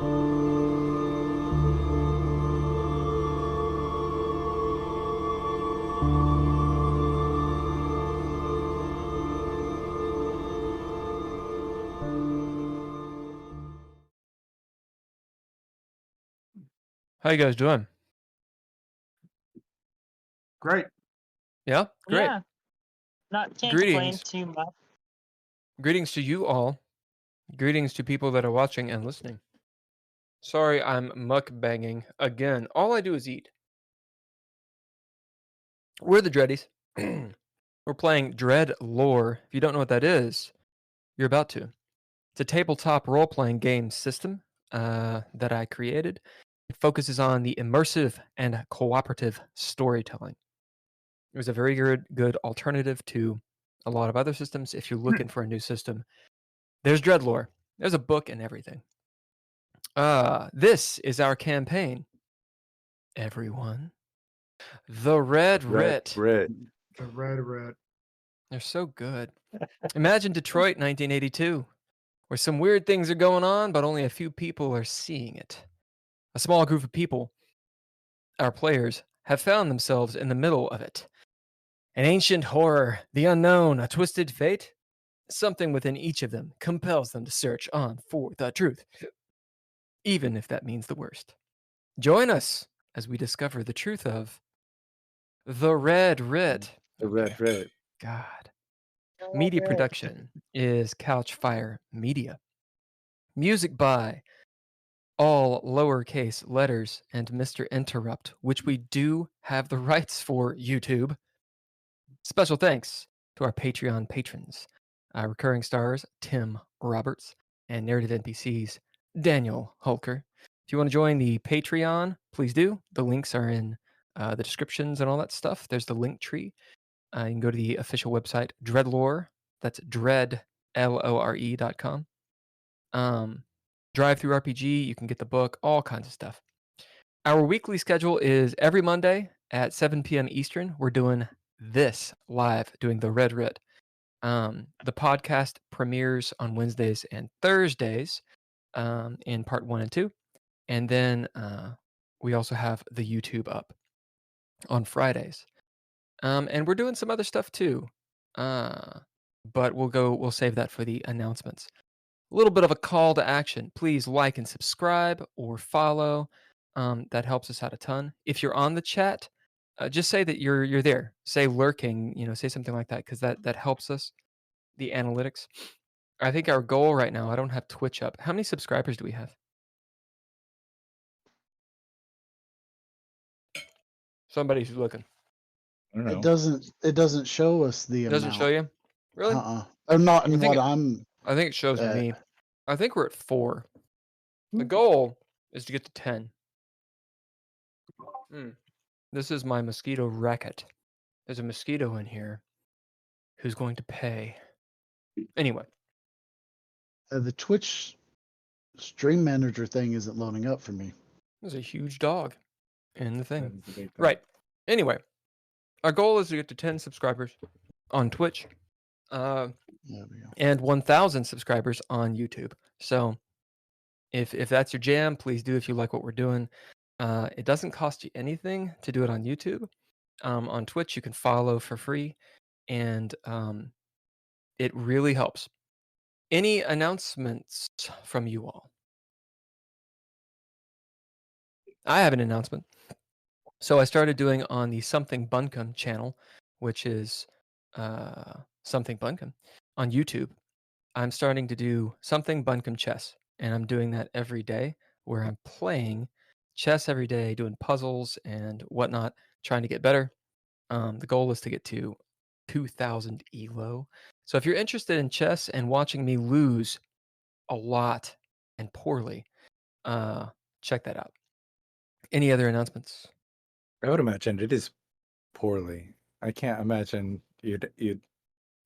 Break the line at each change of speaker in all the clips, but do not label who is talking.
How you guys doing?
Great.
Yeah, great.
Yeah. Can't complain
Greetings.
too much.
Greetings to you all. Greetings to people that are watching and listening. Sorry, I'm mukbanging again. All I do is eat. We're the Dreadies. We're playing DreadLore. If you don't know what that is, you're about to. It's a tabletop role-playing game system that I created. It focuses on the immersive and cooperative storytelling. It was a very good alternative to a lot of other systems. If you're looking for a new system, there's DreadLore. There's a book and everything. This is our campaign, everyone. The Red Writ.
The Red Writ.
They're so good. Imagine Detroit 1982, where some weird things are going on, but only a few people are seeing it. A small group of people, our players, have found themselves in the middle of it. An ancient horror, the unknown, a twisted fate. Something within each of them compels them to search on for the truth, even if that means the worst. Join us as we discover the truth of the Red Writ.
The Red Writ.
God. Media production is Couchfire Media. Music by all lowercase letters and Mr. Interrupt, which we do have the rights for, YouTube. Special thanks to our Patreon patrons, recurring stars Tim Roberts and narrative NPCs Daniel Hulker. If you want to join the Patreon, please do. The links are in the descriptions and all that stuff. There's the link tree. You can go to the official website, DreadLore. That's DreadLore.com. Drive through RPG. You can get the book, all kinds of stuff. Our weekly schedule is every Monday at 7 p.m. Eastern. We're doing this live, doing the Red Writ. The podcast premieres on Wednesdays and Thursdays in part 1 and 2. And then we also have the YouTube up on Fridays. And we're doing some other stuff too. But we'll save that for the announcements. A little bit of a call to action. Please like and subscribe or follow. That helps us out a ton. If you're on the chat, just say that you're there. Say lurking, say something like that, because that helps us, the analytics. I think our goal right now, I don't have Twitch up. How many subscribers do we have? Somebody's looking.
I don't know.
It doesn't show us the amount.
Doesn't show you? Really?
Or not in what
I think it shows me. I think we're at 4. The goal is to get to 10. This is my mosquito racket. There's a mosquito in here who's going to pay. Anyway.
The Twitch stream manager thing isn't loading up for me.
There's a huge dog in the thing. Right. Anyway, our goal is to get to 10 subscribers on Twitch. And 1,000 subscribers on YouTube. So if that's your jam, please do if you like what we're doing. It doesn't cost you anything to do it on YouTube. On Twitch, you can follow for free, and it really helps. Any announcements from you all? I have an announcement. So I started doing on the Something Bunkum channel, which is Something Bunkum on YouTube. I'm starting to do Something Bunkum chess, and I'm doing that every day, where I'm playing chess every day, doing puzzles and whatnot, trying to get better. The goal is to get to 2,000 elo. So if you're interested in chess and watching me lose a lot and poorly, check that out. Any other announcements?
I would imagine it is poorly. I can't imagine you'd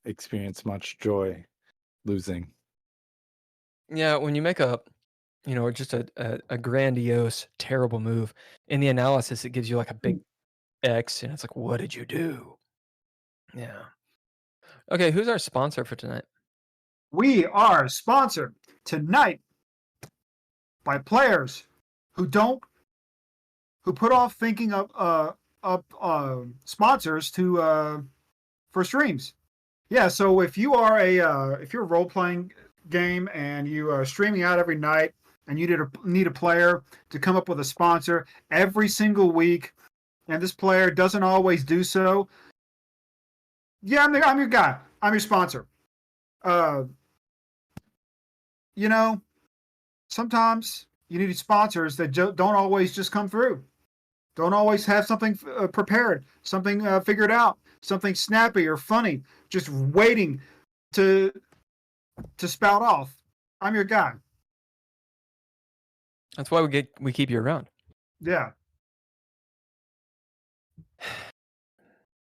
experience much joy losing.
Yeah, when you make just a grandiose, terrible move, in the analysis, it gives you like a big X, and it's like, what did you do? Yeah. Okay, who's our sponsor for tonight?
We are sponsored tonight by players who put off thinking of sponsors for streams. Yeah, so if you are if you're a role playing game and you are streaming out every night and you need a player to come up with a sponsor every single week, and this player doesn't always do so, yeah, I'm your guy. I'm your sponsor. Sometimes you need sponsors that don't always just come through. Don't always have something prepared, something figured out, something snappy or funny, just waiting to spout off. I'm your guy.
That's why we keep you around.
Yeah.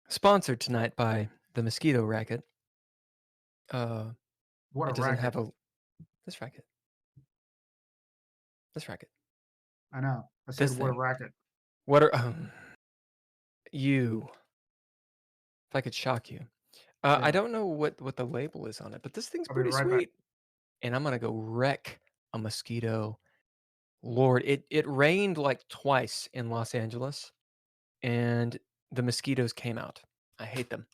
Sponsored tonight by the Mosquito Racket.
What
it
a
doesn't
racket.
have this racket. This racket.
I know. I said
This
what a
thing.
racket.
What are you? If I could shock you,
Yeah.
I don't know what the label is on it, but this thing's
I'll be
pretty
right back.
sweet. And I'm gonna go wreck a mosquito. Lord, it rained like twice in Los Angeles, and the mosquitoes came out. I hate them.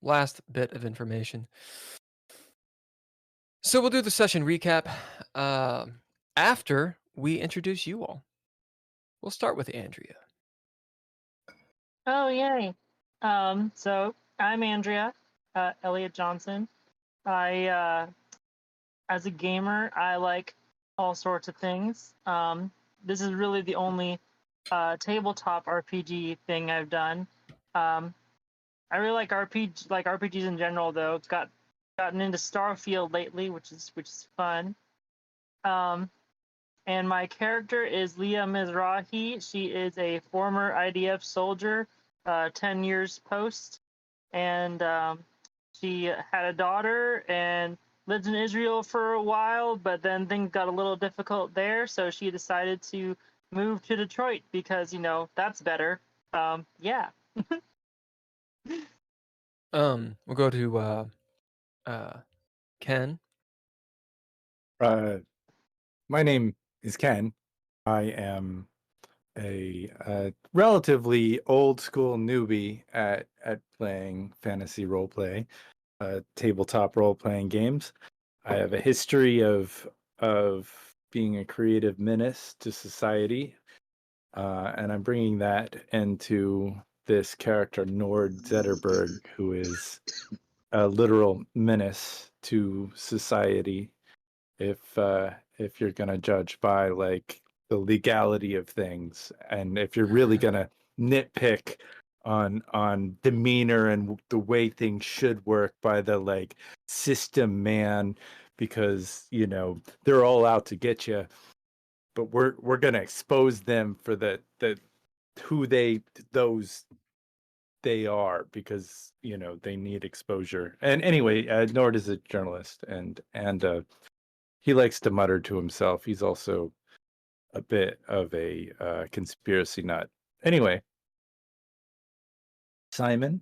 Last bit of information. So we'll do the session recap after we introduce you all. We'll start with Andrea.
Oh, yay. So I'm Andrea Elliott-Johnson. As a gamer, I like all sorts of things. This is really the only tabletop RPG thing I've done. I really like RPGs in general, though. Gotten into Starfield lately, which is fun. And my character is Leah Mizrahi. She is a former IDF soldier, 10 years post, and she had a daughter and lived in Israel for a while, but then things got a little difficult there, so she decided to move to Detroit because, that's better. Yeah.
We'll go to Ken.
My name is Ken. I am a relatively old school newbie at playing fantasy role play, tabletop role playing games. I have a history of being a creative menace to society, and I'm bringing that into this character Nord Zetterberg, who is a literal menace to society. If you're gonna judge by like the legality of things, and if you're really gonna nitpick on demeanor and the way things should work by the like system man, because they're all out to get you, but we're gonna expose them for the who they are, because they need exposure. And anyway, Nord is a journalist, and he likes to mutter to himself. He's also a bit of a conspiracy nut. Anyway, Simon.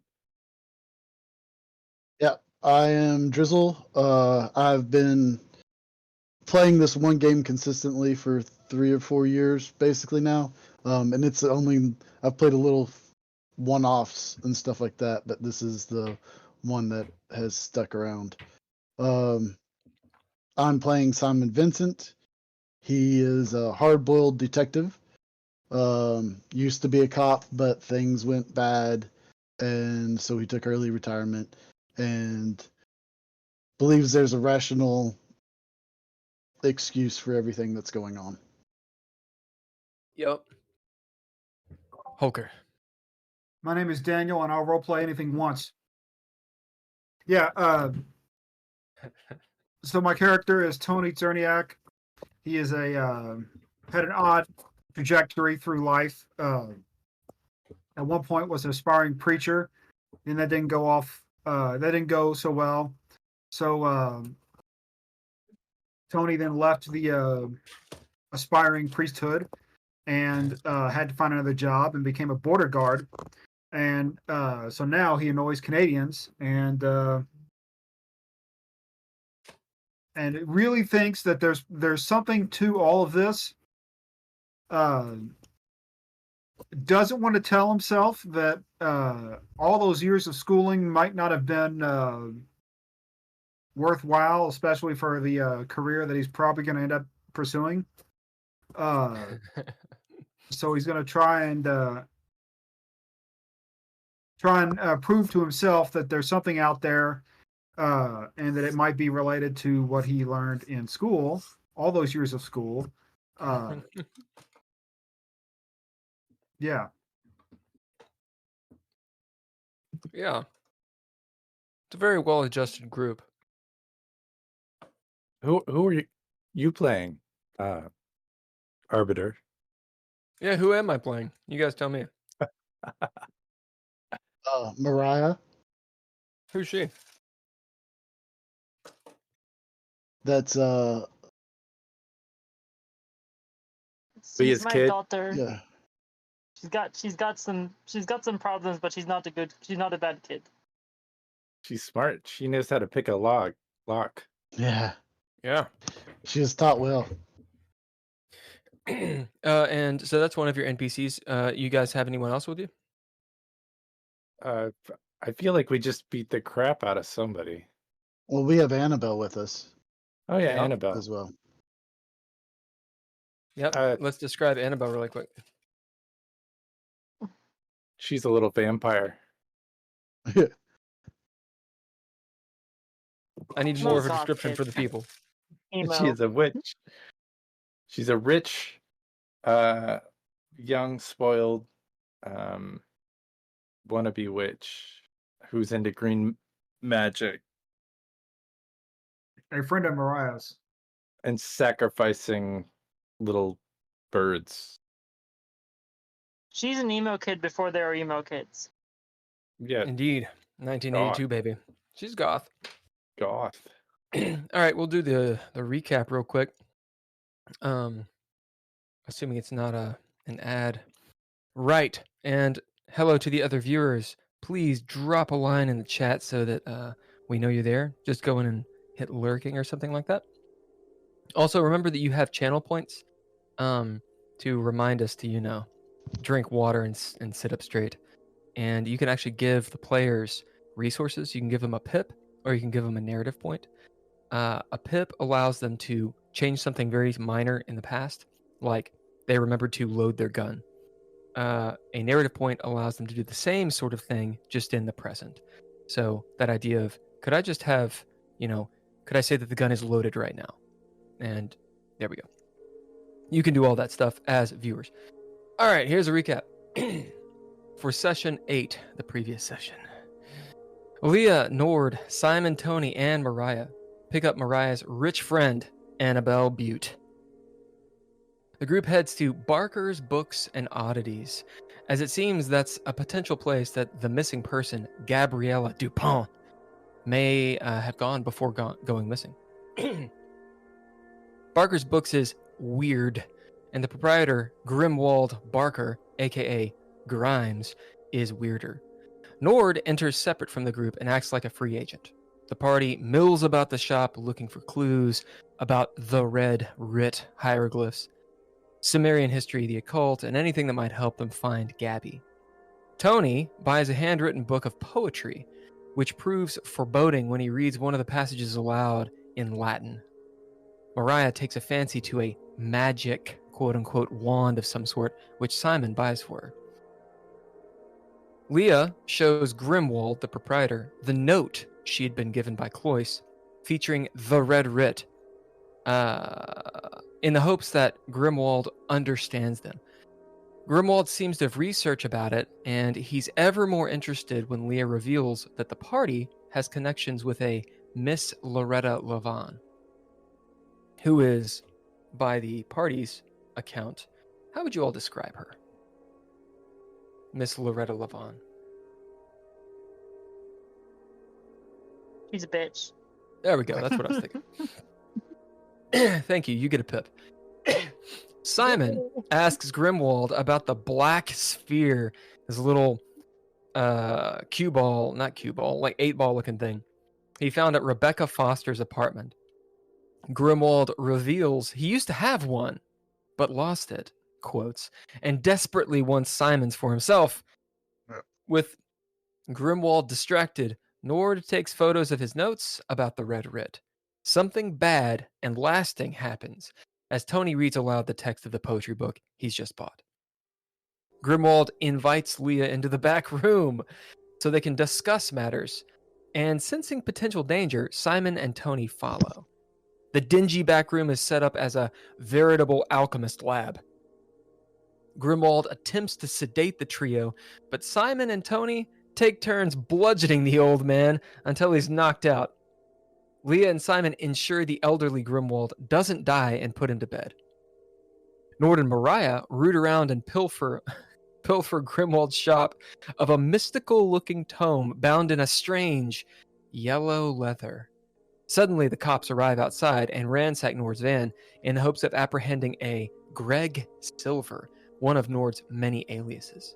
Yeah, I am Drizzle. I've been playing this one game consistently for 3 or 4 years, basically now. And it's only I've played a little one-offs and stuff like that, but this is the one that has stuck around. I'm playing Simon Vincent. He is a hard-boiled detective. Used to be a cop, but things went bad, and so he took early retirement and believes there's a rational excuse for everything that's going on.
Yep. Holker.
My name is Daniel, and I'll roleplay anything once. Yeah. So my character is Tony Czerniak. He is had an odd trajectory through life. At one point was an aspiring preacher, and that didn't go off. That didn't go so well. So Tony then left the aspiring priesthood and had to find another job and became a border guard. And so now he annoys Canadians and and it really thinks that there's something to all of this. Doesn't want to tell himself that all those years of schooling might not have been worthwhile, especially for the career that he's probably going to end up pursuing. So he's going to try and prove to himself that there's something out there, and that it might be related to what he learned in school, all those years of school. Yeah.
Yeah. It's a very well-adjusted group.
Who are you playing, Arbiter?
Yeah, who am I playing? You guys tell me.
Mariah.
Who's she?
That's
She's
his
my
kid?
daughter.
yeah.
She's got some problems, but she's not a bad kid.
She's smart. She knows how to pick a lock.
Yeah.
Yeah.
She was taught well.
And so that's one of your NPCs. You guys have anyone else with you?
I feel like we just beat the crap out of somebody.
Well, we have Annabelle with us
Oh yeah,
Yep.
Annabelle.
as well.
Yep. Let's describe Annabelle really quick.
She's a little vampire.
I need
No
more of a
soft
description
kid.
for the people.
Emo.
She's a witch. She's a rich, young, spoiled, wannabe witch who's into green magic
A friend of Mariah's.
and sacrificing little birds.
She's an emo kid before there were emo kids.
Yeah,
Indeed. 1982, baby. She's goth.
goth.
All right, we'll do the recap real quick. Assuming it's not an ad. Right. And hello to the other viewers. Please drop a line in the chat so that we know you're there. Just go in and hit lurking or something like that. Also, remember that you have channel points to remind us to, drink water and sit up straight. And you can actually give the players resources. You can give them a pip or you can give them a narrative point. A pip allows them to change something very minor in the past, like they remembered to load their gun. A narrative point allows them to do the same sort of thing, just in the present. So that idea of, could I just have, could I say that the gun is loaded right now? And there we go. You can do all that stuff as viewers. All right, here's a recap. For session 8, the previous session. Leah, Nord, Simon, Tony, and Mariah pick up Mariah's rich friend, Annabelle Butte. The group heads to Barker's Books and Oddities, as it seems that's a potential place that the missing person, Gabriella Dupont, may have gone before going missing. Barker's Books is weird, and the proprietor, Grimwald Barker, aka Grimes, is weirder. Nord enters separate from the group and acts like a free agent. The party mills about the shop looking for clues about the Red Writ hieroglyphs, Sumerian history, the occult, and anything that might help them find Gabby. Tony buys a handwritten book of poetry, which proves foreboding when he reads one of the passages aloud in Latin. Mariah takes a fancy to a magic, quote-unquote, wand of some sort, which Simon buys for her. Leah shows Grimwald, the proprietor, the note she had been given by Cloyce, featuring the Red Writ, in the hopes that Grimwald understands them. Grimwald seems to have researched about it, and he's ever more interested when Leah reveals that the party has connections with a Miss Loretta Lavon, who is, by the party's account, how would you all describe her? Miss Loretta Lavon.
She's a bitch.
There we go. That's what I was thinking. Thank you. You get a pip. Simon asks Grimwald about the black sphere, this little cue ball, not cue ball, like 8-ball looking thing he found at Rebecca Foster's apartment. Grimwald reveals he used to have one, but lost it, quotes, and desperately wants Simon's for himself. With Grimwald distracted, Nord takes photos of his notes about the Red Writ. Something bad and lasting happens as Tony reads aloud the text of the poetry book he's just bought. Grimwald invites Leah into the back room so they can discuss matters, and sensing potential danger, Simon and Tony follow. The dingy back room is set up as a veritable alchemist lab. Grimwald attempts to sedate the trio, but Simon and Tony take turns bludgeoning the old man until he's knocked out. Leah and Simon ensure the elderly Grimwald doesn't die and put him to bed. Nord and Mariah root around and pilfer Grimwald's shop of a mystical-looking tome bound in a strange yellow leather. Suddenly, the cops arrive outside and ransack Nord's van in the hopes of apprehending a Greg Silver, one of Nord's many aliases.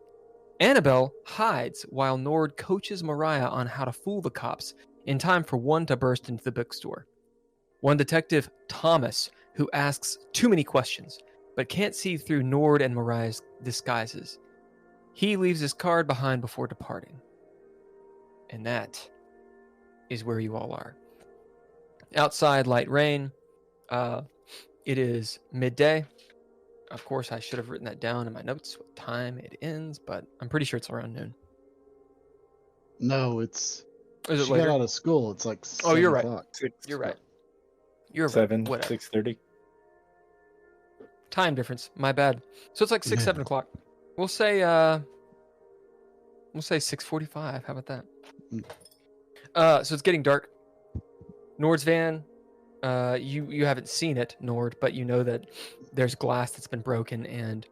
Annabelle hides while Nord coaches Mariah on how to fool the cops in time for one to burst into the bookstore. One detective, Thomas, who asks too many questions, but can't see through Nord and Mariah's disguises. He leaves his card behind before departing. And that is where you all are. Outside, light rain. It is midday. Of course, I should have written that down in my notes, what time it ends, but I'm pretty sure it's around noon.
No, it's.
Is it
She
later?
got out of school. It's like.
Oh, you're
7
right.
o'clock.
You're right. You're right.
7,
Whatever.
6:30.
Time difference. My bad. So it's like 6,
Yeah.
7 o'clock. We'll say 6:45. How about that? So it's getting dark. Nord's van. You haven't seen it, Nord, but you know that there's glass that's been broken and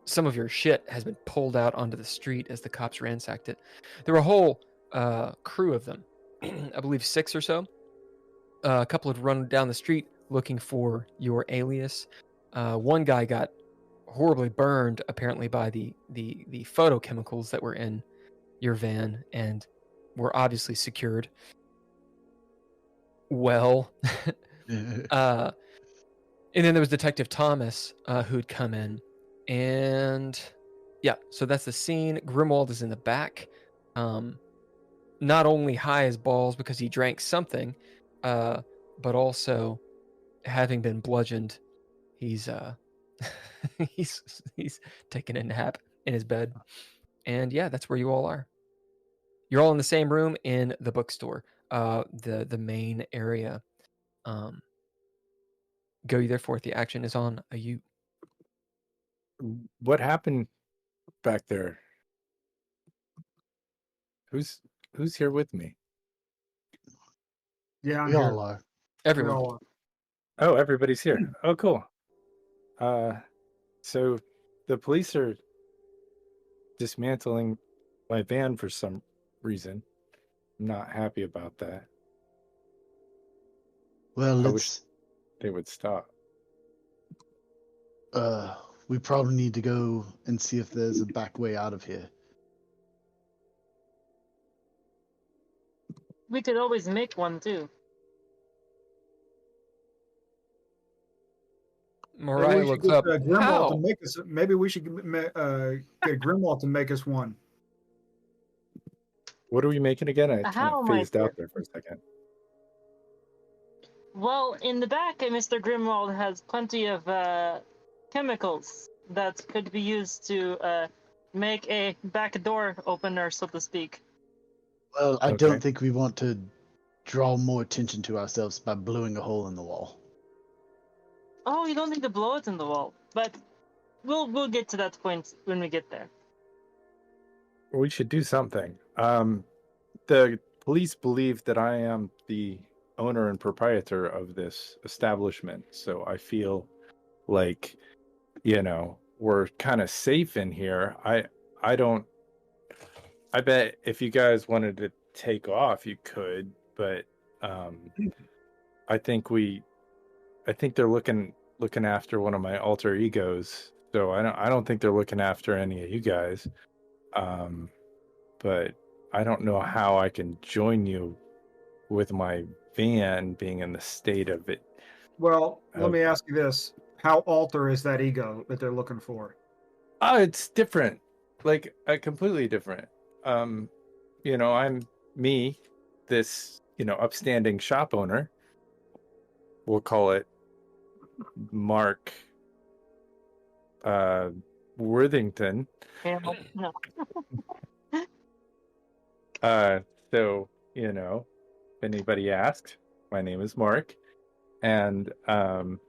some of your shit has been pulled out onto the street as the cops ransacked it. There were a whole crew of them, I believe 6 or so. A couple had run down the street looking for your alias. One guy got horribly burned, apparently by the photochemicals that were in your van and were obviously secured well. And then there was Detective Thomas, who'd come in, and yeah, so that's the scene. Grimwald is in the back, not only high as balls because he drank something, but also having been bludgeoned, he's he's taking a nap in his bed, and yeah, that's where you all are. You're all in the same room in the bookstore, the main area. Go you therefore. The action is on a you.
What happened back there? Who's here with me?
Yeah, I'm
We
here.
all are.
We
Everyone.
all are.
Oh, everybody's here. Oh, cool. So the police are dismantling my van for some reason. I'm not happy about that.
Well,
I
let's.
They would stop.
We probably need to go and see if there's a back way out of here.
We could always make one too.
Mariah looks up.
Grimwald
How?
to make us. Maybe we should get Grimwald to make us one.
What are we making again? I
A
kind
Howl
of
might
phased out
work.
there for a second.
Well, in the back, Mr. Grimwald has plenty of chemicals that could be used to make a back door opener, so to speak.
Well, I
Okay.
don't think we want to draw more attention to ourselves by blowing a hole in the wall.
Oh, you don't need to blow it in the wall, but we'll get to that point when we get there.
We should do something. The police believe that I am the owner and proprietor of this establishment, so I feel like, we're kind of safe in here. I bet if you guys wanted to take off, you could, but I think they're looking after one of my alter egos, so I don't think they're looking after any of you guys. But I don't know how I can join you with my van being in the state of it
Well, let me
Okay.
ask you this: how alter is that ego that they're looking for?
Oh, it's different. Like completely different. I'm me, this, upstanding shop owner. We'll call it Mark Worthington.
Yeah, no.
So, if anybody asked, my name is Mark. And I'm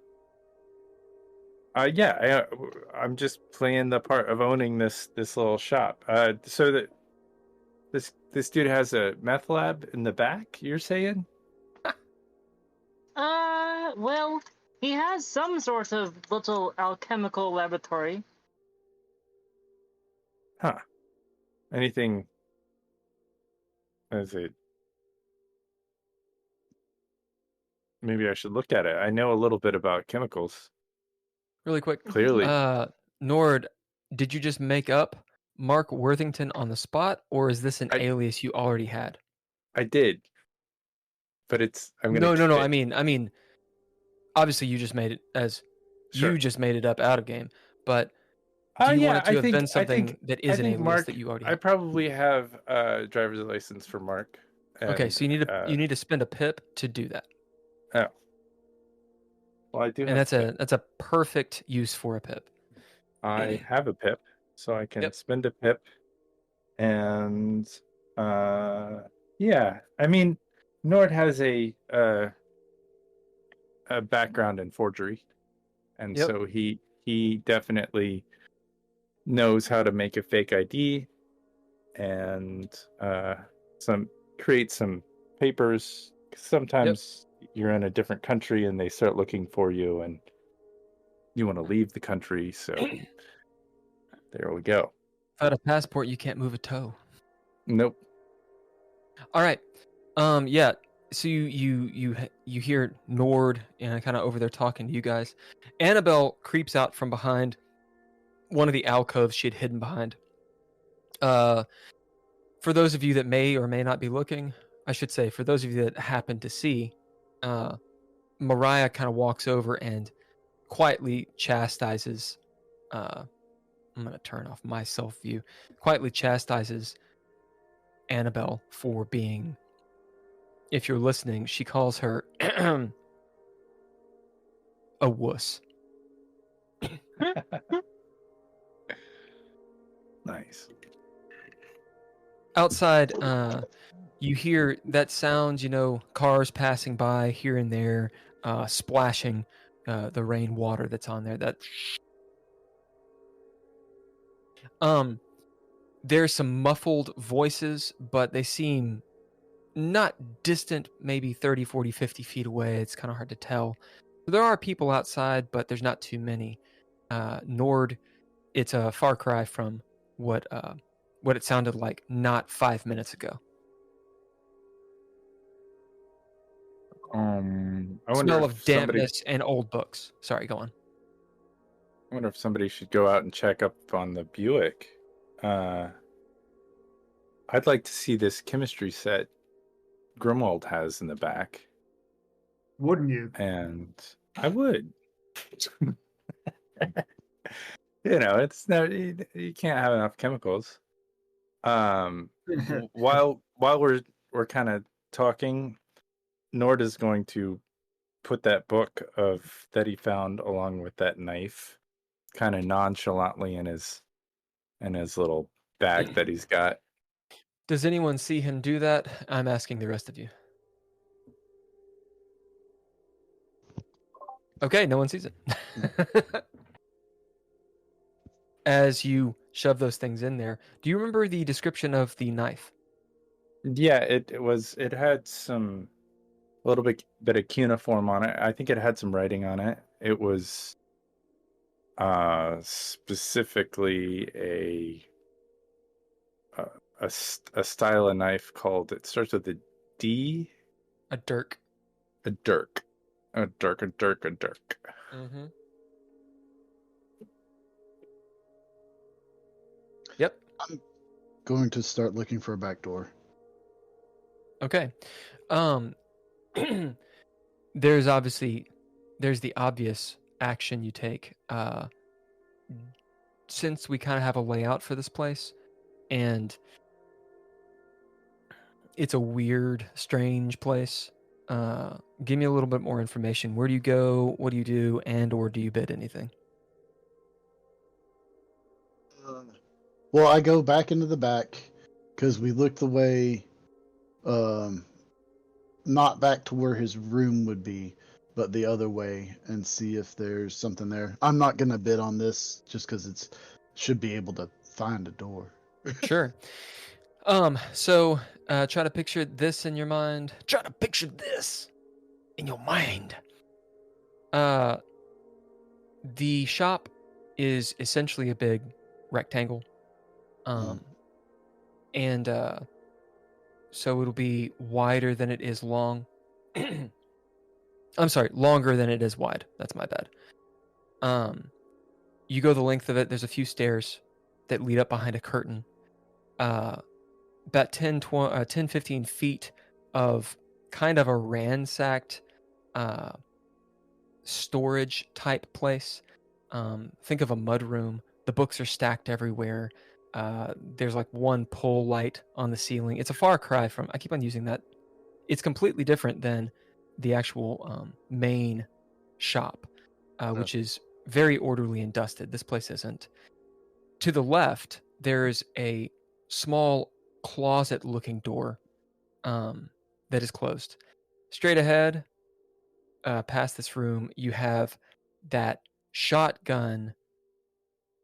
just playing the part of owning this little shop. So that this dude has a meth lab in the back, you're saying?
Well, he has some sort of little alchemical laboratory.
Huh. Anything as it maybe I should look at it. I know a little bit about chemicals.
Really quick.
Clearly.
Nord, did you just make up Mark Worthington on the spot, or is this an alias you already had?
I did. But I'm gonna
No. I mean, obviously you just made it as
Sure.
you just made it up out of game. But do you want it to have been something that is an alias
Mark,
that you already
I
have?
probably have a driver's license for Mark.
Okay, so you
And,
need to spend a pip to do that.
Oh. Well, I do
And
have
that's a perfect use for a pip.
I have a pip, so I can
Yep.
spend a pip. And yeah, I mean, Nord has a background in forgery, and
Yep.
so he definitely knows how to make a fake ID and create some papers. Sometimes you're in a different country and they start looking for you, and you want to leave the country, so there we go.
Without a passport, you can't move a toe.
Nope.
All right. Yeah. So you hear Nord and kind of over there talking to you guys. Annabelle creeps out from behind one of the alcoves she had hidden behind. For those of you that may or may not be looking, I should say, for those of you that happen to see, Mariah kind of walks over and quietly chastises. I'm going to turn off my self view. Quietly chastises Annabelle for being, if you're listening, she calls her a wuss.
Nice.
Outside, you hear that sounds, cars passing by here and there, splashing the rainwater that's on there. There's some muffled voices, but they seem not distant, maybe 30, 40, 50 feet away. It's kind of hard to tell. There are people outside, but there's not too many. Nord, it's a far cry from what it sounded like not 5 minutes ago.
I wonder
Smell
if
of dampness and old books. Sorry, go on.
I wonder if somebody should go out and check up on the Buick. I'd like to see this chemistry set Grimwald has in the back.
Wouldn't you?
And I would. It's no, you can't have enough chemicals. While we're kind of talking, Nord is going to put that book that he found along with that knife kind of nonchalantly in his little bag that he's got.
Does anyone see him do that? I'm asking the rest of you. Okay, no one sees it. As you shove those things in there, do you remember the description of the knife?
Yeah, it had some a little bit of cuneiform on it. I think it had some writing on it. It was specifically a style of knife called, it starts with a D.
A dirk.
A dirk. A dirk.
Mm-hmm. Yep.
I'm going to start looking for a back door.
Okay. There's obviously there's the obvious action you take. Since we kind of have a layout for this place, and it's a weird, strange place. Give me a little bit more information. Where do you go? What do you do? And/or do you bid anything?
Well, I go back into the back because we looked the way, not back to where his room would be, but the other way, and see if there's something there. I'm not gonna bid on this just because it's should be able to find a door.
Sure. So try to picture this in your mind. Try to picture this in your mind. The shop is essentially a big rectangle. And so it'll be wider than it is long. I'm sorry, longer than it is wide. That's my bad. You go the length of it. There's a few stairs that lead up behind a curtain. About 10, 15 feet of kind of a ransacked storage type place. Think of a mud room. The books are stacked everywhere. There's like one pole light on the ceiling. It's a far cry from, I keep on using that. It's completely different than the actual main shop, which is very orderly and dusted. This place isn't. To the left, there's a small closet-looking door that is closed. Straight ahead, past this room, you have that shotgun.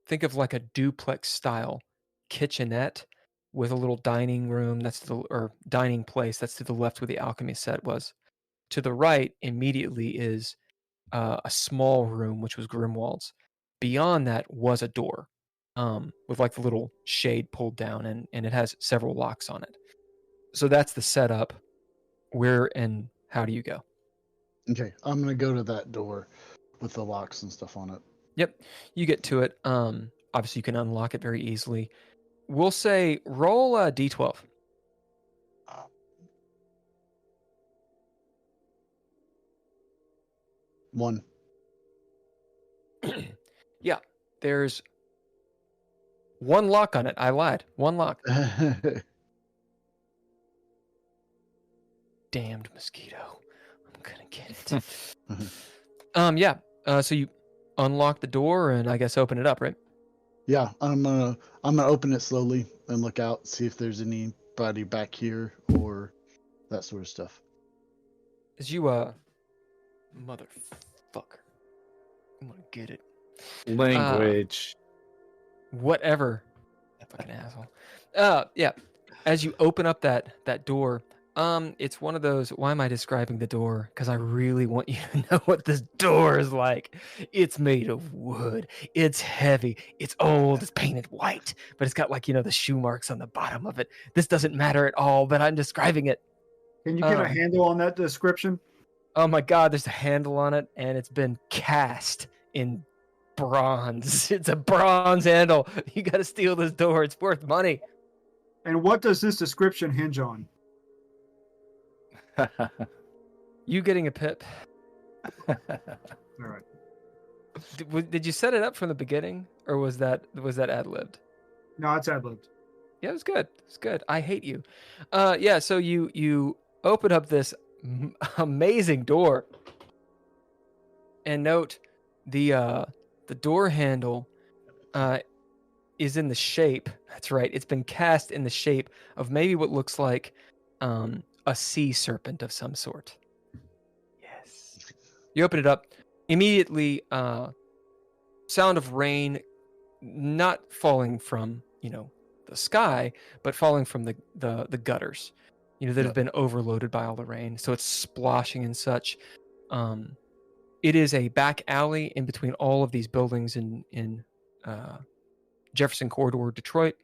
Think of like a duplex-style kitchenette with a little dining room or dining place that's to the left where the alchemy set was. To the right, immediately is a small room, which was Grimwald's. Beyond that was a door with like the little shade pulled down, and it has several locks on it. So that's the setup. Where and how do you go?
Okay, I'm gonna go to that door with the locks and stuff on it.
Yep, you get to it. Obviously, you can unlock it very easily. We'll say roll a d12.
One.
Yeah, there's one lock on it. I lied. One lock. Damned mosquito. I'm gonna get it. Yeah. So you unlock the door and I guess open it up, right?
Yeah, I'm gonna open it slowly and look out, see if there's anybody back here or that sort of stuff.
As you motherfucker. I'm gonna get it.
Language.
Whatever. Fucking asshole. Yeah. As you open up that door, it's one of those. Why am I describing the door? Because I really want you to know what this door is like. It's made of wood. It's heavy. It's old. It's painted white, but it's got like the shoe marks on the bottom of it. This doesn't matter at all, but I'm describing it.
Can you get a handle on that description?
Oh my God, there's a handle on it, and it's been cast in bronze. It's a bronze handle. You got to steal this door. It's worth money.
And what does this description hinge on?
You getting a pip.
All right.
Did you set it up from the beginning, or was that ad-libbed?
No, it's ad-libbed.
Yeah, it was good. It's good. I hate you. Yeah. So you open up this amazing door, and note the door handle is in the shape. That's right. It's been cast in the shape of maybe what looks like a sea serpent of some sort. Yes. You open it up. Immediately, sound of rain, not falling from the sky, but falling from the gutters, that have been overloaded by all the rain. So it's splashing and such. It is a back alley in between all of these buildings in Jefferson Corridor, Detroit.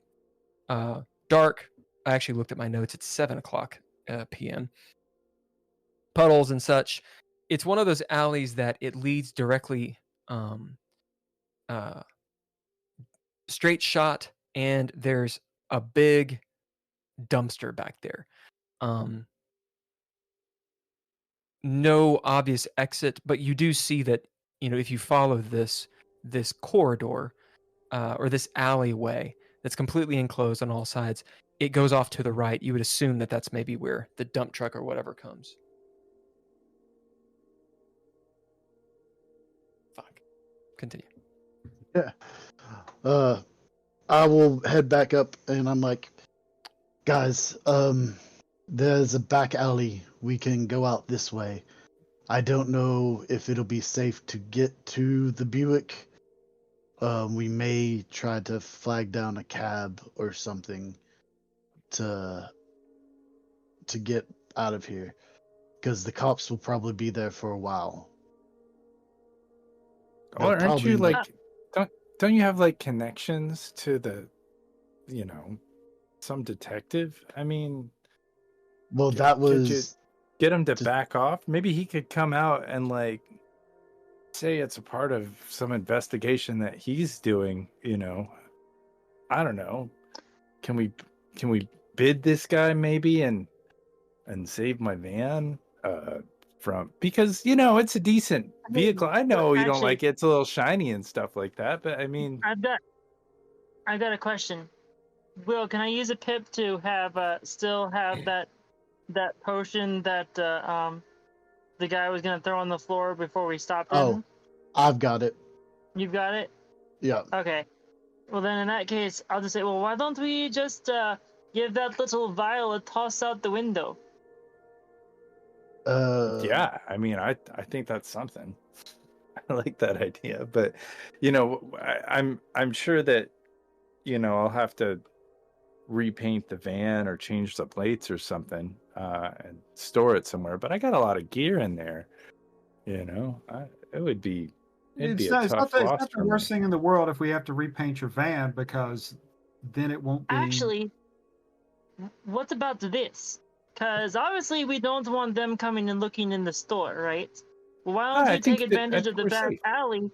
Dark. I actually looked at my notes. It's 7:00 p.m. Puddles and such. It's one of those alleys that it leads directly straight shot, and there's a big dumpster back there. no obvious exit, but you do see that, if you follow this corridor or this alleyway that's completely enclosed on all sides, it goes off to the right. You would assume that that's maybe where the dump truck or whatever comes. Fuck. Continue.
Yeah. I will head back up, and I'm like, guys, there's a back alley. We can go out this way. I don't know if it'll be safe to get to the Buick. We may try to flag down a cab or something to get out of here, because the cops will probably be there for a while.
Or aren't you
probably-
like, don't you have like connections to the, some detective? I mean,
Well,
Could-
that
could you-
was
get him to
Just-
back off. Maybe he could come out and like say it's a part of some investigation that he's doing. I don't know. Can we bid this guy maybe and save my van from, because it's a decent vehicle. I know you don't
actually-
like it. It's a little shiny and stuff like that, but I mean,
I've got a question. Will, can I use a pip to have still have that potion that the guy was gonna throw on the floor before we stopped him?
Oh, I've got it.
You've got it?
Yeah.
Okay. Well, then in that case, I'll just say, well, why don't we just give that little vial a toss out the window?
yeah, I mean, I think that's something. I like that idea, but I'm sure that I'll have to repaint the van or change the plates or something and store it somewhere. But I got a lot of gear in there. It'd be a tough
it's
loss
not
for
the worst
me.
thing in the world if we have to repaint your van, because then it won't be.
Actually, what about this? Because obviously we don't want them coming and looking in the store, right? Well, why don't
I
we
think
take
that-
advantage
I
of the
think we're
back
safe.
alley?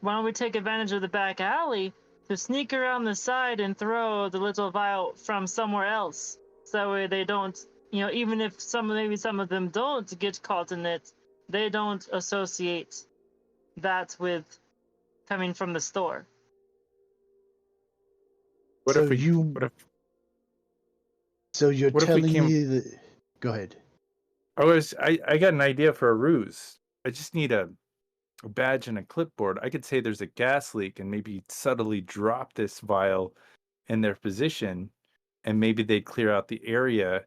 Why don't we take advantage of the back alley to sneak around the side and throw the little vial from somewhere else, so they don't, even if maybe some of them don't get caught in it, they don't associate that with coming from the store.
What
So
if we?
you-
What if
So you're
What if we
telling
came-
me that? Go ahead.
I got an idea for a ruse. I just need a badge and a clipboard. I could say there's a gas leak and maybe subtly drop this vial in their position, and maybe they clear out the area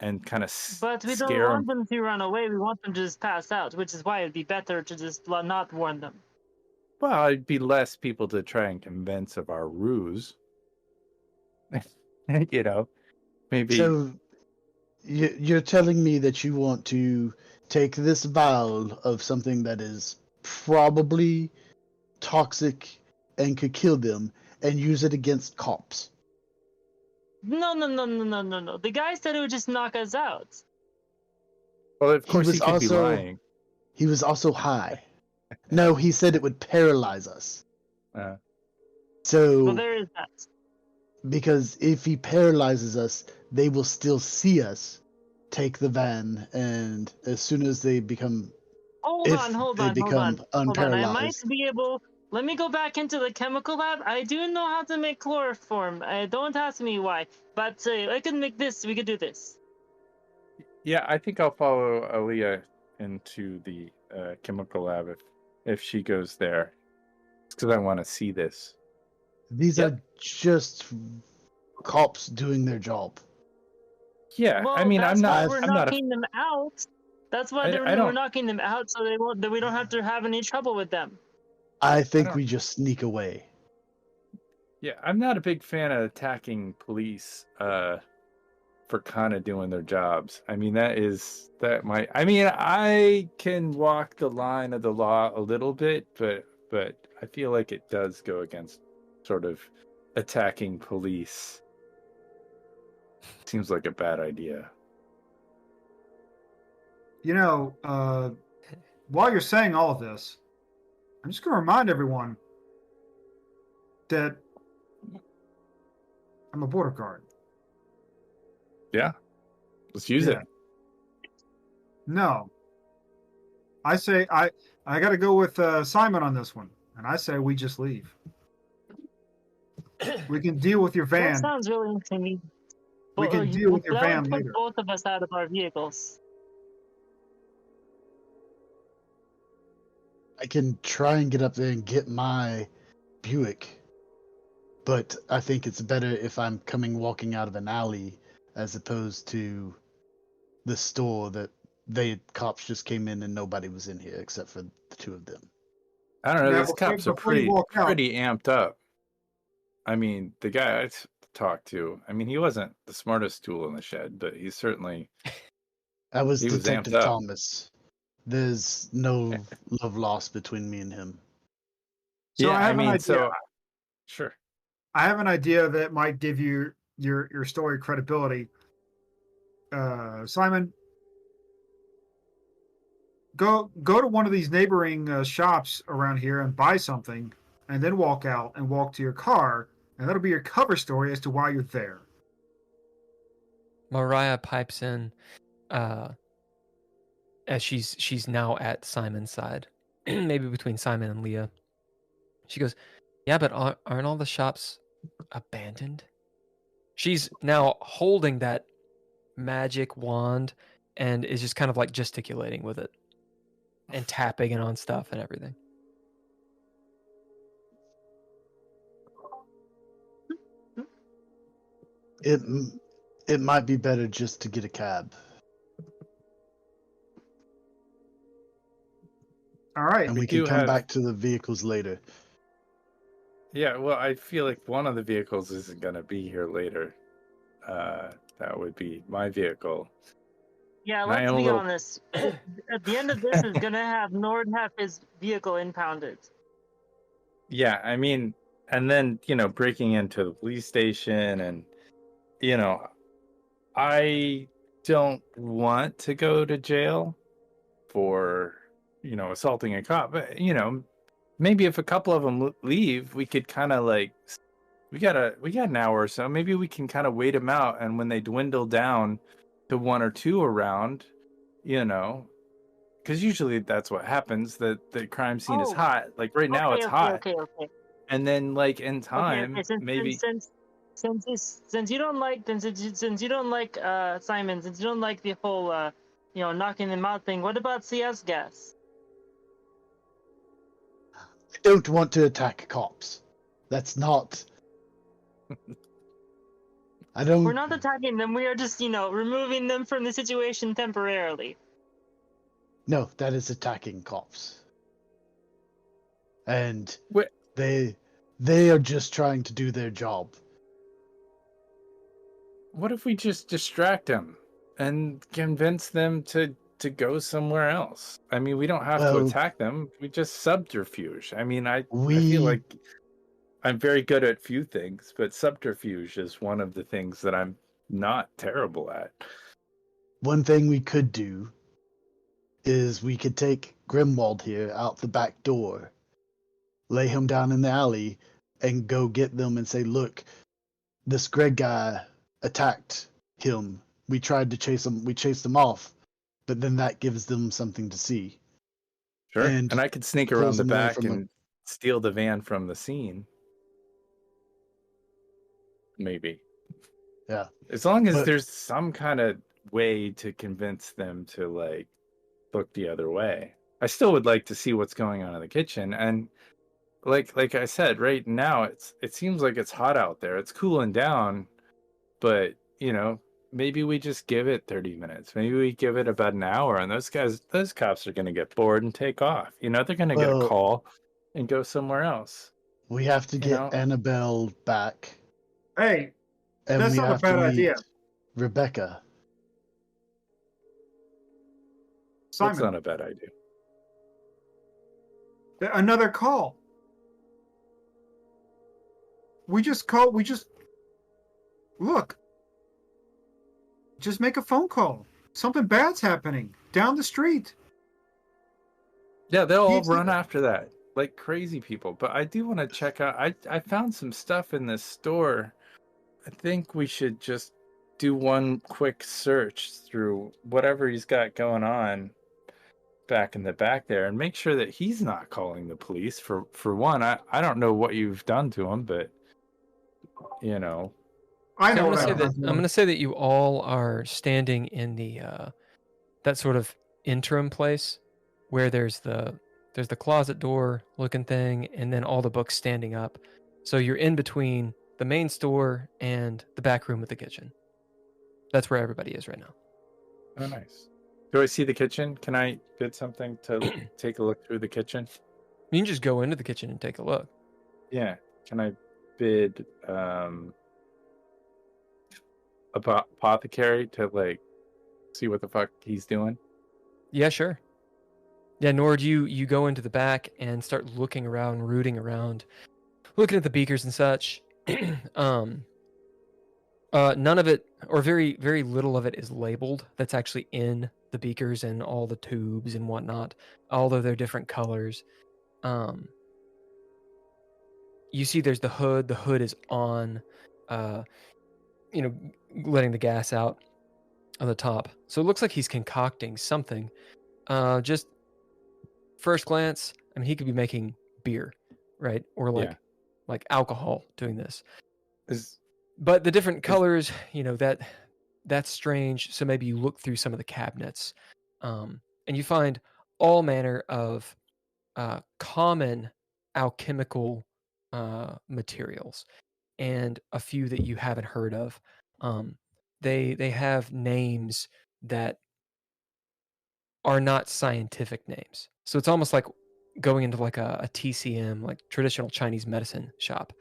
and kind of
But we don't
scare
want
them.
them to run away. We want them to just pass out, which is why it'd be better to just not warn them.
Well, it'd be less people to try and convince of our ruse. Maybe.
So you're telling me that you want to take this vial of something that is probably toxic and could kill them and use it against cops.
No. The guy said it would just knock us out.
Well, of
He
course
was
he could be
also-
lying.
He was also high. No, he said it would paralyze us.
Uh,
So,
Well, there is that.
because if he paralyzes us, they will still see us take the van, and as soon as they become
Hold
If
on.
they
Hold on.
become
I might
unparalyzed.
be able. Let me go back into the chemical lab. I do know how to make chloroform. Don't ask me why, but I could make this. We could do this.
yeah, I think I'll follow Aaliyah into the chemical lab if she goes there, because I want to see this.
These
Yep.
are just cops doing their job.
Yeah,
Well,
I mean,
that's
I'm
why
not.
we're
I'm not.
knocking them out. That's why
I
we're
don't-
knocking them out, so they won't. That we don't have to have any trouble with them.
I think
don't-
we just sneak away.
Yeah, I'm not a big fan of attacking police for kind of doing their jobs. I mean, I can walk the line of the law a little bit, but I feel like it does go against sort of attacking police. Seems like a bad idea.
While you're saying all of this, I'm just going to remind everyone that I'm a border guard.
Let's use
Yeah.
it.
No. I say I got to go with Simon on this one, and I say we just leave. We can deal with your
That
van.
sounds really interesting.
We can deal with your
that
van
would put
later.
both of us out of our vehicles.
I can try and get up there and get my Buick, but I think it's better if I'm walking out of an alley as opposed to the store that cops just came in and nobody was in here except for the two of them.
I don't know.
Now,
These cops are
before you walk out-
pretty amped up. I mean, the guy I talked to, I mean, he wasn't the smartest tool in the shed, but he's certainly.
That was
He was
Detective
amped up.
Thomas. There's no love lost between me and him.
So
yeah,
I have an
mean,
idea.
so sure.
I have an idea that might give you your story credibility. Simon, go to one of these neighboring shops around here and buy something, and then walk out and walk to your car, and that'll be your cover story as to why you're there.
Mariah pipes in, as she's now at Simon's side, maybe between Simon and Leah. She goes, "Yeah, but aren't all the shops abandoned?" She's now holding that magic wand and is just kind of like gesticulating with it and tapping it on stuff and everything.
It might be better just to get a cab.
All right.
And we can come back to the vehicles later.
Yeah, well, I feel like one of the vehicles isn't going to be here later. That would be my vehicle.
Yeah,
And I
let's
own a
be
little-
honest. At the end of this is gonna have Nord have his vehicle impounded.
Yeah, I mean, and then, breaking into the police station and, I don't want to go to jail for, assaulting a cop. But, maybe if a couple of them leave, we could kind of like, we got an hour or so. Maybe we can kind of wait them out. And when they dwindle down to one or two around, because usually that's what happens. The crime scene is hot. Like right now it's hot.
Okay.
And then like in time, maybe.
Since you don't like Simon, since you don't like the whole knocking them out thing, what about CS gas?
I don't want to attack cops. That's not. I don't.
We're not attacking them. We are just removing them from the situation temporarily.
No, that is attacking cops. And
What?
they are just trying to do their job.
What if we just distract them and convince them to go somewhere else? I mean, we don't have to attack them. We just subterfuge. I mean, I feel like I'm very good at few things, but subterfuge is one of the things that I'm not terrible at.
One thing we could do is we could take Grimwald here out the back door, lay him down in the alley, and go get them and say, look, this Greg guy attacked him. We tried to chase him. We chased him off, but then that gives them something to see.
Sure. And I could sneak around the back and steal the van from the scene. Maybe.
Yeah.
As long as there's some kind of way to convince them to like look the other way. I still would like to see what's going on in the kitchen. And like I said, right now it seems like it's hot out there. It's cooling down, but maybe we just give it 30 minutes. Maybe we give it about an hour, and those cops are going to get bored and take off. They're going to get a call and go somewhere else.
We have to get Annabelle back.
Hey,
and
that's not a bad idea.
Rebecca.
Simon.
That's not a bad idea.
Another call. We just look. Just make a phone call. Something bad's happening down the street.
Yeah, they'll all run after that like crazy people. But I do want to check out. I found some stuff in this store. I think we should just do one quick search through whatever he's got going on back in the back there and make sure that he's not calling the police. For one, I don't know what you've done to him, but you know.
I know
I'm
what
gonna say
I've
that
done.
I'm gonna say that you all are standing in the that sort of interim place where there's the closet door looking thing, and then all the books standing up. So you're in between the main store and the back room of the kitchen. That's where everybody is right now.
Oh, nice. Do I see the kitchen? Can I bid something to take a look through the kitchen?
You can just go into the kitchen and take a look.
Yeah. Can I bid apothecary to like see what the fuck he's doing?
Yeah, sure. Yeah, Nord, you go into the back and start looking around, rooting around, looking at the beakers and such. None of it, or very, very little of it, is labeled. That's actually in the beakers and all the tubes and whatnot, although they're different colors. You see there's the hood. The hood is on, letting the gas out on the top. So it looks like he's concocting something. Just first glance, I mean, he could be making beer, right? Or like alcohol doing this. But the different colors, that's strange. So maybe you look through some of the cabinets, and you find all manner of common alchemical materials, and a few that you haven't heard of. They have names that are not scientific names. So it's almost like going into like a TCM, like traditional Chinese medicine shop.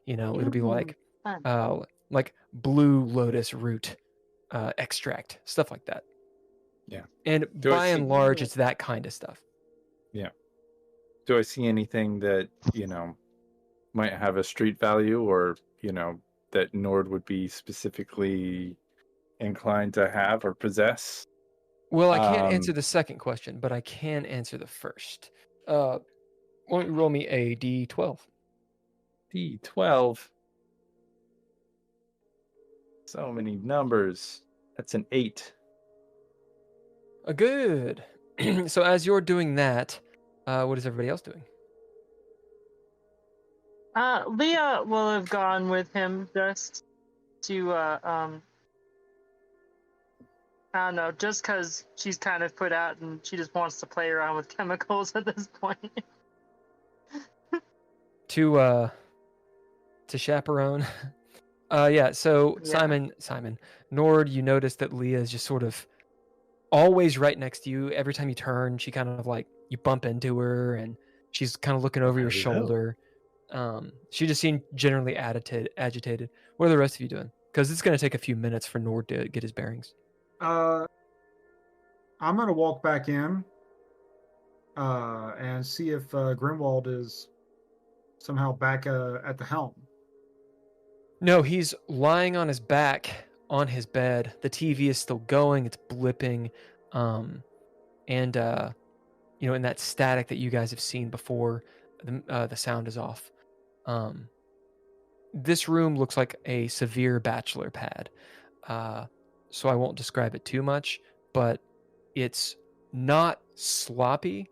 It'll be like blue lotus root extract, stuff like that.
Yeah.
And by and large, it's that kind of stuff.
Yeah. Do I see anything that, might have a street value, or, that Nord would be specifically inclined to have or possess?
Well, I can't answer the second question, but I can answer the first. Why don't you roll me a D12?
D12. So many numbers. That's an 8.
Good. So as you're doing that, what is everybody else doing?
Leah will have gone with him just to, I don't know, just because she's kind of put out and she just wants to play around with chemicals at this point.
To chaperone. Yeah, so
Yeah.
Simon, Nord, you notice that Leah is just sort of always right next to you. Every time you turn, she kind of like, you bump into her and she's kind of looking over your shoulder. She just seemed generally agitated. What are the rest of you doing? Because it's going to take a few minutes for Nord to get his bearings.
I'm gonna walk back in and see if Grimwald is somehow back at the helm.
No, he's lying on his back on his bed. The TV is still going. It's blipping. And in that static that you guys have seen before, the sound is off. This room looks like a severe bachelor pad. So I won't describe it too much, but it's not sloppy,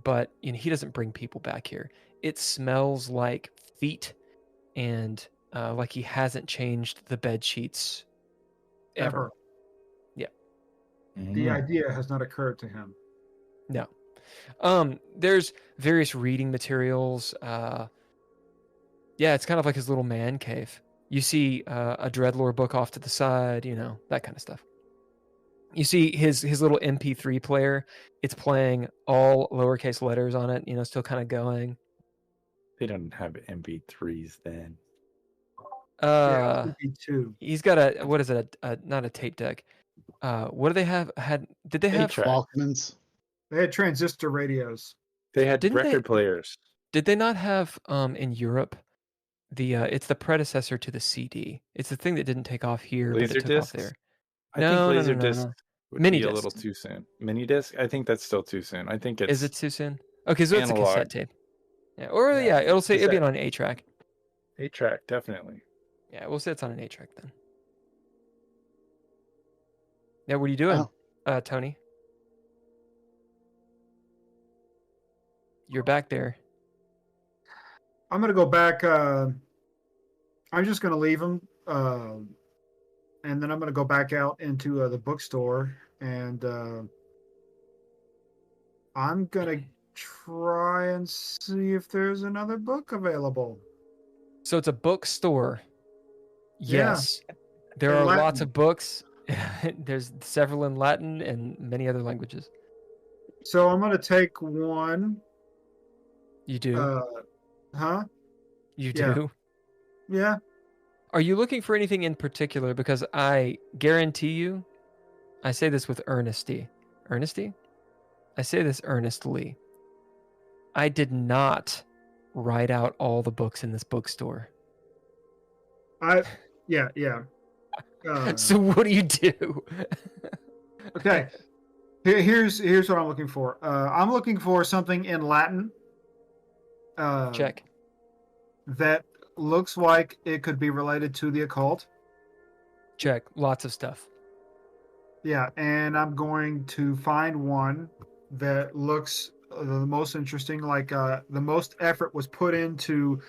but he doesn't bring people back here. It smells like feet and like he hasn't changed the bed sheets ever. Yeah.
The idea has not occurred to him.
No. There's various reading materials. Yeah, it's kind of like his little man cave. You see a DreadLore book off to the side, that kind of stuff. You see his little MP3 player. It's playing all lowercase letters on it, still kind of going.
They don't have MP3s then.
MP2.
He's got what is it? Not a tape deck. What do they have? Did they have
Walkmans?
They had transistor radios.
They had record players.
Did they not have in Europe it's the predecessor to the CD. It's the thing that didn't take off here, but it took off there.
I think Laserdisc would
Mini
be a
disc.
little too soon. Mini disc? I think that's still too soon. I think it's...
Is it too soon? Okay, so it's a cassette tape. Yeah, or it'll be on an 8-track.
8-track, definitely.
Yeah, we'll say it's on an 8-track then. Yeah, what are you doing, Tony? You're back there.
I'm gonna go back. I'm just gonna leave him, and then I'm gonna go back out into the bookstore, and I'm gonna try and see if there's another book available.
So it's a bookstore.
Yeah.
Yes. There
In
are
Latin.
lots of books. There's several in Latin and many other languages.
So I'm gonna take one.
You do?
Huh?
You
yeah.
do?
Yeah.
Are you looking for anything in particular? Because I guarantee you, I say this with earnesty. Earnesty? I say this earnestly. I did not write out all the books in this bookstore.
Yeah.
So what do you do?
Okay. Here's what I'm looking for. I'm looking for something in Latin.
Check.
That looks like it could be related to the occult.
Check. Lots of stuff.
Yeah, and I'm going to find one that looks the most interesting, like the most effort was put into,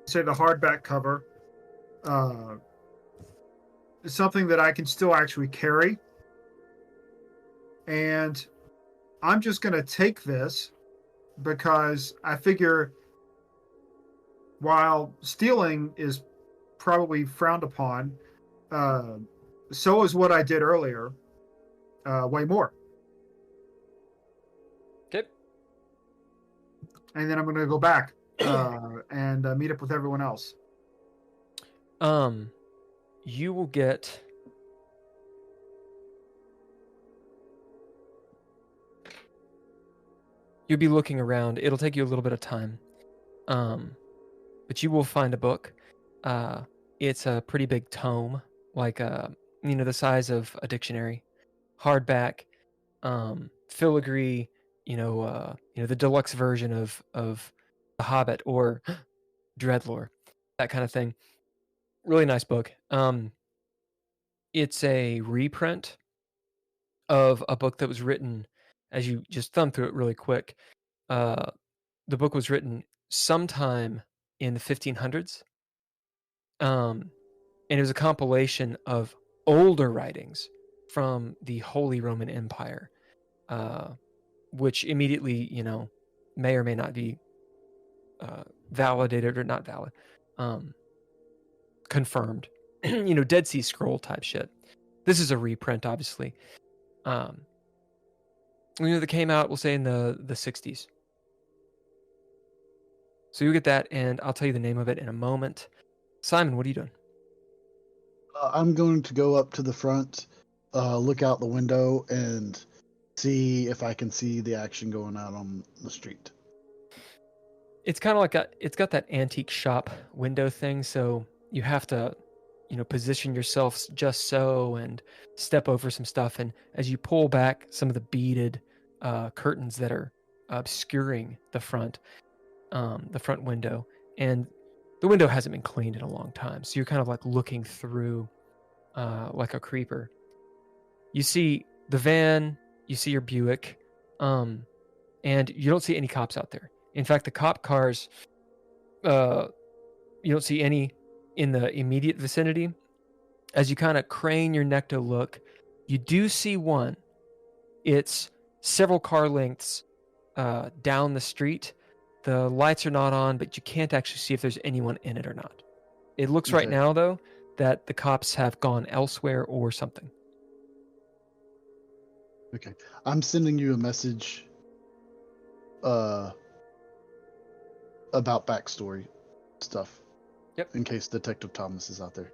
say, the hardback cover. Something that I can still actually carry. And I'm just going to take this because I figure while stealing is probably frowned upon, so is what I did earlier, way more.
Okay.
And then I'm going to go back and meet up with everyone else.
You will get... You'll be looking around. It'll take you a little bit of time. But you will find a book. It's a pretty big tome, like the size of a dictionary, hardback, filigree. The deluxe version of The Hobbit or DreadLore, that kind of thing. Really nice book. It's a reprint of a book that was written. As you just thumb through it really quick, the book was written sometime in the 1500s. And it was a compilation of older writings from the Holy Roman Empire, which immediately, may or may not be validated or not valid, confirmed, Dead Sea Scroll type shit. This is a reprint, obviously. That came out, we'll say, in the 60s. So you'll get that, and I'll tell you the name of it in a moment. Simon, what are you doing?
I'm going to go up to the front, look out the window, and see if I can see the action going on the street.
It's kind of like it's got that antique shop window thing, so you have to, position yourself just so and step over some stuff. And as you pull back some of the beaded curtains that are obscuring the front window, and the window hasn't been cleaned in a long time, so you're kind of like looking through like a creeper. You see the van, you see your Buick, and you don't see any cops out there. In fact, the cop cars, you don't see any in the immediate vicinity. As you kind of crane your neck to look, you do see one. It's several car lengths down the street. The lights are not on, but you can't actually see if there's anyone in it or not. It looks right now, though, that the cops have gone elsewhere or something.
Okay. I'm sending you a message about backstory stuff.
Yep.
In case Detective Thomas is out there.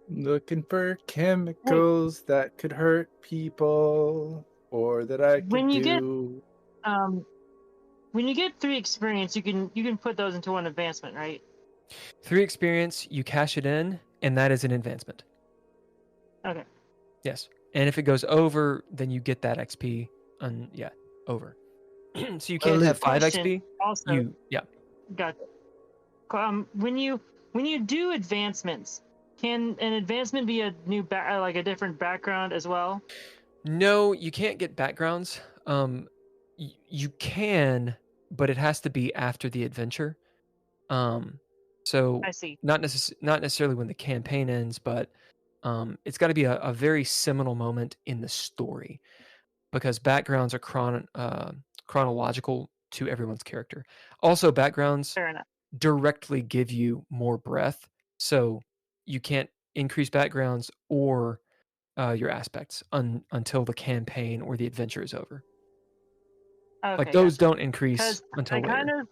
Looking for chemicals that could hurt people, or that I could
When you
do.
When you get 3 experience, you can put those into one advancement, right?
3 experience, you cash it in, and that is an advancement.
Okay.
Yes. And if it goes over, then you get that XP over. So you can't have 5
Question,
XP.
Also,
Yeah.
Gotcha. when you do advancements, can an advancement be a new like a different background as well?
No, you can't get backgrounds. You can, but it has to be after the adventure. So
I see.
not necessarily when the campaign ends, but it's got to be a very seminal moment in the story, because backgrounds are chronological to everyone's character. Also, backgrounds
Fair enough.
directly give you more breadth, so you can't increase backgrounds or your aspects until the campaign or the adventure is over.
Okay,
Like those
gotcha.
don't increase
Because
until
I
later.
kind of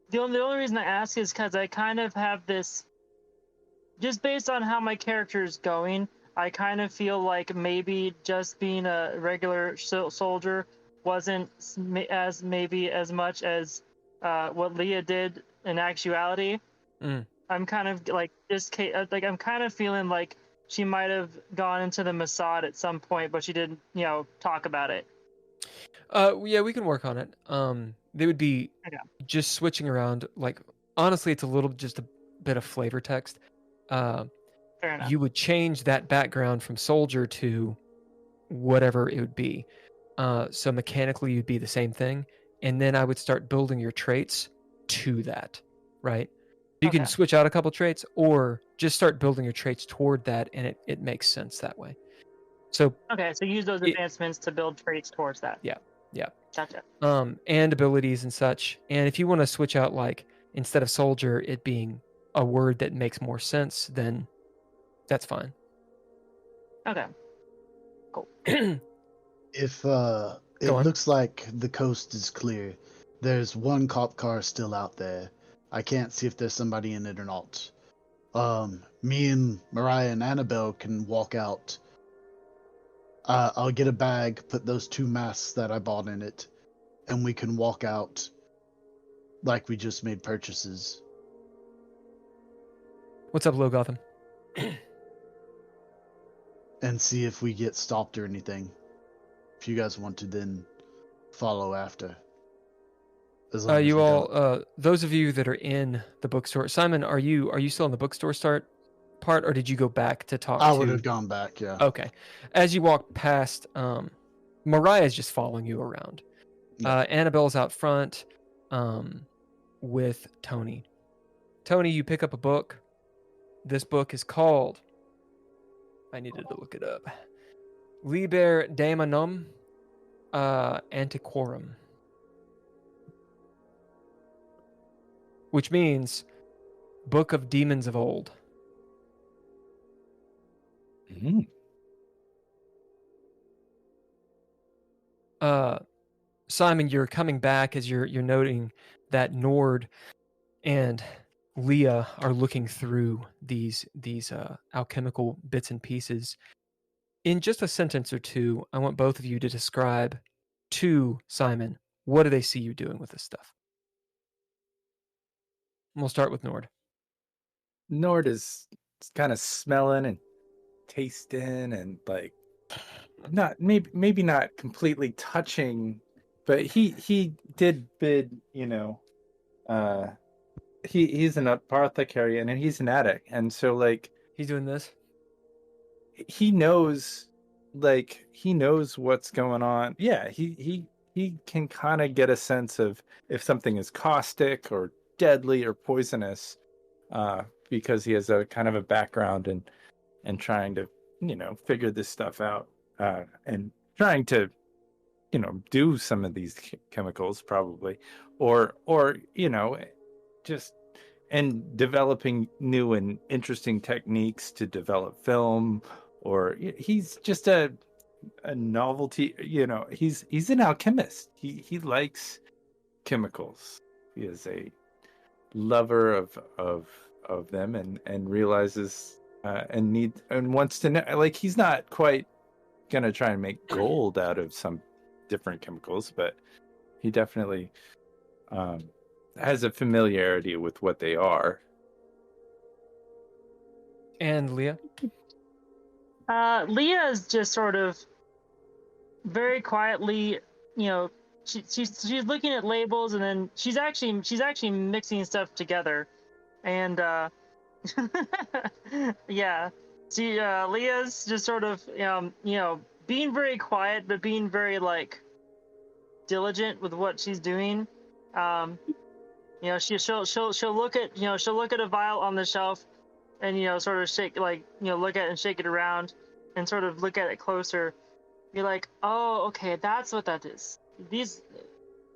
the only reason I ask is because I kind of have this, just based on how my character is going, I kind of feel like maybe just being a regular soldier wasn't as much as what Leah did in actuality.
Mm.
I'm kind of like I'm kind of feeling like she might have gone into the Mossad at some point, but she didn't, talk about it.
Yeah, we can work on it. They would be
Okay.
just switching around. Like, honestly, it's a little just a bit of flavor text.
Fair enough.
You would change that background from soldier to whatever it would be. So mechanically, you'd be the same thing, and then I would start building your traits to that, right? You can
Okay.
switch out a couple traits, or just start building your traits toward that, and it makes sense that way. So
Okay, so use those advancements to build traits towards that.
yeah.
Gotcha.
And abilities and such. And if you want to switch out, like, instead of soldier, it being a word that makes more sense, then that's fine.
Okay. Cool.
If
Go
it
on.
looks like the coast is clear, there's one cop car still out there. I can't see if there's somebody in it or not. Me and Mariah and Annabelle can walk out. I'll get a bag, put those 2 masks that I bought in it, and we can walk out like we just made purchases.
What's up, Low Gotham?
And see if we get stopped or anything. If you guys want to then follow after. As long as
You
we
all,
don't.
those of you that are in the bookstore, Simon, are you still in the bookstore part, or did you go back to talk
I
to?
would have gone back, yeah.
Okay. As you walk past, Mariah's just following you around.
Yeah.
Annabelle's out front, with Tony. Tony, you pick up a book. This book is called, I needed to look it up, Liber Daemonum Antiquorum, which means Book of Demons of Old.
Mm.
Simon, you're coming back as you're noting that Nord and Leah are looking through these alchemical bits and pieces. In just a sentence or two, I want both of you to describe to Simon, what do they see you doing with this stuff? And we'll start with Nord.
Nord is kind of smelling and tasting and like not maybe not completely touching, but he did bid, he's an apothecary and he's an addict, and so like
He's doing this.
he knows what's going on. Yeah, he can kind of get a sense of if something is caustic or deadly or poisonous, because he has a kind of a background and trying to figure this stuff out, and trying to do some of these chemicals probably, or just and developing new and interesting techniques to develop film, or he's just a novelty. He's an alchemist. He likes chemicals. He is a lover of them, and realizes and wants to know. Like, he's not quite gonna try and make gold out of some different chemicals, but he definitely has a familiarity with what they are.
And Leah?
Leah is just sort of very quietly, she's looking at labels, and then she's actually mixing stuff together, and yeah, Leah's just sort of being very quiet, but being very like diligent with what she's doing. She'll look at she'll look at a vial on the shelf, and sort of shake, like look at it and shake it around, and sort of look at it closer. Be like, oh, okay, that's what that is. These,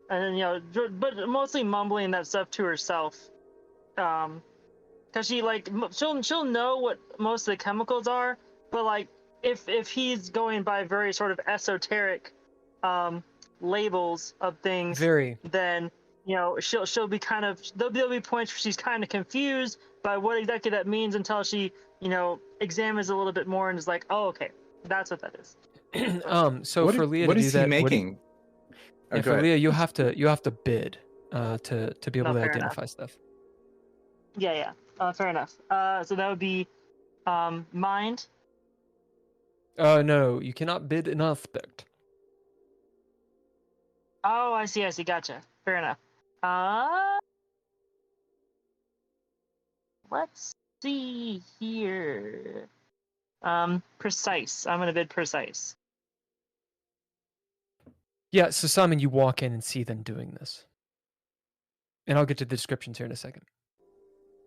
and but mostly mumbling that stuff to herself, because she'll know what most of the chemicals are, but like if he's going by very sort of esoteric labels of things, then she'll be kind of, there'll be points where she's kind of confused by what exactly that means until she examines a little bit more and is like, oh, okay, that's what that is.
So for Leah to do that,
what is he making?
For Leah, you have to bid to be able to identify stuff.
Yeah. Fair enough. So that would be mind.
No, you cannot bid an aspect.
Oh, I see. Gotcha. Fair enough. Let's see here. Precise. I'm gonna bid precise.
Yeah, so Simon, you walk in and see them doing this. And I'll get to the descriptions here in a second.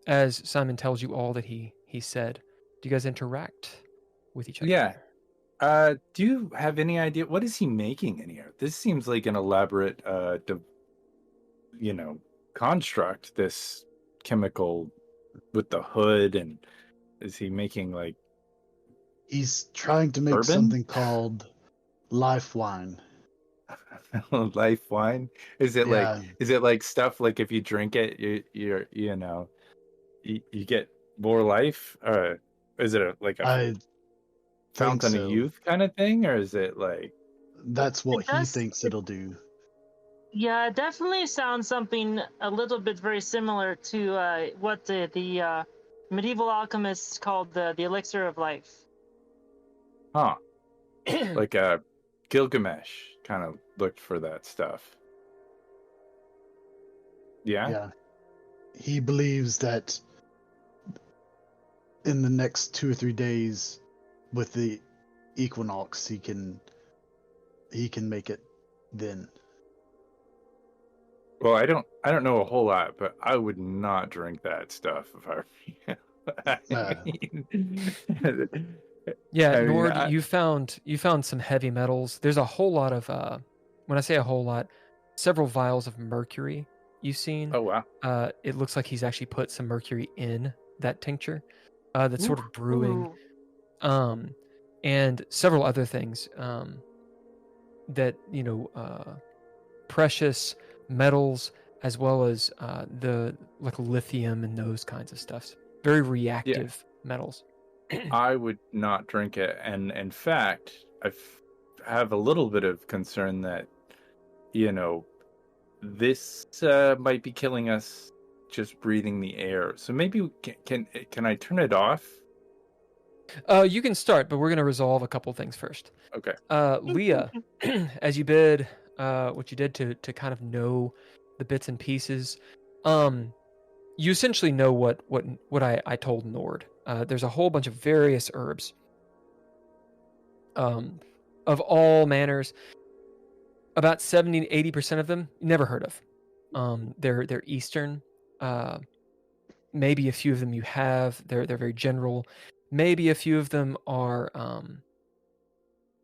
As Simon tells you all that he said, do you guys interact with each other?
Yeah. Do you have any idea, what is he making in here? This seems like an elaborate, construct, this chemical with the hood, and is he making like...
He's trying to make
bourbon?
Something called life wine.
Life wine? Is it
Yeah.
like stuff like if you drink it, you get more life? Or is it a fountain of youth kind of thing, or is it like...
That's what he thinks it'll do.
Yeah, it definitely sounds something a little bit very similar to what the medieval alchemists called the elixir of life.
Huh. Like Gilgamesh kind of looked for that stuff. Yeah?
He believes that in the next 2 or 3 days with the equinox, he can make it then.
Well, I don't know a whole lot, but I would not drink that stuff if I
Nord, you found some heavy metals. There's a whole lot of when I say a whole lot, several vials of mercury you've seen.
Oh wow.
It looks like he's actually put some mercury in that tincture that's sort of brewing. And several other things that precious metals, as well as the like lithium and those kinds of stuff. Very reactive metals.
I would not drink it, and in fact, I have a little bit of concern that this might be killing us just breathing the air. So maybe can I turn it off?
You can start, but we're going to resolve a couple things first.
Okay.
Leah, as you bid, what you did to kind of know the bits and pieces, you essentially know what I told Nord. There's a whole bunch of various herbs, of all manners. About 70 to 80% of them you never heard of. They're Eastern. Maybe a few of them you have. They're very general. Maybe a few of them are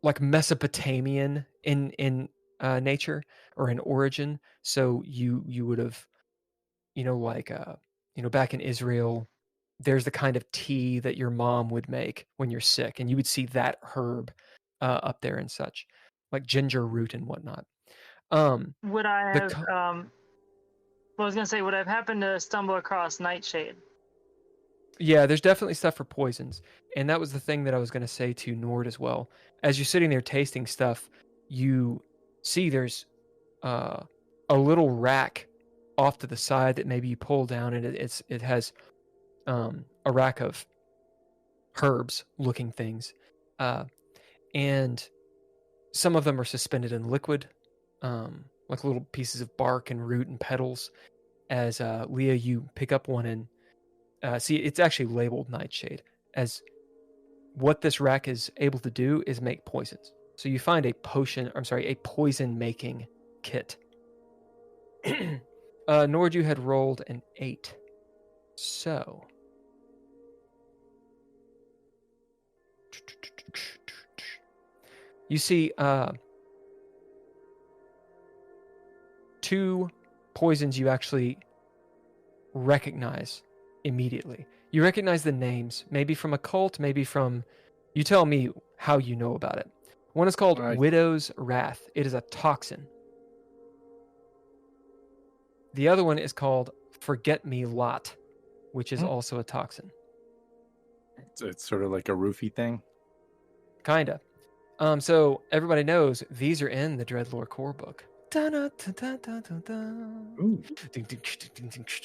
like Mesopotamian in nature or in origin. So you would have, back in Israel, there's the kind of tea that your mom would make when you're sick, and you would see that herb up there and such, like ginger root and whatnot.
Would I have? I was gonna say, would I have happened to stumble across nightshade?
Yeah, there's definitely stuff for poisons, and that was the thing that I was gonna say to Nord as well. As you're sitting there tasting stuff, you see there's a little rack off to the side that maybe you pull down, and it has a rack of herbs looking things, and some of them are suspended in liquid, like little pieces of bark and root and petals. As Leah, you pick up one and see it's actually labeled Nightshade. As what this rack is able to do is make poisons. So you find a poison making kit. Norju had rolled an 8. So you see 2 poisons you actually recognize immediately. You recognize the names, maybe from a cult, maybe from... You tell me how you know about it. One is called Widow's Wrath. It is a toxin. The other one is called Forget Me Lot, which is also a toxin.
So it's sort of like a roofie thing?
Kinda. So everybody knows these are in the DreadLore core book.
Ooh.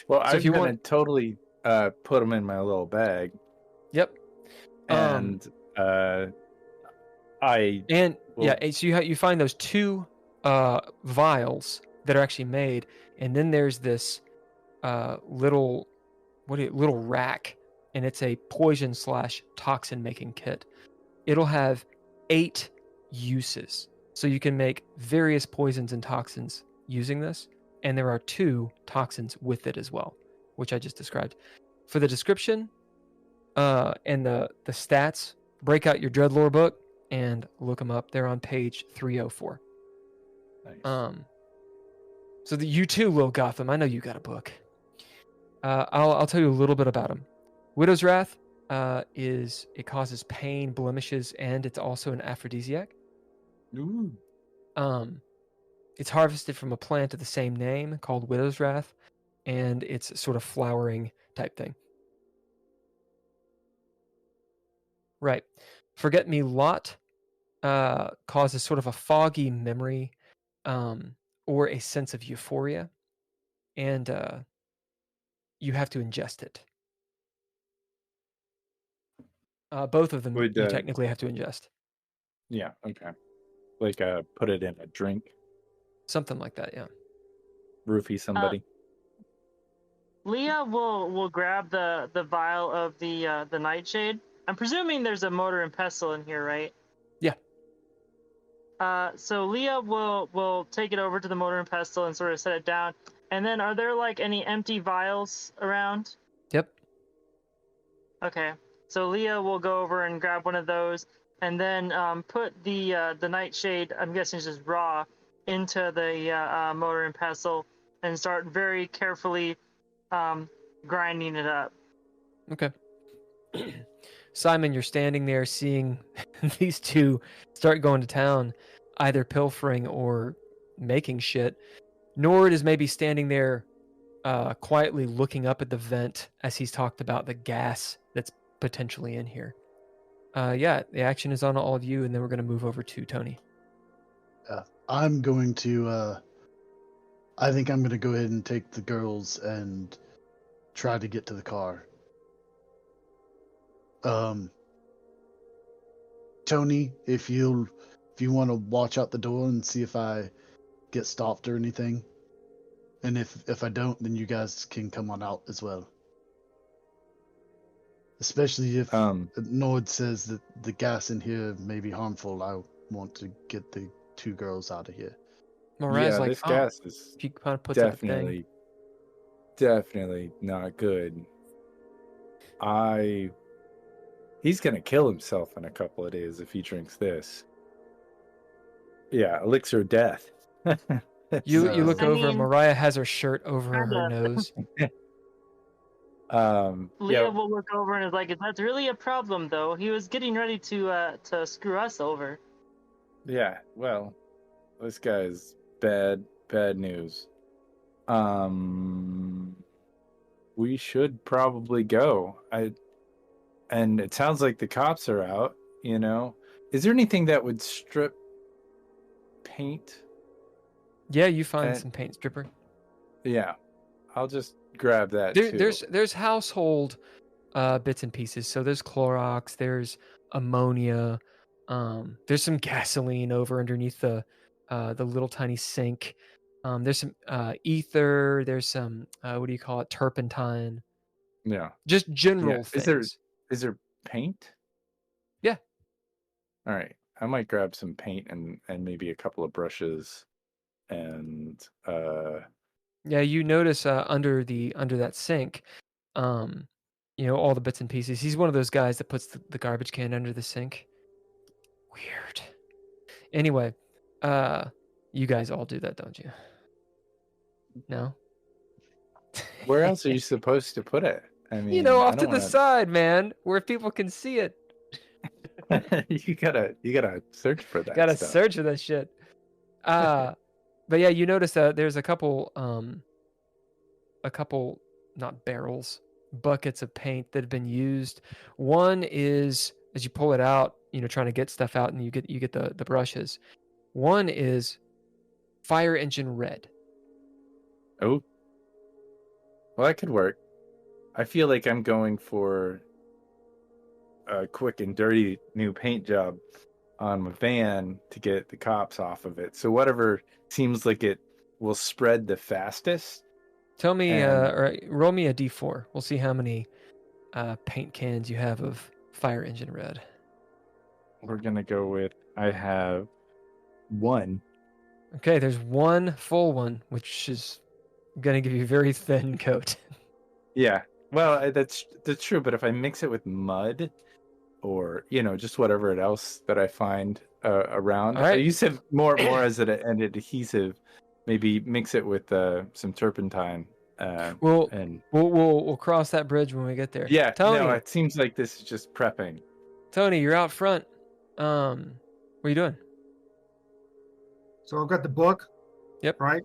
Well,
So
I'm going to totally put them in my little bag.
Yep.
And
so you find those 2 vials that are actually made, and then there's this little rack, and it's a poison / toxin making kit. It'll have 8 uses, so you can make various poisons and toxins using this, and there are 2 toxins with it as well, which I just described. For the description and the stats, break out your DreadLore book and look them up. They're on page 304.
Nice.
So you too, Will Gotham, I know you got a book. I'll tell you a little bit about them. Widow's Wrath it causes pain, blemishes, and it's also an aphrodisiac.
Ooh.
It's harvested from a plant of the same name called Widow's Wrath, and it's sort of flowering type thing. Right. Forget Me Lot causes sort of a foggy memory or a sense of euphoria, and you have to ingest it. Both of them you technically have to ingest.
Yeah, okay. Like put it in a drink.
Something like that, yeah.
Roofie somebody.
Leah will grab the vial of the Nightshade. I'm presuming there's a mortar and pestle in here, right?
Yeah.
So Leah will take it over to the mortar and pestle and sort of set it down. And then, are there like any empty vials around?
Yep.
Okay. So Leah will go over and grab one of those, and then put the Nightshade, I'm guessing it's just raw, into the mortar and pestle, and start very carefully grinding it up.
Okay. Simon, you're standing there seeing these 2 start going to town, either pilfering or making shit. Nord is maybe standing there quietly looking up at the vent as he's talked about the gas that's potentially in here. The action is on all of you, and then we're going to move over to Tony.
I'm going to... I think I'm going to go ahead and take the girls and try to get to the car. Tony, if you want to watch out the door and see if I get stopped or anything, and if I don't, then you guys can come on out as well. Especially if Nord says that the gas in here may be harmful, I want to get the 2 girls out of here.
Moraz
this gas is
he kind of puts
definitely not good. He's gonna kill himself in a couple of days if he drinks this. Yeah, elixir of death.
You look over, Mariah has her shirt over her nose.
Leah will look over and is like, "That's really a problem, though. He was getting ready to screw us over."
Yeah, well, this guy's bad news. We should probably go. And it sounds like the cops are out, you know. Is there anything that would strip paint?
Yeah, you find some paint stripper.
Yeah. I'll just grab that too.
There's household bits and pieces. So there's Clorox, there's ammonia, there's some gasoline over underneath the little tiny sink. There's some ether. There's some what do you call it? Turpentine.
Yeah.
Just general
Is
things.
there paint?
Yeah.
All right. I might grab some paint and maybe a couple of brushes and
Yeah, you notice under that sink, all the bits and pieces. He's one of those guys that puts the garbage can under the sink. Weird. Anyway, you guys all do that, don't you? No?
where else are you supposed to put it? I mean,
off
I
to
don't
the
wanna...
side, man, where people can see it.
you gotta search for that
Gotta
stuff.
search for that shit. But yeah, you notice that there's a couple not barrels, buckets of paint that have been used. One is, as you pull it out, trying to get stuff out, and you get the brushes. One is fire engine red.
Oh, well, that could work. I feel like I'm going for a quick and dirty new paint job on my van to get the cops off of it. So whatever seems like it will spread the fastest.
Tell me,
And-
or roll me a d4. We'll see how many paint cans you have of fire engine red.
We're gonna go with, I have 1.
Okay, there's one full one, which is gonna give you a very thin coat.
Yeah, well, that's true. But if I mix it with mud, or just whatever else that I find around,
All right.
you said more as an adhesive. Maybe mix it with some turpentine.
We'll cross that bridge when we get there.
Yeah,
Tony,
no, it seems like this is just prepping.
Tony, you're out front. What are you doing?
So I've got the book.
Yep.
Right.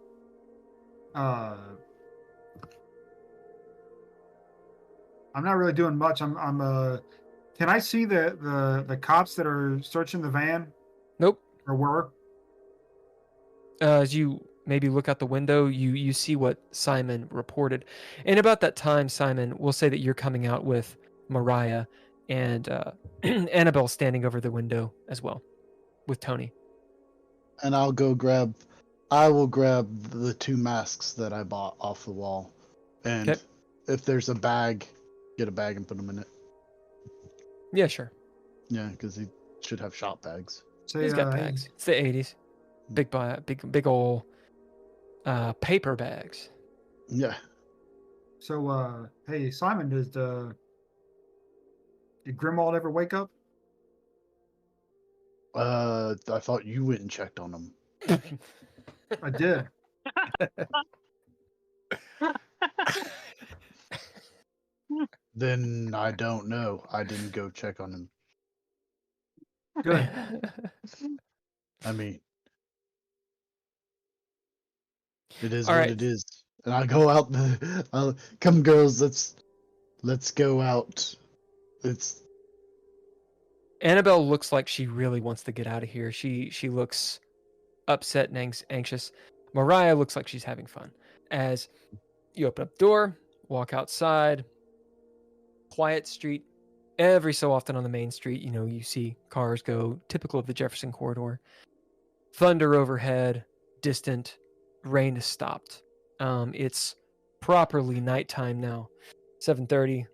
I'm not really doing much. I'm can I see the cops that are searching the van?
Nope.
Or were?
As you maybe look out the window, you see what Simon reported. And about that time, Simon, we'll say that you're coming out with Mariah and Annabelle standing over the window as well with Tony.
And I will grab the 2 masks that I bought off the wall. And
Okay.
if there's a bag, get a bag and put them in it.
Yeah, sure.
Yeah, because he should have shop bags.
So,
He's got bags. It's the 80s. Big old paper bags.
Yeah.
So, hey, Simon, did Grimwald ever wake up?
I thought you went and checked on them.
I did.
Then I don't know. I didn't go check on him.
Good.
I mean, it is
All
what
right.
it is. And I go out. Come, girls. Let's go out.
Annabelle looks like she really wants to get out of here. She looks upset and anxious. Mariah looks like she's having fun. As you open up the door, walk outside, quiet street. Every so often on the main street, you see cars go, typical of the Jefferson corridor. Thunder overhead, distant. Rain has stopped. It's properly nighttime now. 7:30.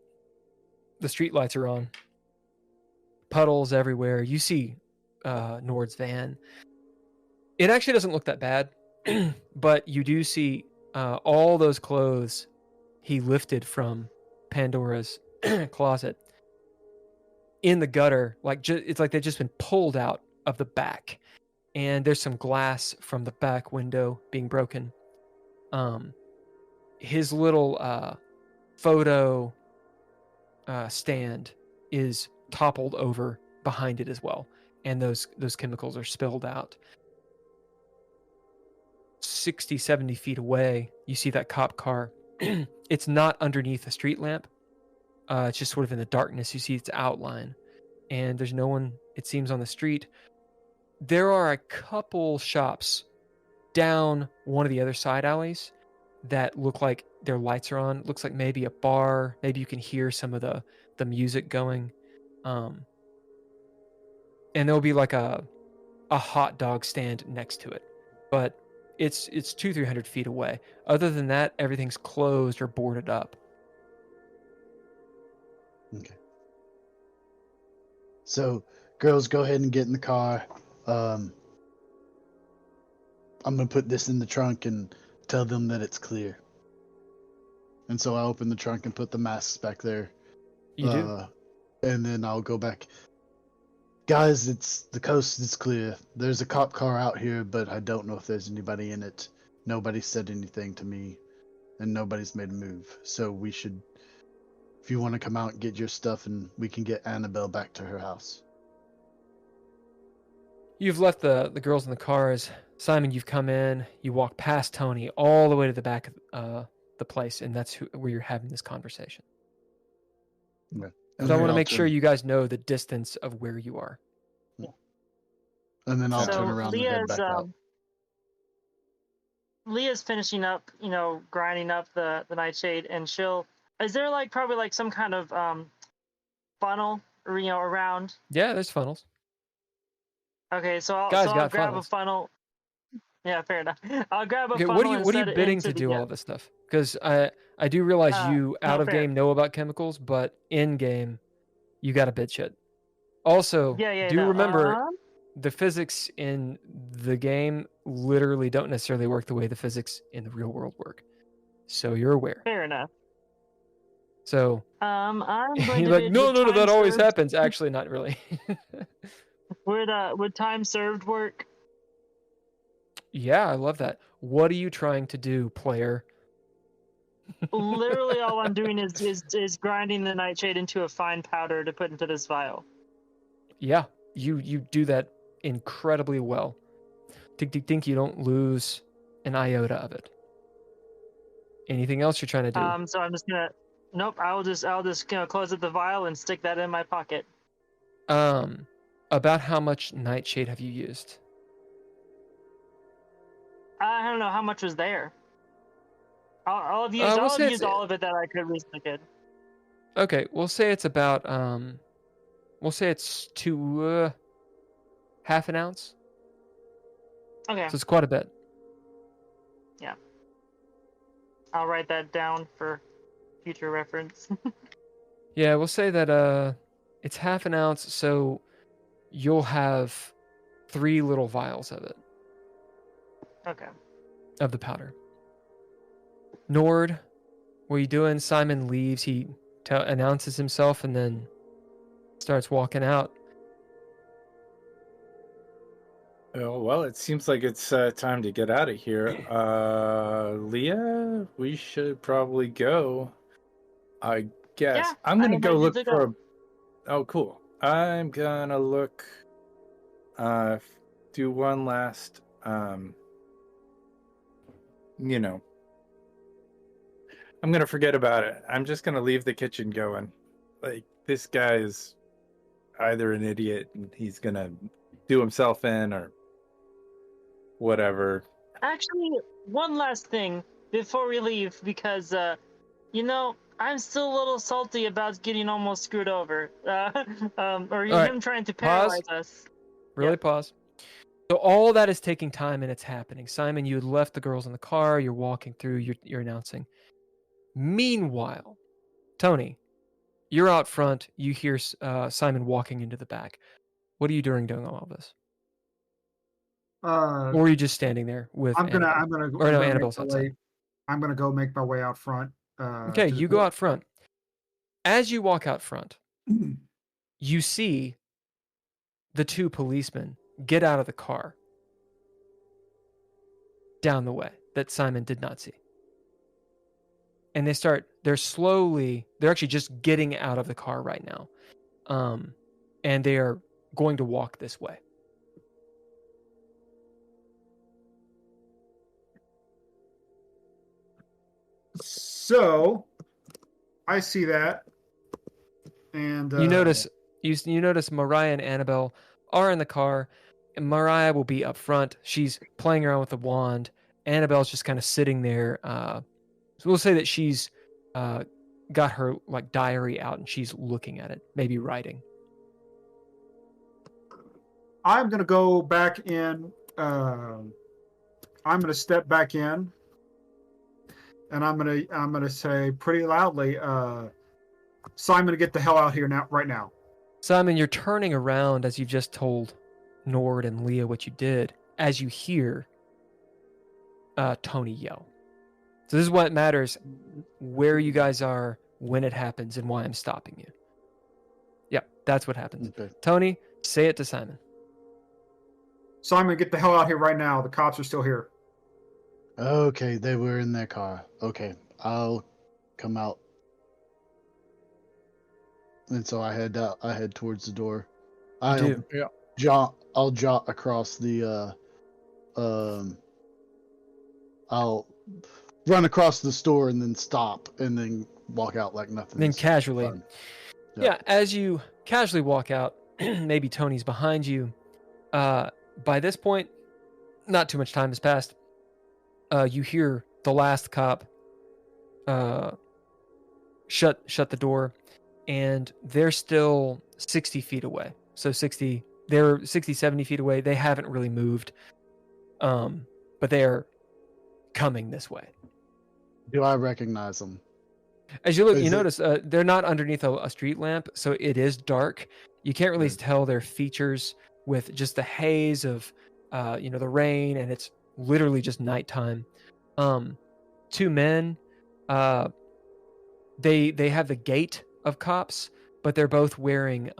The street lights are on. Puddles everywhere. You see Nord's van. It actually doesn't look that bad, but you do see all those clothes he lifted from Pandora's closet in the gutter. It's like they've just been pulled out of the back, and there's some glass from the back window being broken. His little photo stand is toppled over behind it as well, and those chemicals are spilled out. 60, 70 feet away, you see that cop car. It's not underneath a street lamp. It's just sort of in the darkness. You see its outline, and there's no one, it seems, on the street. There are a couple shops down one of the other side alleys that look like their lights are on. Looks like maybe a bar. Maybe you can hear some of the music going. And there'll be like a hot dog stand next to it. But it's 200-300 feet away. Other than that, everything's closed or boarded up.
Okay. So, girls, go ahead and get in the car. I'm gonna put this in the trunk and tell them that it's clear. And so I open the trunk and put the masks back there.
You do?
And then I'll go back. Guys, the coast is clear. There's a cop car out here, but I don't know if there's anybody in it. Nobody said anything to me, and nobody's made a move. So we should, if you want to come out and get your stuff, and we can get Annabelle back to her house.
You've left the girls in the cars. Simon, you've come in. You walk past Tony all the way to the back of the place, and that's where you're having this conversation.
Okay.
Because I want to make sure you guys know the distance of where you are.
And then I'll
So
turn around and head back out.
Leah's finishing up, grinding up the nightshade, and is there probably some kind of funnel, around?
Yeah, there's funnels.
Okay, so I'll
Got
grab
funnels.
a funnel. Yeah, fair enough. I'll grab a
Okay,
funnel.
what are you bidding to do all this stuff? Because I do realize you out of game know about chemicals, but in game, you got to bid shit. Also, remember the physics in the game literally don't necessarily work the way the physics in the real world work. So you're aware.
Fair enough.
So
I'm going
you're
to
like, no, that always happens. Actually, not really.
Would time served work?
Yeah, I love that. What are you trying to do, player?
Literally, all I'm doing is grinding the nightshade into a fine powder to put into this vial.
Yeah, you do that incredibly well. Think you don't lose an iota of it. Anything else you're trying to do?
So I'm just gonna. Nope. I'll just close up the vial and stick that in my pocket.
About how much nightshade have you used?
I don't know how much was there. I'll have used all of it that I could reasonably could.
Okay, we'll say it's about we'll say it's to half an ounce.
Okay.
So it's quite a bit.
Yeah. I'll write that down for future reference.
Yeah, we'll say that it's half an ounce, so you'll have 3 little vials of it.
Okay.
Of the powder. Nord, what are you doing? Simon leaves. He announces himself and then starts walking out.
Oh, well, it seems like it's time to get out of here. Leah, we should probably go. I guess.
Yeah,
I'm going to go look
to
for...
go.
Oh, cool. I'm going to look... do one last... I'm going to forget about it. I'm just going to leave the kitchen going. Like, this guy is either an idiot and he's going to do himself in or whatever.
Actually, one last thing before we leave, because, I'm still a little salty about getting almost screwed over. Or him trying to paralyze us.
Really pause. So all that is taking time and it's happening. Simon, you had left the girls in the car. You're walking through. You're announcing. Meanwhile, Tony, you're out front. You hear Simon walking into the back. What are you doing all this? Or are you just standing there with? Annabelle's outside.
I'm gonna go make my way out front.
Okay, you go out front. As you walk out front, you see the 2 policemen get out of the car down the way that Simon did not see. And they're actually just getting out of the car right now. And they are going to walk this way.
So I see that. And
you notice Mariah and Annabelle are in the car, and Mariah will be up front. She's playing around with the wand. Annabelle's just kind of sitting there. So we'll say that she's got her diary out and she's looking at it, maybe writing.
I'm gonna go back in. I'm gonna step back in, and I'm gonna say pretty loudly, Simon, get the hell out here now, right now.
Simon, you're turning around as you've just told Nord and Leah what you did, as you hear Tony yell. So this is what matters, where you guys are, when it happens, and why I'm stopping you. Yep, that's what happens.
Okay.
Tony, say it to Simon.
Simon, get the hell out here right now. The cops are still here.
Okay, they were in their car. Okay, I'll come out. And so I head out. I head towards the door.
do.
I'll jot across the. I'll run across the store and then stop and then walk out like nothing.
Then casually.
Fun.
Yeah, as you casually walk out, maybe Tony's behind you. By this point, not too much time has passed. You hear the last cop shut the door, and they're still 60 feet away. So they're 60, 70 feet away. They haven't really moved, but they're coming this way.
Do I recognize them?
As you look, you notice they're not underneath a street lamp, so it is dark. You can't really tell their features with just the haze of, the rain, and it's literally just nighttime. Two men, they have the gait of cops, but they're both wearing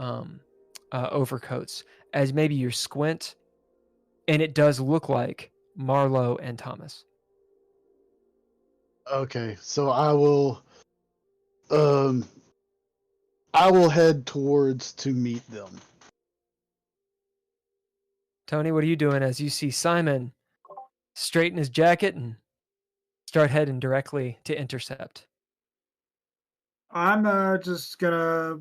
overcoats. As maybe you squint, and it does look like Marlowe and Thomas.
Okay, so I will head towards to meet them.
Tony, what are you doing as you see Simon straighten his jacket and start heading directly to intercept?
I'm just gonna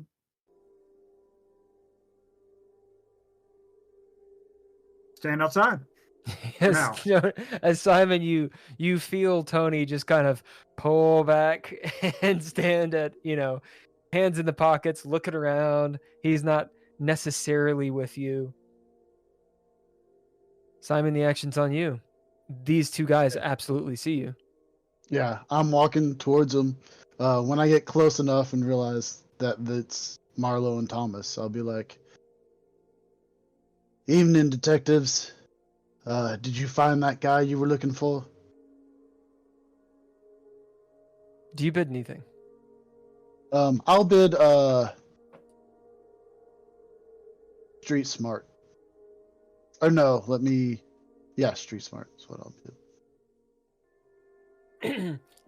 stand outside.
Yes, as Simon, you feel Tony just kind of pull back and stand at, hands in the pockets, looking around. He's not necessarily with you. Simon, the action's on you. These two guys absolutely see you.
Yeah, I'm walking towards them. When I get close enough and realize that it's Marlowe and Thomas, I'll be like, "Evening, detectives. Did you find that guy you were looking for?"
Do you bid anything?
I'll bid Street Smart. Or no, Street Smart is what I'll bid.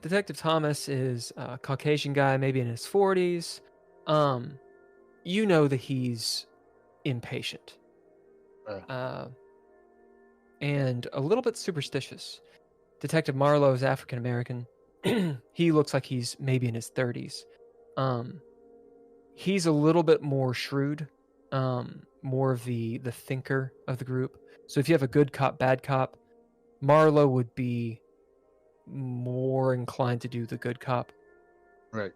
Detective Thomas is a Caucasian guy, maybe in his 40s. You know that he's impatient. And a little bit superstitious. Detective Marlowe is African American. He looks like he's maybe in his 30s. He's a little bit more shrewd, more of the thinker of the group. So if you have a good cop, bad cop, Marlowe would be more inclined to do the good cop.
Right.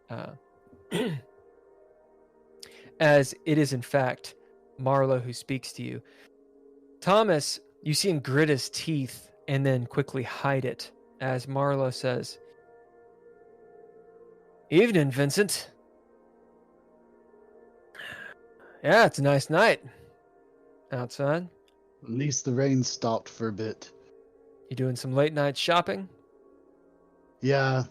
As it is, in fact, Marlowe who speaks to you. Thomas, you see him grit his teeth and then quickly hide it as Marlowe says, "Evening, Vincent. Yeah, it's a nice night outside.
At least the rain stopped for a bit.
You doing some late night shopping?"
Yeah,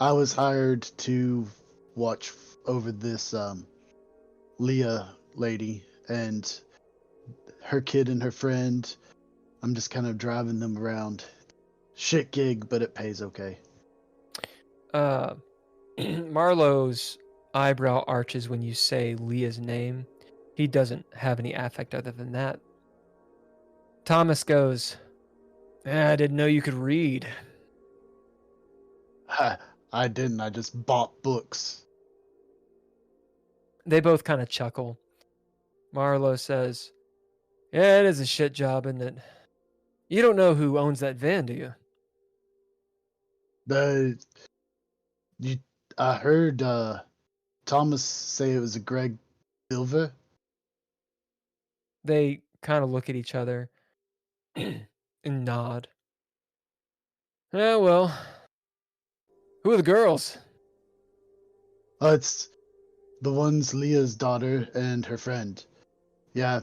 I was hired to watch over this Leah lady and her kid and her friend. I'm just kind of driving them around. Shit gig, but it pays okay.
Marlowe's eyebrow arches when you say Leah's name. He doesn't have any affect other than that. Thomas goes, "I didn't know you could read."
I didn't. I just bought books.
They both kind of chuckle. Marlowe says, "Yeah, it is a shit job, isn't it? You don't know who owns that van, do you?"
I heard Thomas say it was a Greg Silver.
They kind of look at each other. And nod. Yeah, well. Who are the girls?
It's the one's Leah's daughter and her friend. Yeah,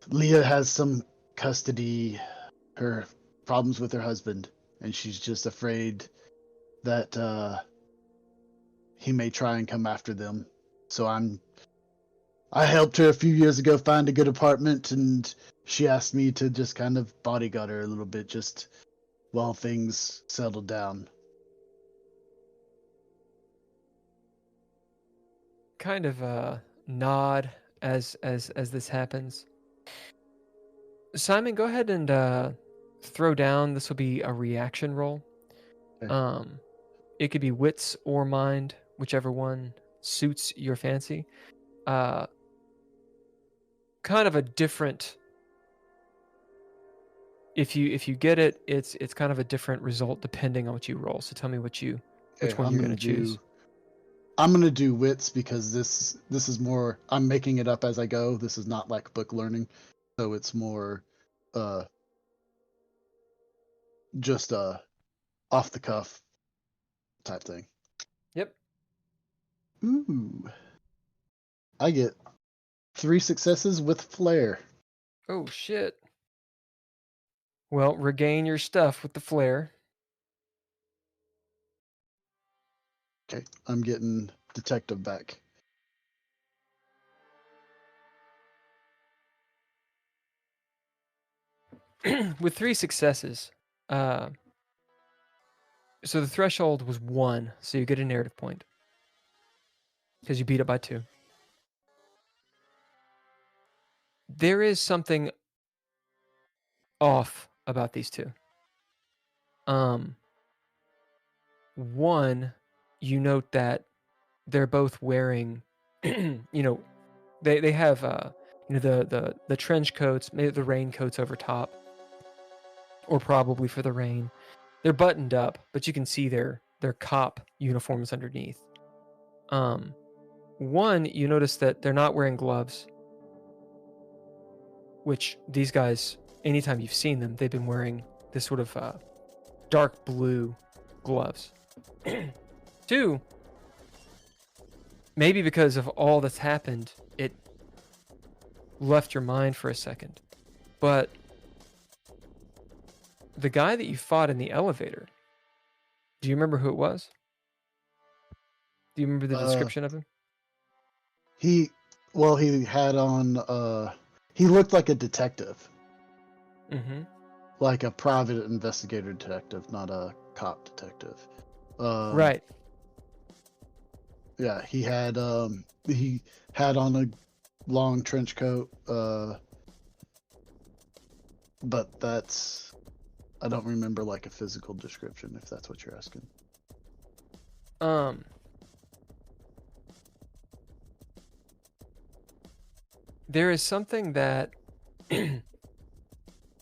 Leah has some custody, her problems with her husband, and she's just afraid that he may try and come after them. So I helped her a few years ago find a good apartment, and she asked me to just kind of bodyguard her a little bit just while things settled down.
Kind of nod as this happens. Simon, go ahead and throw down. This will be a reaction roll.
Okay.
It could be wits or mind, whichever one suits your fancy. Kind of a different. If you get it, it's kind of a different result depending on what you roll. So tell me which one you're gonna choose.
I'm gonna do wits because this is more. I'm making it up as I go. This is not like book learning, so it's more, just off the cuff type thing.
Yep.
Ooh, I get 3 successes with flair.
Oh shit. Well, regain your stuff with the flare.
Okay, I'm getting detective back.
With 3 successes, so the threshold was 1, so you get a narrative point because you beat it by 2. There is something off about these two. One, you note that they're both wearing, they have the trench coats, maybe the raincoats over top, or probably for the rain. They're buttoned up, but you can see their cop uniforms underneath. One, you notice that they're not wearing gloves, which these guys, anytime you've seen them, they've been wearing this sort of dark blue gloves. 2, maybe because of all that's happened, it left your mind for a second, but the guy that you fought in the elevator, do you remember who it was? Do you remember the description of him?
He had on, he looked like a detective.
Mm-hmm.
Like a private investigator detective, not a cop detective.
Right.
Yeah, he had on a long trench coat, but I don't remember like a physical description, if that's what you're asking.
There is something that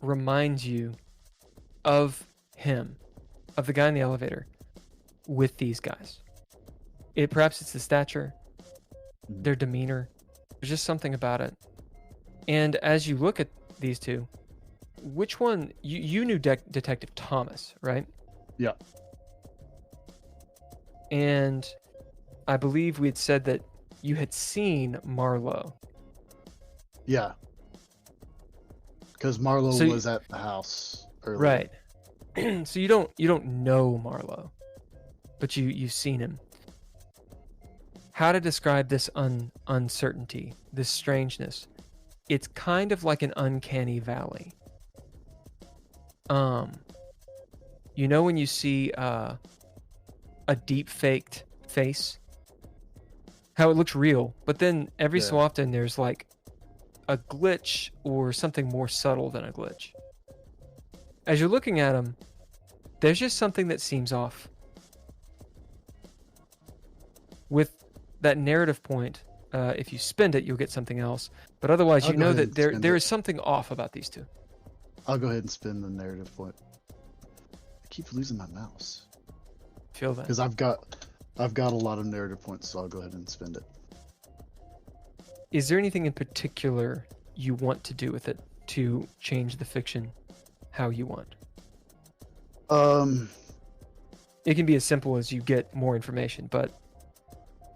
reminds you of him, of the guy in the elevator with these guys. Perhaps it's the stature, their demeanor. There's just something about it. And as you look at these two, which one, you knew Detective Thomas, right?
Yeah.
And I believe we had said that you had seen Marlowe.
Yeah. Because Marlowe was at the house earlier.
Right. So you don't know Marlowe, but you've seen him. How to describe this uncertainty, this strangeness? It's kind of like an uncanny valley. When you see a deep faked face, how it looks real, but then every so often there's like a glitch or something more subtle than a glitch. As you're looking at him, there's just something that seems off. With that narrative point, if you spend it, you'll get something else. But otherwise, you know that there is something off about these two.
I'll go ahead and spin the narrative point. I keep losing my mouse.
Feel that?
Because I've got a lot of narrative points, so I'll go ahead and spend it.
Is there anything in particular you want to do with it? to change the fiction how you want. It can be as simple as you get more information, but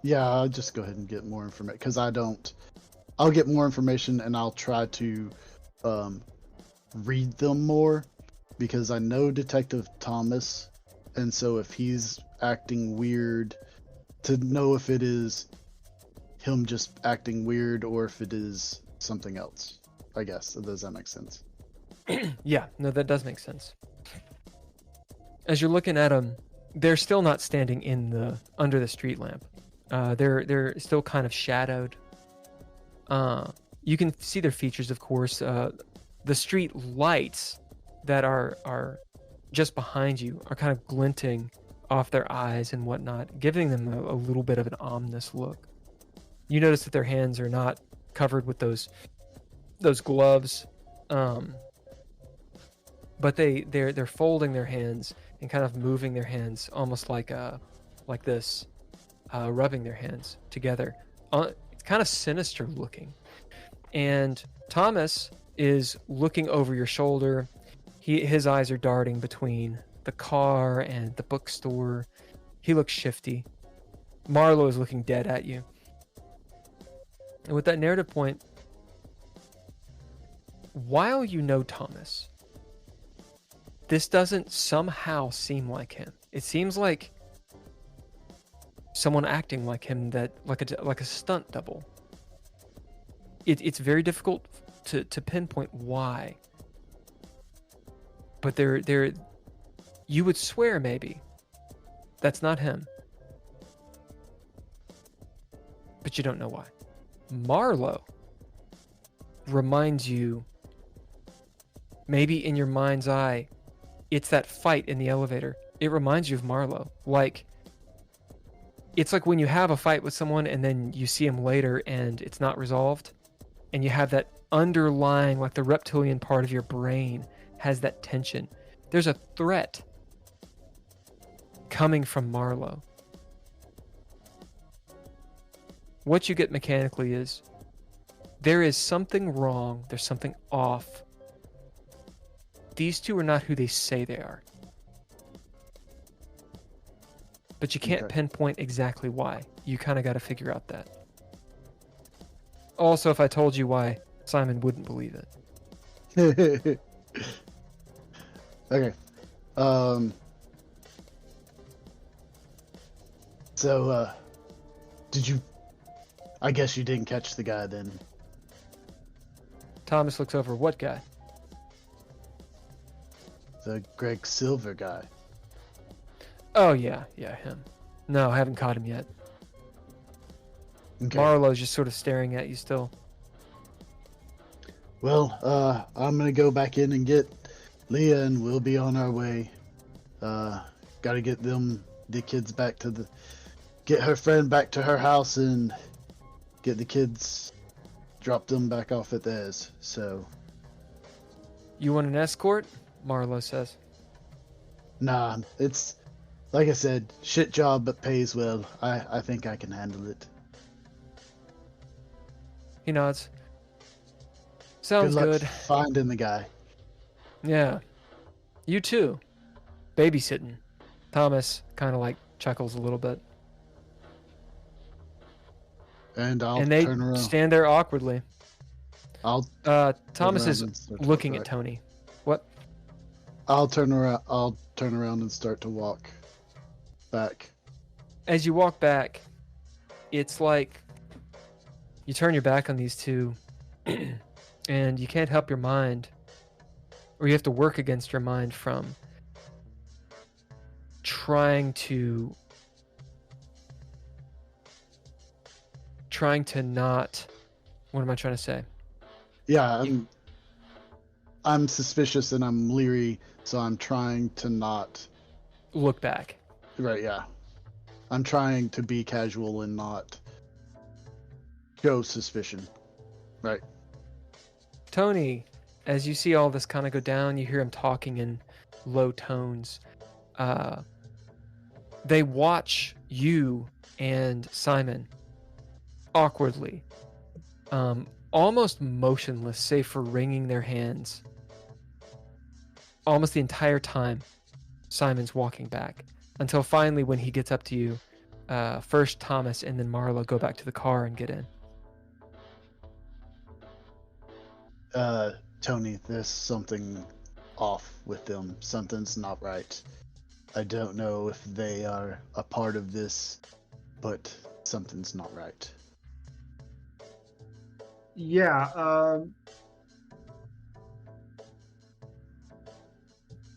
Yeah, I'll just go ahead and get more information because I'll get more information and I'll try to read them more because I know Detective Thomas, and so if he's acting weird, to know if it is him just acting weird or if it is something else. I guess. Does that make sense?
yeah, no, that does make sense. As you're looking at them, they're still not standing under the street lamp. They're still kind of shadowed. You can see their features, of course. The street lights that are just behind you are kind of glinting off their eyes and whatnot, giving them a little bit of an ominous look. You notice that their hands are not covered with those gloves, but they're folding their hands and kind of moving their hands almost like this, rubbing their hands together. It's kind of sinister looking. And Thomas is looking over your shoulder. His eyes are darting between the car and the bookstore. He looks shifty. Marlowe is looking dead at you. And with that narrative point, while you know Thomas, this doesn't somehow seem like him. It seems like someone acting like him, like a stunt double. It's very difficult to pinpoint why. But there, you would swear maybe that's not him. But you don't know why. Marlowe reminds you, maybe in your mind's eye, it's that fight in the elevator. It reminds you of Marlowe. It's like when you have a fight with someone and then you see him later and it's not resolved, and you have that underlying, like the reptilian part of your brain has that tension. There's a threat coming from Marlowe. What you get mechanically is there is something wrong, there's something off. These two are not who they say they are. But you can't pinpoint exactly why. You kind of got to figure out that. Also, if I told you why, Simon wouldn't believe it.
Okay. So, I guess you didn't catch the guy then.
Thomas looks over. What guy?
The Greg Silver guy.
Oh, yeah, him. No, I haven't caught him yet.
Okay.
Marlowe's just sort of staring at you still.
Well, I'm gonna go back in and get Leah, and we'll be on our way. Gotta get the kids back get her friend back to her house and get the kids, drop them back off at theirs. So.
You want an escort? Marlowe says.
Nah, it's, like I said, shit job, but pays well. I think I can handle it.
He nods. Sounds
Good luck
good.
finding the guy.
Yeah. You too. Babysitting. Thomas kind of like chuckles a little bit.
And
they
turn around.
stand there awkwardly. Thomas is
and start to
looking
walk
at
back.
Tony. What?
I'll turn around and start to walk back.
As you walk back, it's like you turn your back on these two and you can't help your mind, or you have to work against your mind from trying to not, what am I trying to say?
Yeah, I'm suspicious and I'm leery, so I'm trying to not.
Look back.
Right, yeah. I'm trying to be casual and not show suspicion. Right.
Tony, as you see all this kind of go down, you hear him talking in low tones. They watch you and Simon awkwardly almost motionless, save for wringing their hands. Almost the entire time Simon's walking back. Until finally, when he gets up to you, first Thomas and then Marla go back to the car and get in.
Tony, there's something off with them. Something's not right. I don't know if they are a part of this, but something's not right.
Yeah.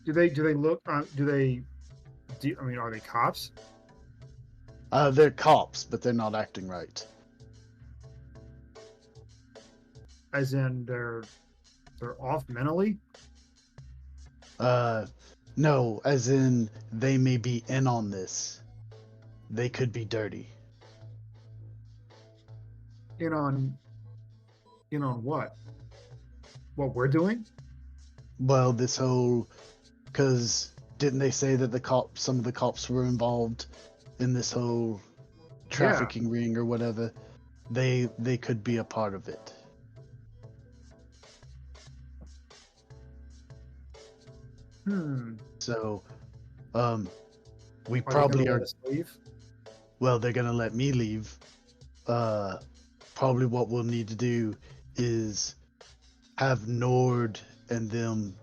Do they look? I mean, are they cops?
They're cops, but they're not acting right.
As in, they're off mentally?
No, as in they may be in on this. They could be dirty.
In on what? What we're doing?
Well, this whole, because didn't they say that some of the cops were involved in this whole trafficking ring or whatever? They could be a part of it. So, we probably are.
Leave?
Well, they're gonna let me leave. Probably what we'll need to do is have Nord and them.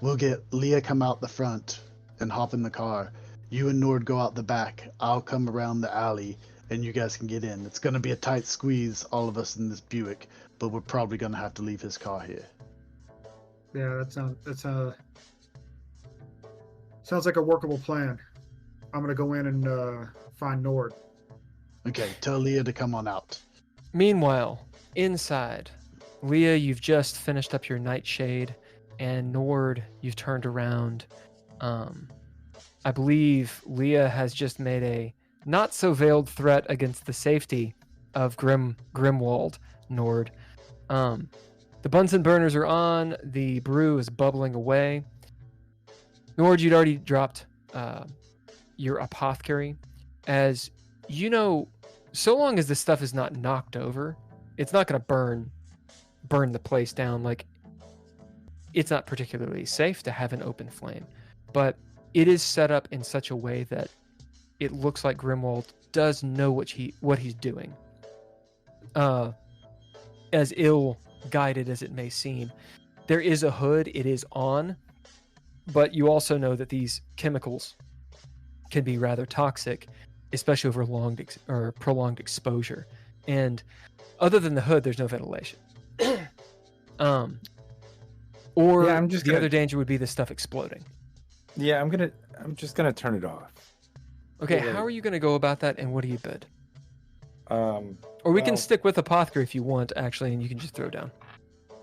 We'll get Leah come out the front and hop in the car. You and Nord go out the back. I'll come around the alley, and you guys can get in. It's gonna be a tight squeeze, all of us in this Buick, but we're probably gonna have to leave his car here.
Yeah, sounds like a workable plan. I'm gonna go in and find Nord.
Okay, tell Leah to come on out.
Meanwhile, inside, Leah, you've just finished up your nightshade, and Nord, you've turned around. I believe Leah has just made a not so veiled threat against the safety of Grimwald, Nord. The Bunsen burners are on. The brew is bubbling away. Nord, you'd already dropped your apothecary. As you know, so long as this stuff is not knocked over, it's not going to burn the place down. Like, it's not particularly safe to have an open flame, but it is set up in such a way that it looks like Grimwald does know what he's doing. As ill-guided as it may seem, there is a hood. It is on, but you also know that these chemicals can be rather toxic, especially over prolonged exposure. And other than the hood, there's no ventilation. The other danger would be the stuff exploding.
Yeah, I'm just gonna turn it off.
Okay, how are you gonna go about that, and what do you bid? Or we
well,
can stick with apothecary if you want, actually, and you can just throw down.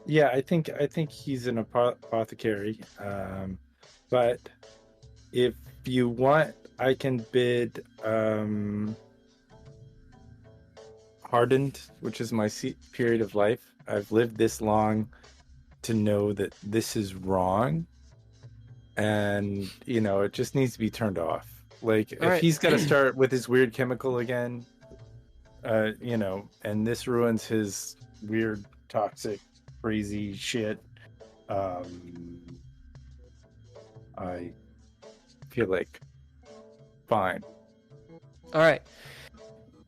Yeah, I think he's an apothecary. But if you want, I can bid hardened, which is my period of life. I've lived this long to know that this is wrong, and it just needs to be turned off. Like, if he's gonna start with his weird chemical again, and this ruins his weird, toxic, crazy shit, I feel like fine.
All right.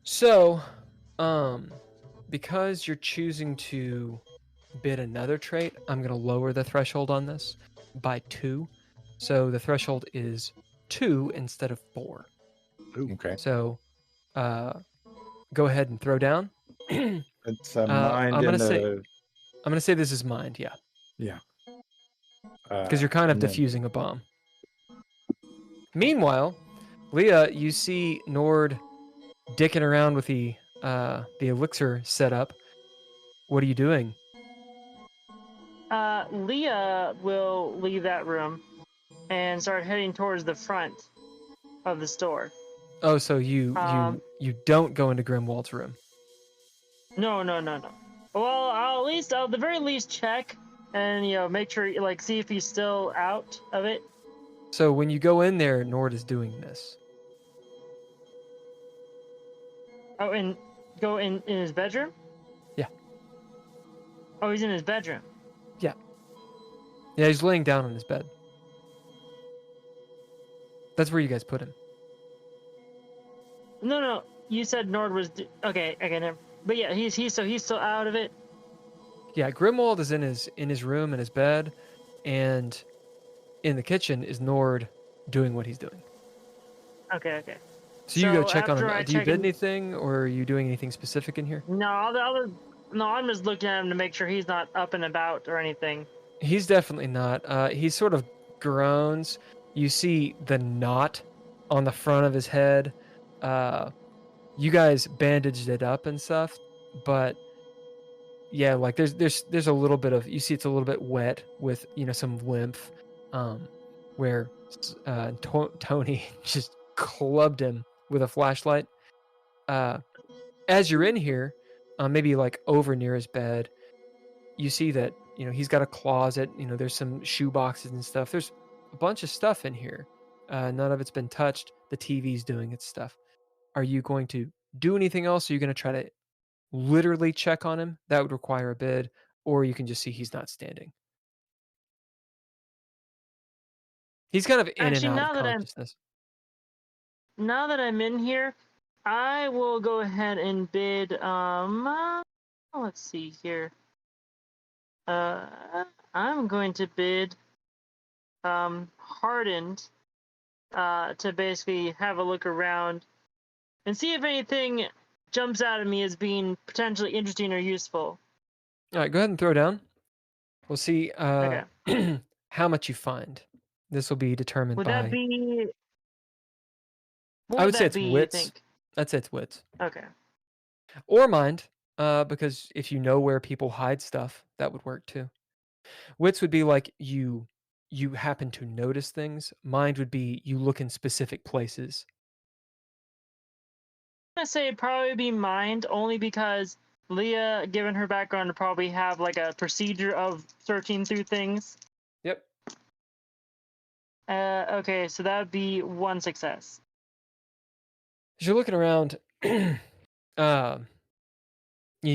So, because you're choosing to bid another trait, I'm going to lower the threshold on this by 2. So the threshold is 2 instead of 4.
Okay.
So, go ahead and throw down.
It's a mind.
I'm gonna say this is mind. Yeah.
Yeah.
Because you're kind of defusing a bomb. Meanwhile, Leah, you see Nord dicking around with the elixir setup. What are you doing?
Leah will leave that room and start heading towards the front of the store.
Oh, so you don't go into Grimwald's room?
No. Well, I'll at the very least check and make sure, see if he's still out of it.
So when you go in there, Nord is doing this.
Oh, and go in his bedroom?
Yeah.
Oh, he's in his bedroom.
Yeah, he's laying down on his bed. That's where you guys put him.
No. You said Nord was okay. Never. But yeah, he's still out of it.
Yeah, Grimwald is in his room in his bed, and in the kitchen is Nord doing what he's doing.
Okay.
So you go check on
after
him.
I
Do you
check
bid
him-
anything, or are you doing anything specific in here?
No, I'm just looking at him to make sure he's not up and about or anything.
He's definitely not. He sort of groans. You see the knot on the front of his head. You guys bandaged it up and stuff, but yeah, like there's a little bit of, you see it's a little bit wet with some lymph, where Tony just clubbed him with a flashlight. As you're in here, maybe like over near his bed, you see that he's got a closet. There's some shoe boxes and stuff. There's a bunch of stuff in here. None of it's been touched. The TV's doing its stuff. Are you going to do anything else? Are you going to try to literally check on him? That would require a bid, or you can just see he's not standing. He's kind of in
Actually,
and out of consciousness.
Now that I'm in here, I will go ahead and bid. Let's see here. I'm going to bid Hardened to basically have a look around and see if anything jumps out at me as being potentially interesting or useful.
All right, go ahead and throw down. We'll see
Okay.
how much you find. This will be determined
Would
by...
that be... What
I would say
that
it's
be, you
wits.
think?
That's its wits.
Okay.
Or mind, because if you know where people hide stuff, that would work too. Wits would be like you happen to notice things. Mind would be you look in specific places.
I'm gonna say it'd probably be mind, only because Leah, given her background, would probably have like a procedure of searching through things.
Yep.
Okay, so that would be one success.
As you're looking around, you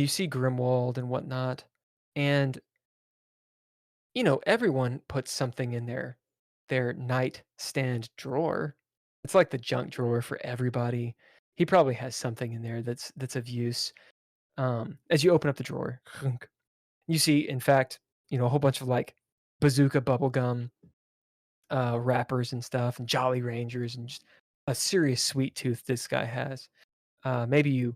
see Grimwald and whatnot, and everyone puts something in their nightstand drawer. It's like the junk drawer for everybody. He probably has something in there that's of use. As you open up the drawer, you see, in fact, a whole bunch of like bazooka bubblegum wrappers and stuff, and Jolly Rangers, and just a serious sweet tooth this guy has. Maybe you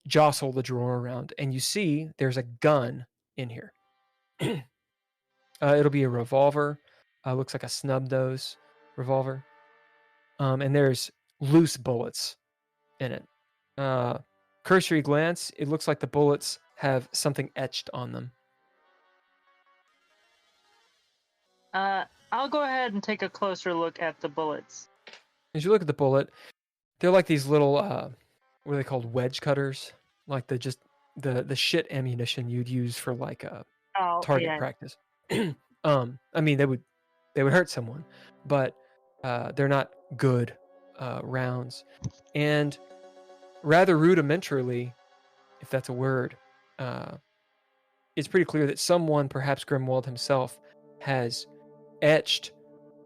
jostle the drawer around, and you see there's a gun in here. It'll be a revolver. Looks like a snub nose revolver. And there's loose bullets in it. Cursory glance, it looks like the bullets have something etched on them.
I'll go ahead and take a closer look at the bullets.
As you look at the bullet, they're like these little, what are they called? Wedge cutters, like the shit ammunition you'd use for like a target practice. I mean, they would hurt someone, but they're not good rounds. And rather rudimentarily, if that's a word, it's pretty clear that someone, perhaps Grimwald himself, has etched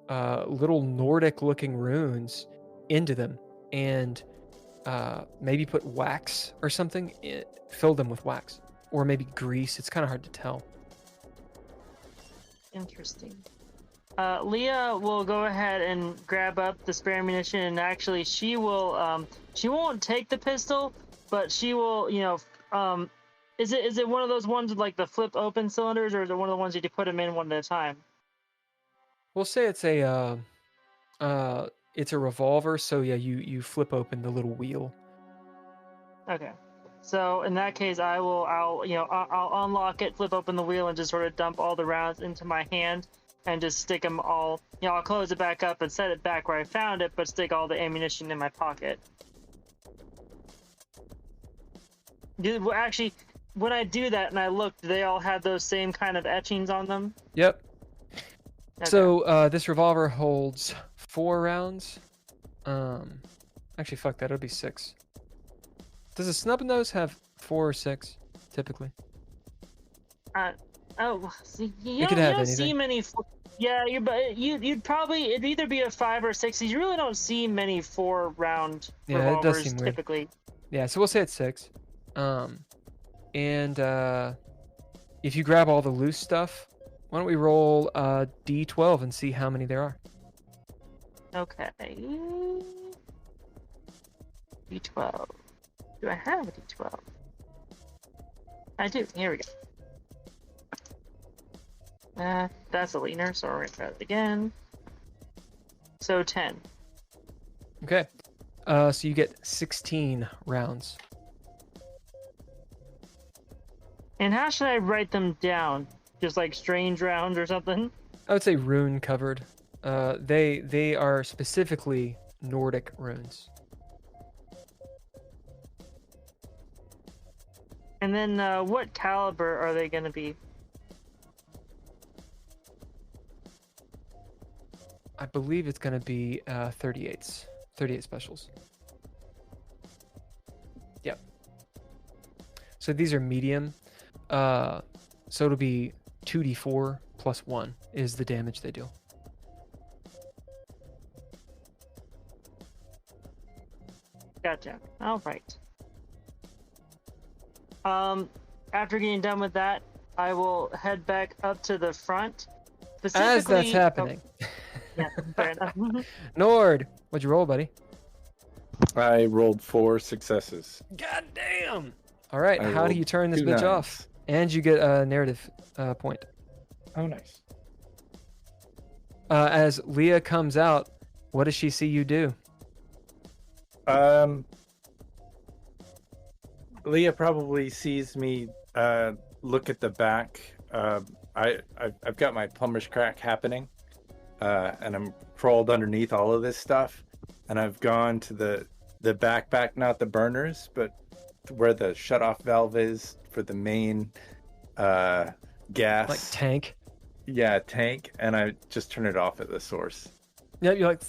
little Nordic-looking runes into them, and maybe put wax or something, filled them with wax, or maybe grease. It's kind of hard to tell.
Interesting. Leah will go ahead and grab up the spare ammunition, and actually she will she won't take the pistol, but she will, is it one of those ones with like the flip open cylinders, or is it one of the ones you put them in one at a time?
We'll say it's a revolver, so yeah, you flip open the little wheel.
Okay. So in that case, I'll unlock it, flip open the wheel, and just sort of dump all the rounds into my hand, and just stick them all. I'll close it back up and set it back where I found it, but stick all the ammunition in my pocket. Actually, when I do that and I look, do they all have those same kind of etchings on them?
Yep.
Okay.
So this revolver holds 4 rounds. Actually, fuck that. It'll be 6. Does a snub nose have 4 or 6? typically.
See,
It could
you
have
don't see
anything.
many. Yeah, you'd probably it'd either be a 5 or 6. You really don't see many 4-round
Yeah, it does
revolvers
seem weird.
typically.
Yeah, so we'll say it's 6. And if you grab all the loose stuff, why don't we roll D12 and see how many there are?
Okay. D12. Do I have a D12? I do. Here we go. That's a leaner, so we're gonna try it again. So 10.
Okay. So you get 16 rounds.
And how should I write them down? Just like strange rounds or something?
I would say rune covered. They are specifically Nordic runes.
And then what caliber are they gonna be?
I believe it's going to be 38s. 38 specials. Yep. So these are medium. So it'll be 2d4 plus 1 is the damage they do.
Gotcha. All right. After getting done with that, I will head back up to the front.
As that's happening.
Yeah, fair enough.
Nord, what'd you roll, buddy?
I rolled 4 successes.
God damn! All right,
I
how do
rolled
you turn this
2
bitch
nines.
off? And you get a narrative point.
Oh, nice.
As Leah comes out, what does she see you do?
Leah probably sees me look at the back. I've got my plumber's crack happening, and I'm crawled underneath all of this stuff, and I've gone to the back, not the burners, but where the shut-off valve is for the main gas.
Like tank?
Yeah, tank, and I just turn it off at the source.
Yeah, you're like,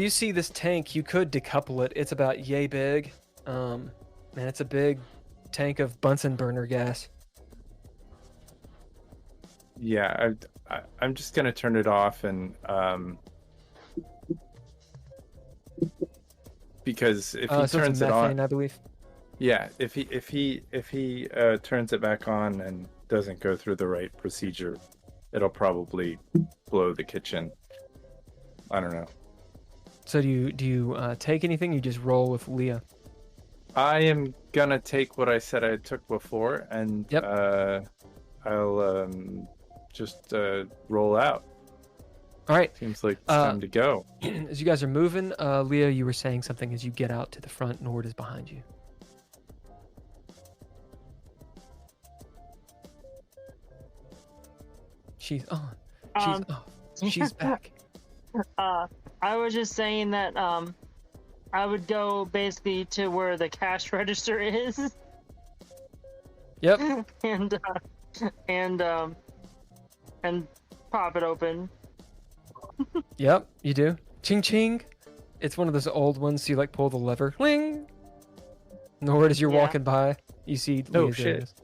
you see this tank, you could decouple it. It's about yay big. Man, it's a big tank of Bunsen burner gas.
Yeah, I'm just gonna turn it off, and because if he
So
turns
it's
it on,
methane, I believe.
yeah, if he turns it back on and doesn't go through the right procedure, it'll probably blow the kitchen. I don't know.
So do you take anything? You just roll with Leah.
I am gonna take what I said I took before, and
Yep.
I'll just roll out.
All right.
Seems like it's time to go.
As you guys are moving, Leah, you were saying something as you get out to the front. Nord is behind you. She's on. She's off. She's back.
I was just saying that I would go basically to where the cash register is.
Yep.
and pop it open.
Yep, you do. Ching ching. It's one of those old ones. You like pull the lever. Ling. Nord, as you're
Yeah.
walking by, you see.
No
Leah doing
shit.
this.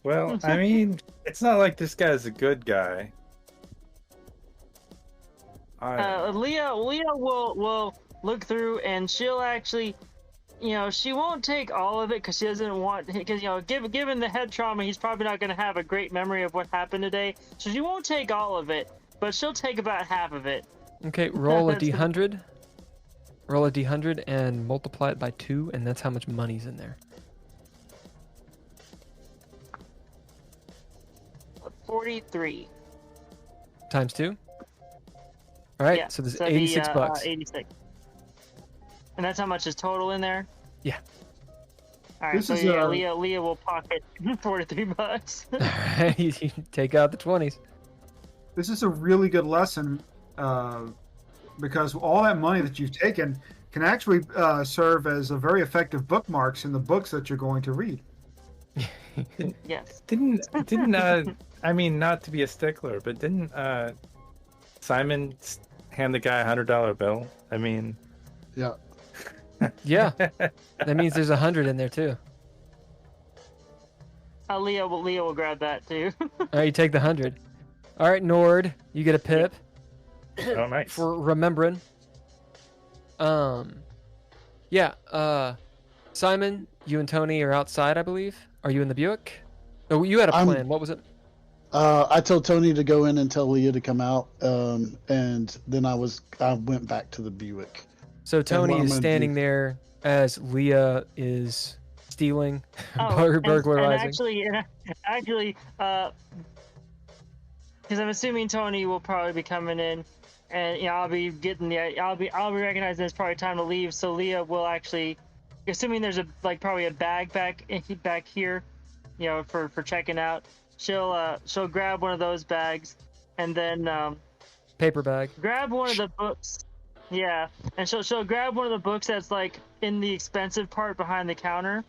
Well, I mean, it's not like this guy's a good guy.
Leah will look through, and she'll actually, she won't take all of it because she doesn't want, because given the head trauma, he's probably not going to have a great memory of what happened today. So she won't take all of it, but she'll take about half of it.
Okay, roll a d100. Roll a d100 and multiply it by 2, and that's how much money's in there.
43.
Times 2. All right,
Yeah,
so there's
so it'd be,
86 bucks.
86. And that's how much is total in there?
Yeah.
All right,
This
so
is,
yeah, Leah will pocket 43 bucks.
All right, you take out the 20s.
This is a really good lesson because all that money that you've taken can actually serve as a very effective bookmarks in the books that you're going to read.
Yes.
Didn't I mean, not to be a stickler, but didn't Simon hand the guy $100 bill? I mean,
Yeah.
Yeah, that means there's 100 in there too.
Leah will grab that too.
All right, you take the 100. All right, Nord, you get a pip
Oh, nice.
for remembering. Yeah. Simon, you and Tony are outside, I believe. Are you in the Buick? Oh, you had a plan. What was it?
I told Tony to go in and tell Leah to come out, and then I went back to the Buick.
So Tony
what I'm
is
gonna
standing
do-
there as Leah is stealing,
And
burglarizing.
actually, because I'm assuming Tony will probably be coming in, and I'll be recognizing it's probably time to leave. So Leah will actually, assuming there's probably a bag back here, for checking out. She'll grab one of those bags, and then
Paper bag.
grab one of the books. Yeah, and she'll grab one of the books that's in the expensive part behind the counter.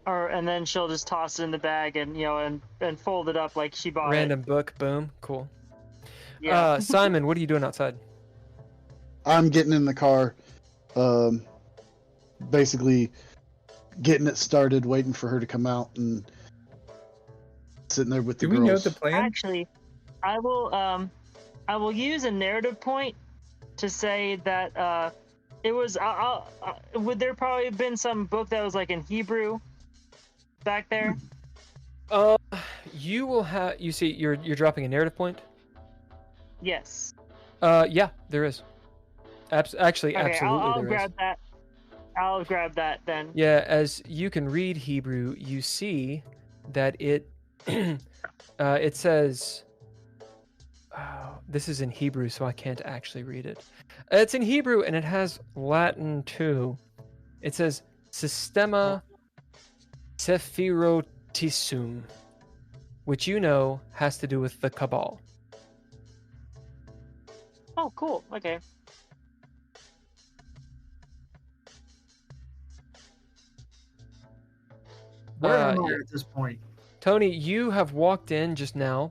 And then she'll just toss it in the bag and and fold it up like she bought
Random book. Boom. Cool.
it. Yeah.
Simon, what are you doing outside?
I'm getting in the car, basically getting it started, waiting for her to come out, and sitting there with the
Do we
girls.
know the plan?
Actually, I will use a narrative point to say that it was. Would there probably have been some book that was in Hebrew back there?
You will have. You see, you're dropping a narrative point.
Yes.
Yeah, there is. Actually,
Okay,
absolutely,
I'll
there is.
grab that. I'll grab that then.
Yeah, as you can read Hebrew, you see that it it says. Oh, this is in Hebrew, so I can't actually read it. It's in Hebrew and it has Latin too. It says Systema Sephirotisum, which has to do with the Cabal.
Oh, cool. Okay.
Where am I
Yeah.
at this point?
Tony, you have walked in just now.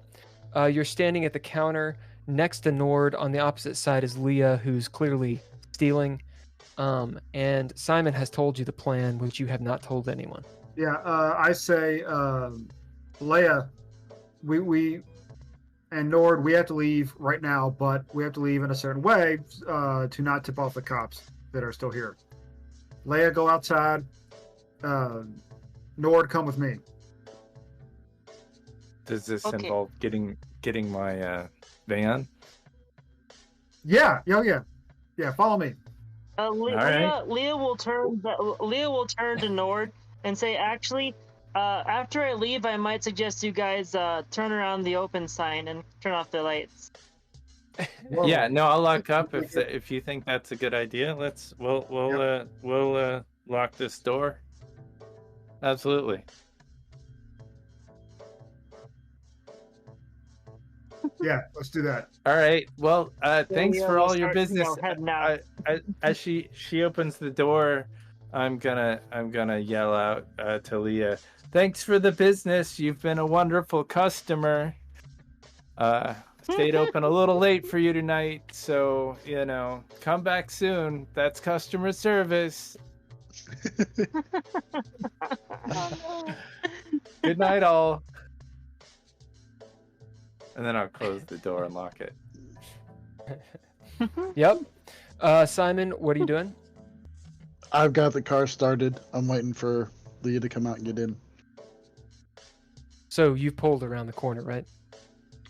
You're standing at the counter next to Nord. On the opposite side is Leah, who's clearly stealing. And Simon has told you the plan, which you have not told anyone.
Yeah, I say, Leia, we and Nord, we have to leave right now, but we have to leave in a certain way to not tip off the cops that are still here. Leia, go outside. Nord, come with me.
Does this
Okay.
involve getting my van?
Yeah, follow me.
right.
Leah will turn to Nord and say, actually, after I leave, I might suggest you guys turn around the open sign and turn off the lights.
Whoa.
Yeah, no, I'll lock up if you think that's a good idea. We'll lock this door. Absolutely.
Yeah, let's do that.
All right. Well, thanks
yeah,
for
we'll
all your
start,
business.
heading out.
As she opens the door, I'm gonna yell out to Leah, "Thanks for the business. You've been a wonderful customer. Stayed open a little late for you tonight, so come back soon. That's customer service. Good night, all." And then I'll close the door and lock it.
Yep. Simon, what are you doing?
I've got the car started. I'm waiting for Leah to come out and get in.
So you pulled around the corner, right?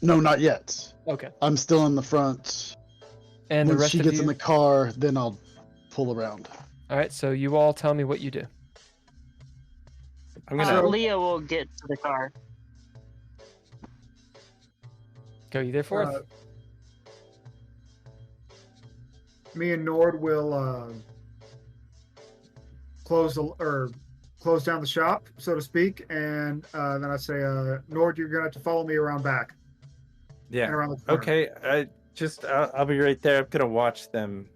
No, not yet.
Okay.
I'm still in the front.
And the
When
rest
she
of
gets
you?
in the car, then I'll pull around.
All right. So you all tell me what you do.
I'm gonna.
Leah will get to the car.
Go you there, Forth?
Me and Nord will close down the shop, so to speak, and then I say, Nord, you're gonna have to follow me around back. And
Yeah.
around the corner.
Okay. I'll be right there. I'm gonna watch them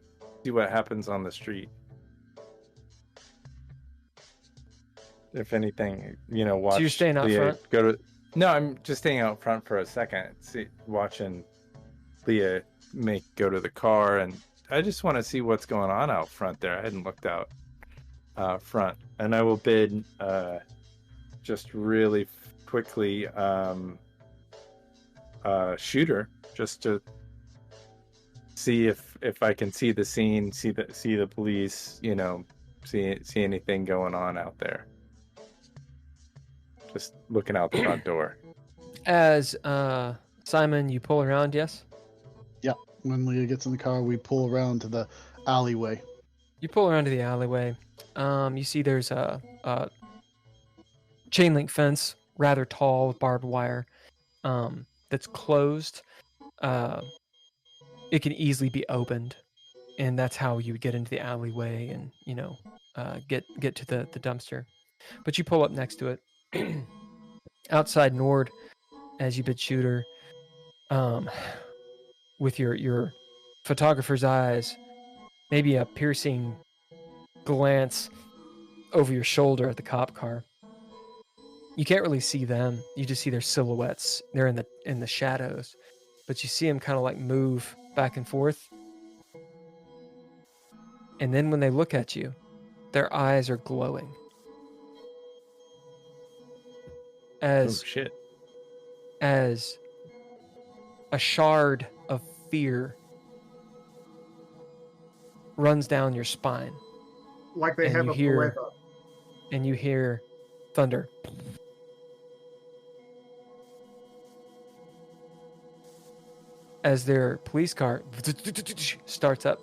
see what happens on the street. If anything, watch.
So you're staying out
Leah
front?
No, I'm just staying out front for a second, watching Leah go to the car, and I just want to see what's going on out front there. I hadn't looked out front, and I will bid just really quickly shooter just to see if I can see the scene, see the police, see anything going on out there. Just looking out the front door.
As Simon, you pull around, yes?
Yeah. When Leah gets in the car, we pull around to the alleyway.
You pull around to the alleyway. You see there's a chain link fence, rather tall with barbed wire, that's closed. It can easily be opened, and that's how you would get into the alleyway and get to the dumpster. But you pull up next to it. Outside Nord, as you bid shooter, with your photographer's eyes, maybe a piercing glance over your shoulder at the cop car. You can't really see them. You just see their silhouettes. They're in the shadows, but you see them kind of like move back and forth. And then when they look at you, their eyes are glowing.
Oh shit.
As a shard of fear runs down your spine.
Like they
And
have
you
a
hear-
forever.
And you hear thunder. As their police car starts up.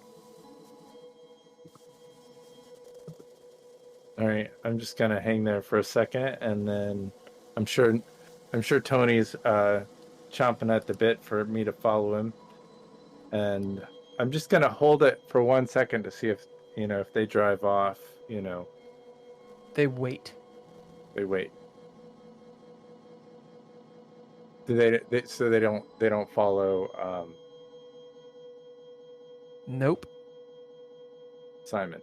All right, I'm just gonna hang there for a second, and then I'm sure Tony's chomping at the bit for me to follow him, and I'm just gonna hold it for 1 second to see if if they drive off.
They wait.
They wait. Do they so they don't follow
Nope.
Simon?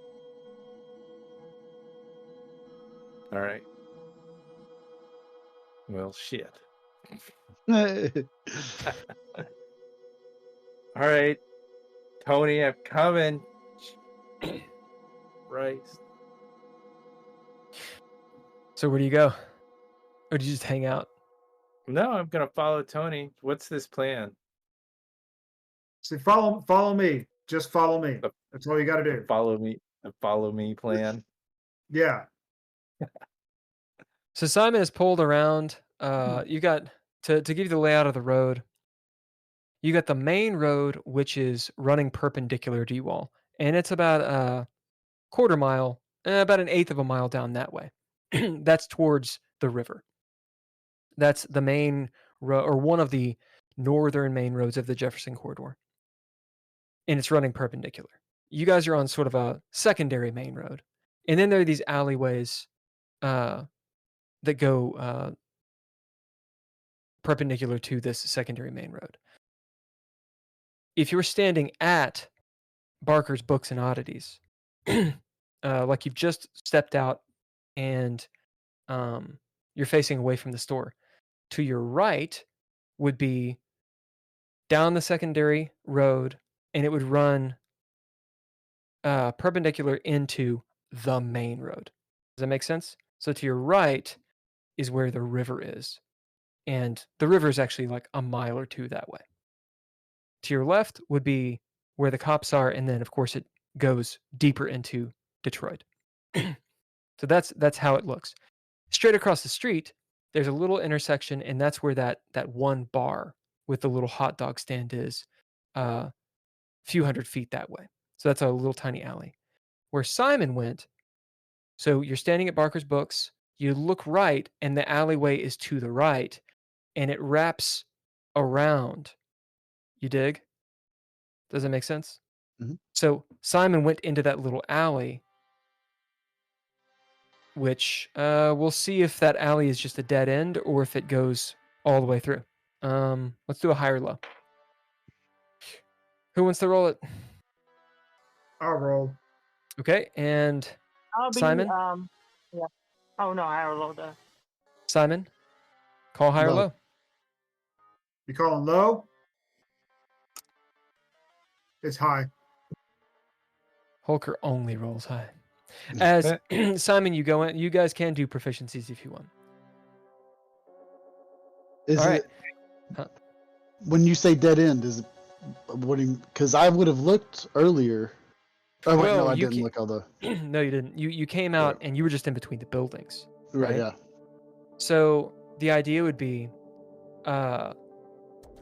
All right. Well, shit. All right, Tony, I'm coming. Right.
So where do you go? Or do you just hang out?
No, I'm gonna follow Tony. What's this plan?
See, follow me. Just follow me. That's all you got to do.
The follow me plan.
Yeah.
So Simon is pulled around. You got to give you the layout of the road. You got the main road, which is running perpendicular to you all, and it's about a quarter mile, about an eighth of a mile down that way. That's towards the river. That's the main road, or one of the northern main roads of the Jefferson Corridor, and it's running perpendicular. You guys are on sort of a secondary main road, and then there are these alleyways that go perpendicular to this secondary main road. If you're standing at Barker's Books and Oddities, like you've just stepped out and you're facing away from the store, to your right would be down the secondary road, and it would run perpendicular into the main road. Does that make sense? So to your right is where the river is, and the river is actually like a mile or two that way. To your left would be where the cops are, and then of course it goes deeper into Detroit. So that's how it looks. Straight across the street, there's a little intersection, and that's where that one bar with the little hot dog stand is, a few hundred feet that way. So that's a little tiny alley. Where Simon went, so you're standing at Barker's Books, you look right, and the alleyway is to the right, and it wraps around. You dig? Does that make sense?
Mhm.
So Simon went into that little alley, which we'll see if that alley is just a dead end or if it goes all the way through. Let's do a high or low. Who wants to roll it?
I'll roll.
Okay, and
I'll be,
Simon?
Yeah. Oh no, I rolled a.
Simon, call high or
Low.
low.
You calling low? It's high.
Holker only rolls high. As Simon, you go in. You guys can do proficiencies if you want.
Is
All right.
it when you say dead end? Is it because I would have looked earlier. Oh wait,
Well,
no, I
you
didn't look all the.
No, you didn't. You came out and you were just in between the buildings.
Right,
Right.
yeah.
So the idea would be,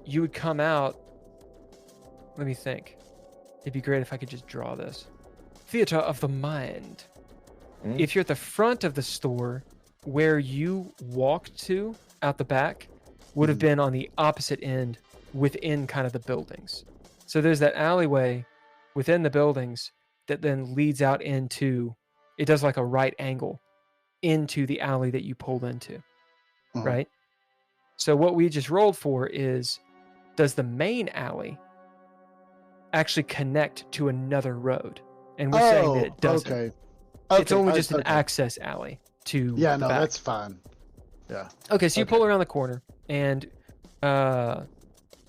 you would come out. Let me think. It'd be great if I could just draw this. Theater of the mind. If you're at the front of the store, where you walked to out the back would have been on the opposite end within kind of the buildings. So there's that alleyway within the buildings that then leads out into, it does like a right angle into the alley that you pulled into, right? So what we just rolled for is, does the main alley actually connect to another road? And we're saying that it doesn't.
Okay.
It's only just an access alley to
Yeah,
the
no,
back.
that's fine. Yeah.
Okay, so you pull around the corner, and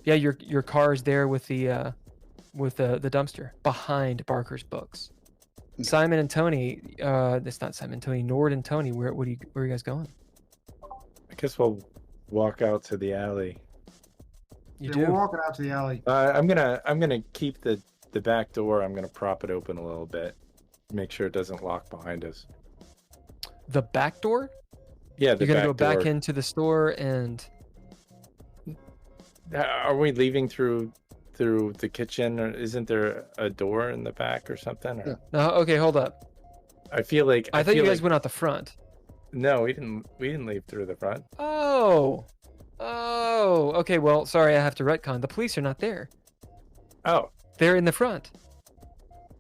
your car is there with the dumpster behind Barker's books. Simon and Tony, that's not Simon and Tony, Nord and Tony. Where are you guys going?
I guess we'll walk out to the alley.
We're walking out to the alley.
I'm gonna keep the back door. I'm gonna prop it open a little bit, make sure it doesn't lock behind us.
The back door?
Yeah,
you're gonna go back into the store and.
Are we leaving through the kitchen, or isn't there a door in the back or something? Or...
No, okay, hold up.
I feel like
I thought you guys went out the front.
No, we didn't leave through the front.
Oh, okay. Well, sorry, I have to retcon. The police are not there.
Oh,
they're in the front.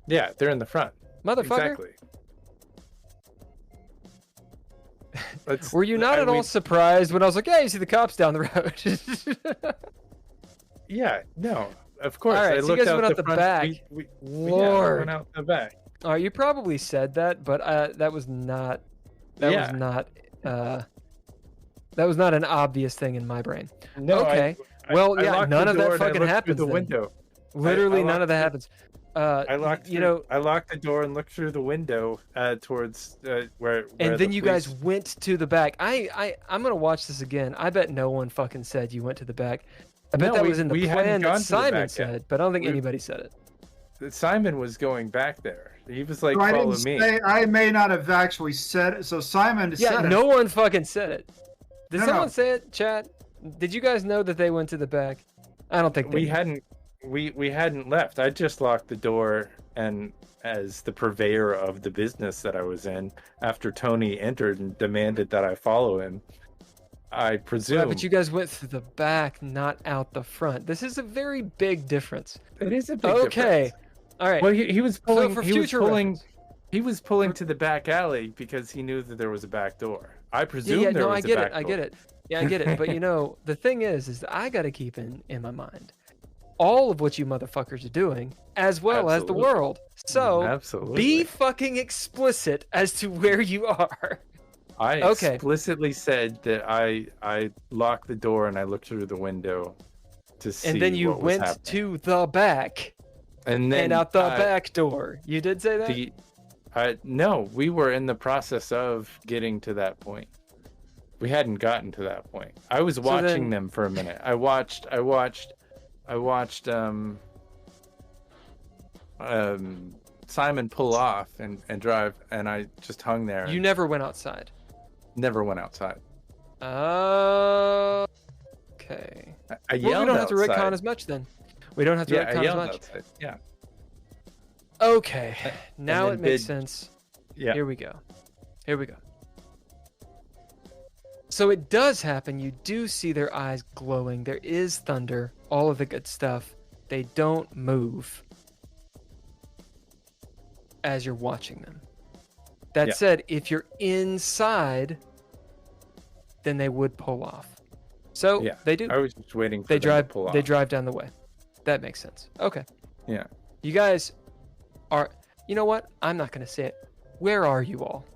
Yeah, they're in the front.
Motherfucker.
Exactly.
Were you not at all surprised when I was like, "Yeah, you see the cops down the road"?
Yeah, no, of course.
All right,
I
so you guys went out the back.
Lord, went out the back.
All right, you probably said that, but that was not. That was not an obvious thing in my brain.
No.
Okay. None of that fucking happens.
Through the window.
Literally, none of that happens.
I locked the door and looked through the window towards where.
And then you guys went to the back. I'm gonna watch this again. I bet no one fucking said you went to the back. I bet that was in the plan that Simon said, but I don't think anybody said it.
Simon was going back there. He was like, "Follow me."
I may not have actually said it. So Simon said it.
Yeah, no one fucking said it. Did someone say it, chat? Did you guys know that they went to the back? I don't think
we hadn't. We hadn't left. I just locked the door, and as the purveyor of the business that I was in, after Tony entered and demanded that I follow him, I presume.
Right, but you guys went through the back, not out the front. This is a very big difference.
It is a big difference.
Okay. All right.
Well, he was pulling.
So
he was pulling to the back alley because he knew that there was a back door. I presume there was a back door.
I get it. Yeah, I get it. But the thing is I got to keep in my mind all of what you motherfuckers are doing, as well as the world. So be fucking explicit as to where you are.
I explicitly said that I locked the door and I looked through the window to see.
And then you went to the back.
And then
out the back door. You did say that?
No, we were in the process of getting to that point. We hadn't gotten to that point. I was watching them for a minute. I watched Simon pull off and drive, and I just hung there.
You never went outside.
Never went outside.
Okay.
I yelled.
We don't have to
outside.
retcon as much then. We don't have to retcon as much.
Outside. Yeah.
Okay. Now it makes sense.
Yeah.
Here we go. So it does happen. You do see their eyes glowing. There is thunder. All of the good stuff. They don't move as you're watching them. That said, if you're inside, then they would pull off. So they do.
I was just waiting for them to pull off.
They drive down the way. That makes sense. Okay.
Yeah.
You guys are. You know what? I'm not going to say it. Where are you all?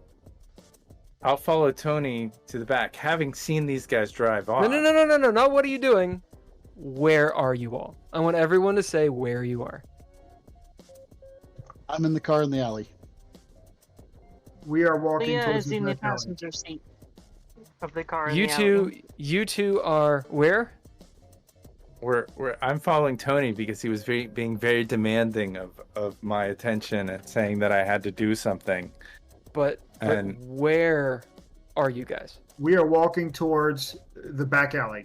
I'll follow Tony to the back, having seen these guys drive off.
No. Not what are you doing? Where are you all? I want everyone to say where you are.
I'm in the car in the alley.
We are walking
Leah
towards
is in the
alley.
passenger seat. of the car.
You two are where?
I'm following Tony because he was being very demanding of my attention and saying that I had to do something.
But where are you guys?
We are walking towards the back alley.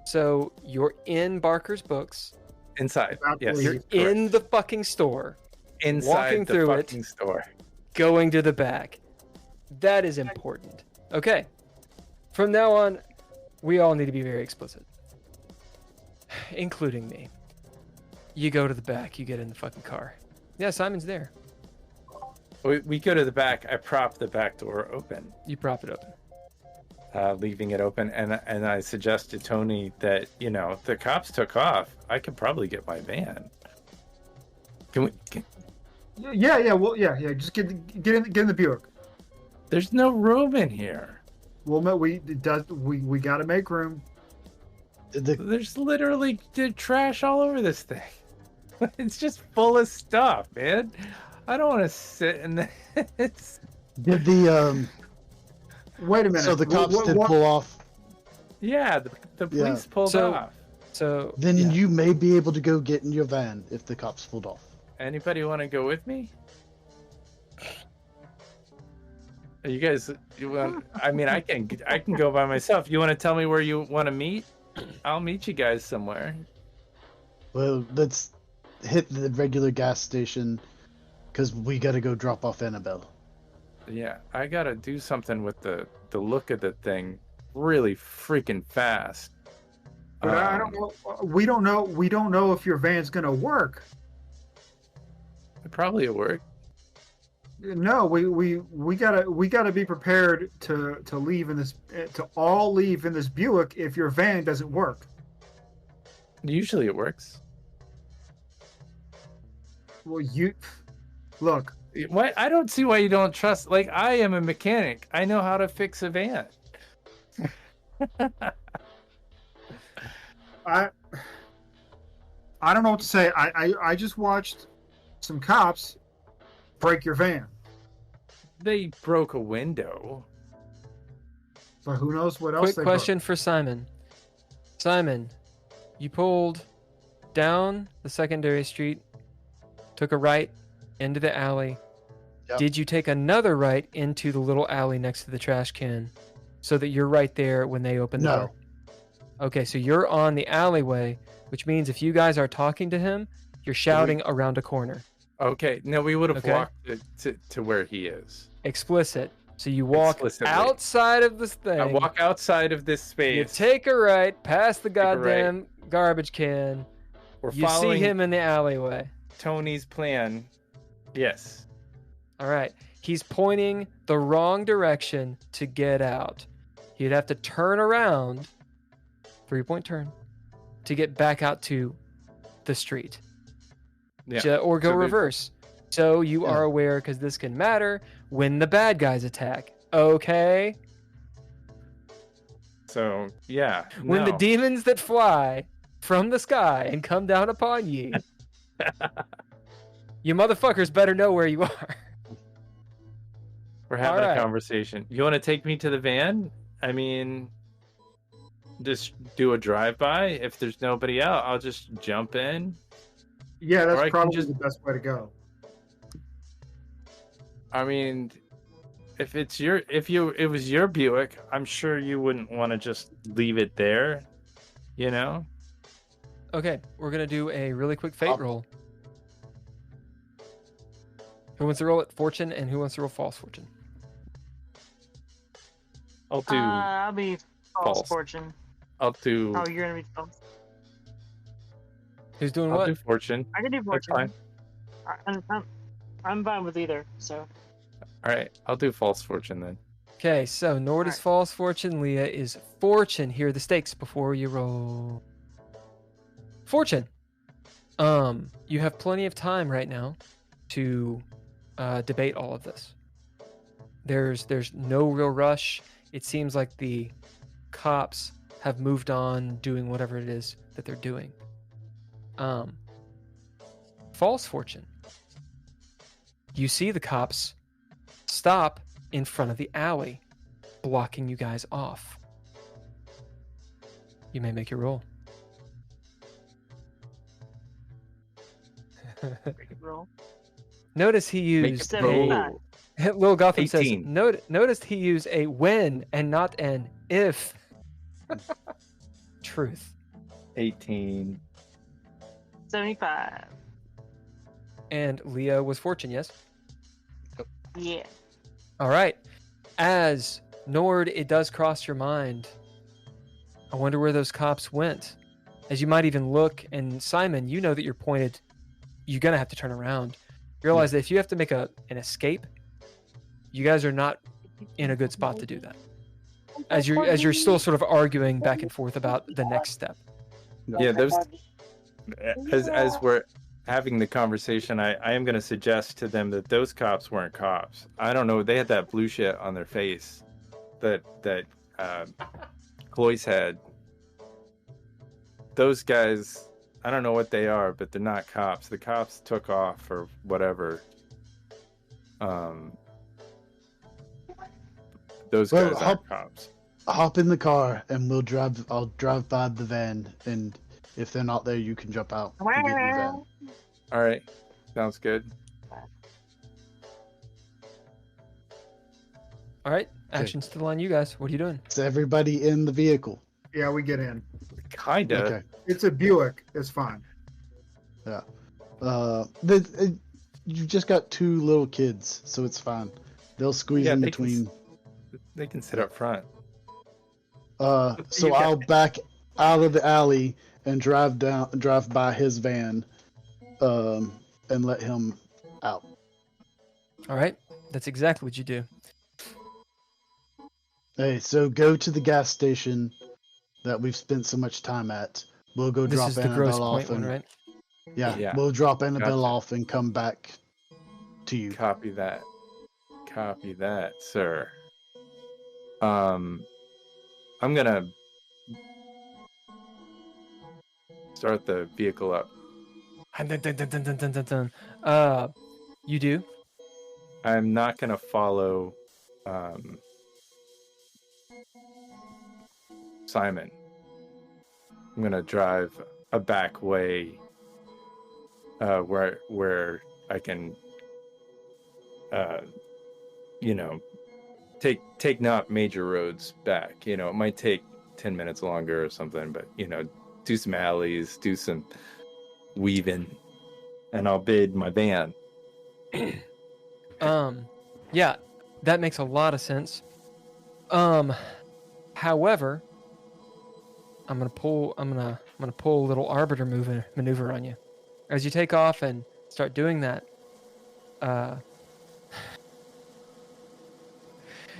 So you're in Barker's Books.
Inside. Yes.
You're in the fucking store.
Inside
walking
the
through
fucking
it,
store.
Going to the back. That is important. Okay. From now on, we all need to be very explicit. Including me. You go to the back, you get in the fucking car. Yeah, Simon's there.
We go to the back. I prop the back door open.
You prop it open.
Leaving it open, and I suggest to Tony that, the cops took off. I could probably get my van. Can we?
Yeah. Well, yeah. Just get in the Buick.
There's no room in here.
Well, no, we got to make room.
There's literally trash all over this thing. It's just full of stuff, man. I don't want to sit in this.
Did the
Wait a minute.
So the cops did pull off.
Yeah, the police pulled off.
So then you may be able to go get in your van if the cops pulled off.
Anybody want to go with me? You guys, I mean, I can go by myself. You want to tell me where you want to meet? I'll meet you guys somewhere.
Well, let's hit the regular gas station because we got to go drop off Annabelle.
Yeah, I got to do something with the look of the thing really freaking fast.
But I don't know. We don't know if your van's going to work.
It probably will work.
No, we gotta be prepared to leave in this leave in this Buick if your van doesn't work.
Usually it works.
Well, look.
Why? I don't see why you don't trust. Like, I am a mechanic. I know how to fix a van.
I don't know what to say. I just watched some cops break your van.
They broke a window.
But who knows what else?
Quick question for Simon. Simon, you pulled down the secondary street, took a right into the alley.
Yep.
Did you take another right into the little alley next to the trash can so that you're right there when they open the door? Okay, so you're on the alleyway, which means if you guys are talking to him, you're shouting around a corner.
Okay, no, we would have walked to where he is.
Explicit. So you walk outside of this thing.
I walk outside of this space.
You take a right, past the goddamn garbage can. You see him in the alleyway.
Tony's plan. Yes.
All right. He's pointing the wrong direction to get out. He'd have to turn around, 3-point turn, to get back out to the street.
Yeah.
Or go reverse. So you are aware, because this can matter, when the bad guys attack. Okay?
So, yeah.
When the demons that fly from the sky and come down upon ye, you motherfuckers better know where you are.
We're having a conversation. You want to take me to the van? I mean, just do a drive-by. If there's nobody out, I'll just jump in.
Yeah, that's probably the best way to go.
I mean, if it was your Buick, I'm sure you wouldn't want to just leave it there,
Okay, we're gonna do a really quick fate roll. Who wants to roll it fortune, and who wants to roll false fortune?
I'll do.
I'll be false fortune.
I'll do.
Oh, you're gonna be false.
Who's doing
I'll
what?
do fortune.
I can do fortune.
That's fine.
I'm fine with either. So.
All right, I'll do false fortune then.
Okay, so Nord is false fortune, Leah is fortune. Here are the stakes before you roll. Fortune. You have plenty of time right now to debate all of this. There's no real rush. It seems like the cops have moved on doing whatever it is that they're doing. False fortune. You see the cops stop in front of the alley. blocking you guys off. You may make your roll.
Roll.
Notice he
Make
used
it
a
75.
Lil Gotham says,
18.
noticed he used a when and not an if. Truth.
18.
75.
And Leah was fortune, yes?
Yeah.
All right. As Nord, it does cross your mind. I wonder where those cops went. As you might even look, and Simon, you know that you're pointed. You're going to have to turn around. You realize that if you have to make an escape, you guys are not in a good spot to do that. As you're still sort of arguing back and forth about the next step.
Yeah, there's as we're having the conversation, I am going to suggest to them that those cops weren't cops. I don't know. They had that blue shit on their face that Cloyce had. Those guys, I don't know what they are, but they're not cops. The cops took off or whatever. Those guys aren't cops.
Hop in the car and we'll drive. I'll drive by the van, and if they're not there, you can jump out and get in the van.
All right, sounds good.
All right, action's still on you guys. What are you doing?
Is everybody in the vehicle?
Yeah, we get in.
Kinda.
Okay.
It's a Buick. It's fine.
Yeah. You've just got two little kids, so it's fine. They'll squeeze in between.
They can sit up front.
So I'll back out of the alley and drive by his van, and let him out.
All right, that's exactly what you do.
Hey, so go to the gas station that we've spent so much time at. We'll go
This
drop
is the Grosse
Annabelle
Point
off,
one,
and
right?
yeah, we'll drop Annabelle
Gotcha.
off and come back to you.
Copy that. Copy that, sir. I'm gonna start the vehicle up.
Dun, dun, dun, dun, dun, dun, dun, dun. You do?
I'm not gonna follow Simon. I'm gonna drive a back way where I can take not major roads back. It might take 10 minutes longer or something, but do some alleys, do some weaving, and I'll bid my van.
Yeah, that makes a lot of sense. However, I'm gonna pull a little arbiter maneuver on you. As you take off and start doing that,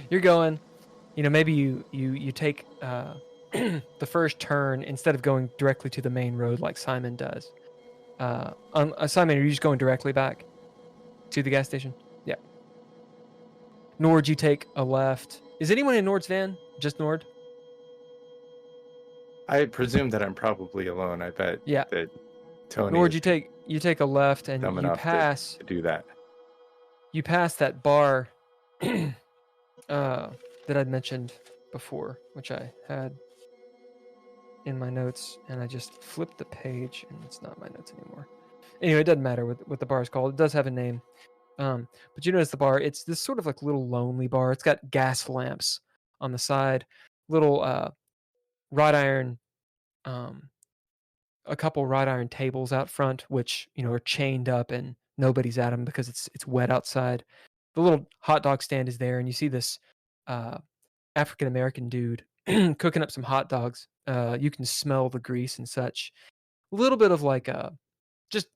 you're going, maybe you take the first turn instead of going directly to the main road like Simon does. Simon, are you just going directly back to the gas station? Yeah. Nord, you take a left. Is anyone in Nord's van? Just Nord?
I presume that I'm probably alone. I bet that Tony
Nord,
is
you take a left and
dumb
you
enough
pass.
to do that.
You pass that bar that I'd mentioned before, which I had in my notes, and I just flipped the page, and it's not my notes anymore. Anyway, it doesn't matter what the bar is called. It does have a name. But you notice the bar, it's this sort of like little lonely bar. It's got gas lamps on the side, little wrought iron, a couple wrought iron tables out front, which are chained up and nobody's at them because it's wet outside. The little hot dog stand is there, and you see this African American dude cooking up some hot dogs. You can smell the grease and such. A little bit of like just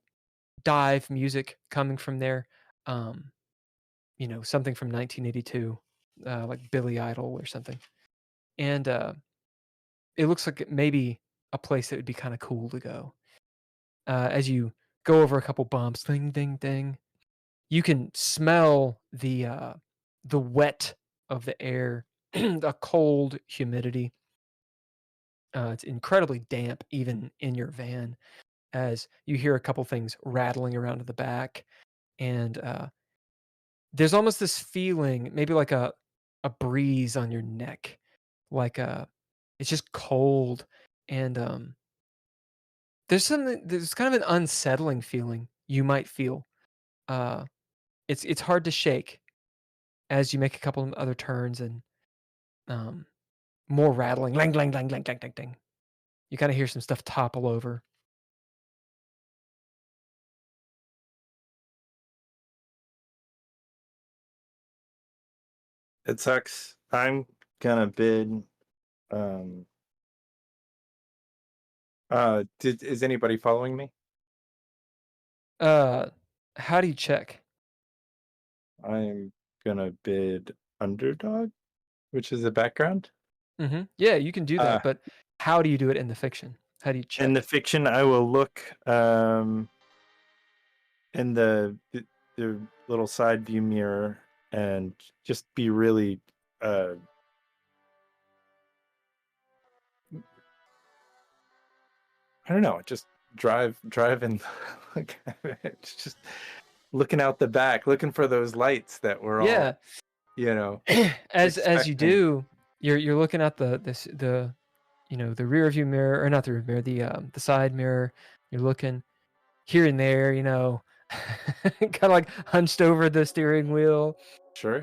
dive music coming from there. Something from 1982, like Billy Idol or something. And it looks like maybe a place that would be kind of cool to go. As you go over a couple bumps, ding, ding, ding, you can smell the wet of the air, the cold humidity. It's incredibly damp even in your van, as you hear a couple things rattling around to the back, and there's almost this feeling, maybe like a a breeze on your neck, like it's just cold, and there's kind of an unsettling feeling you might feel. Uh, it's hard to shake as you make a couple of other turns, and um, more rattling, lang lang lang lang lang lang lang. You kind of hear some stuff topple over.
It sucks. I'm gonna bid. Um. Is anybody following me?
How do you check?
I'm gonna bid underdog, which is a background.
Mm-hmm. Yeah, you can do that, but how do you do it in the fiction? How do you check?
In the fiction, I will look in the little side view mirror and just be really I don't know, just drive and look at it. Just looking out the back, looking for those lights that were all, you know,
as you do, you're looking at the the rear view mirror, or not the rear mirror, the side mirror. You're looking here and there, kind of like hunched over the steering wheel.
Sure.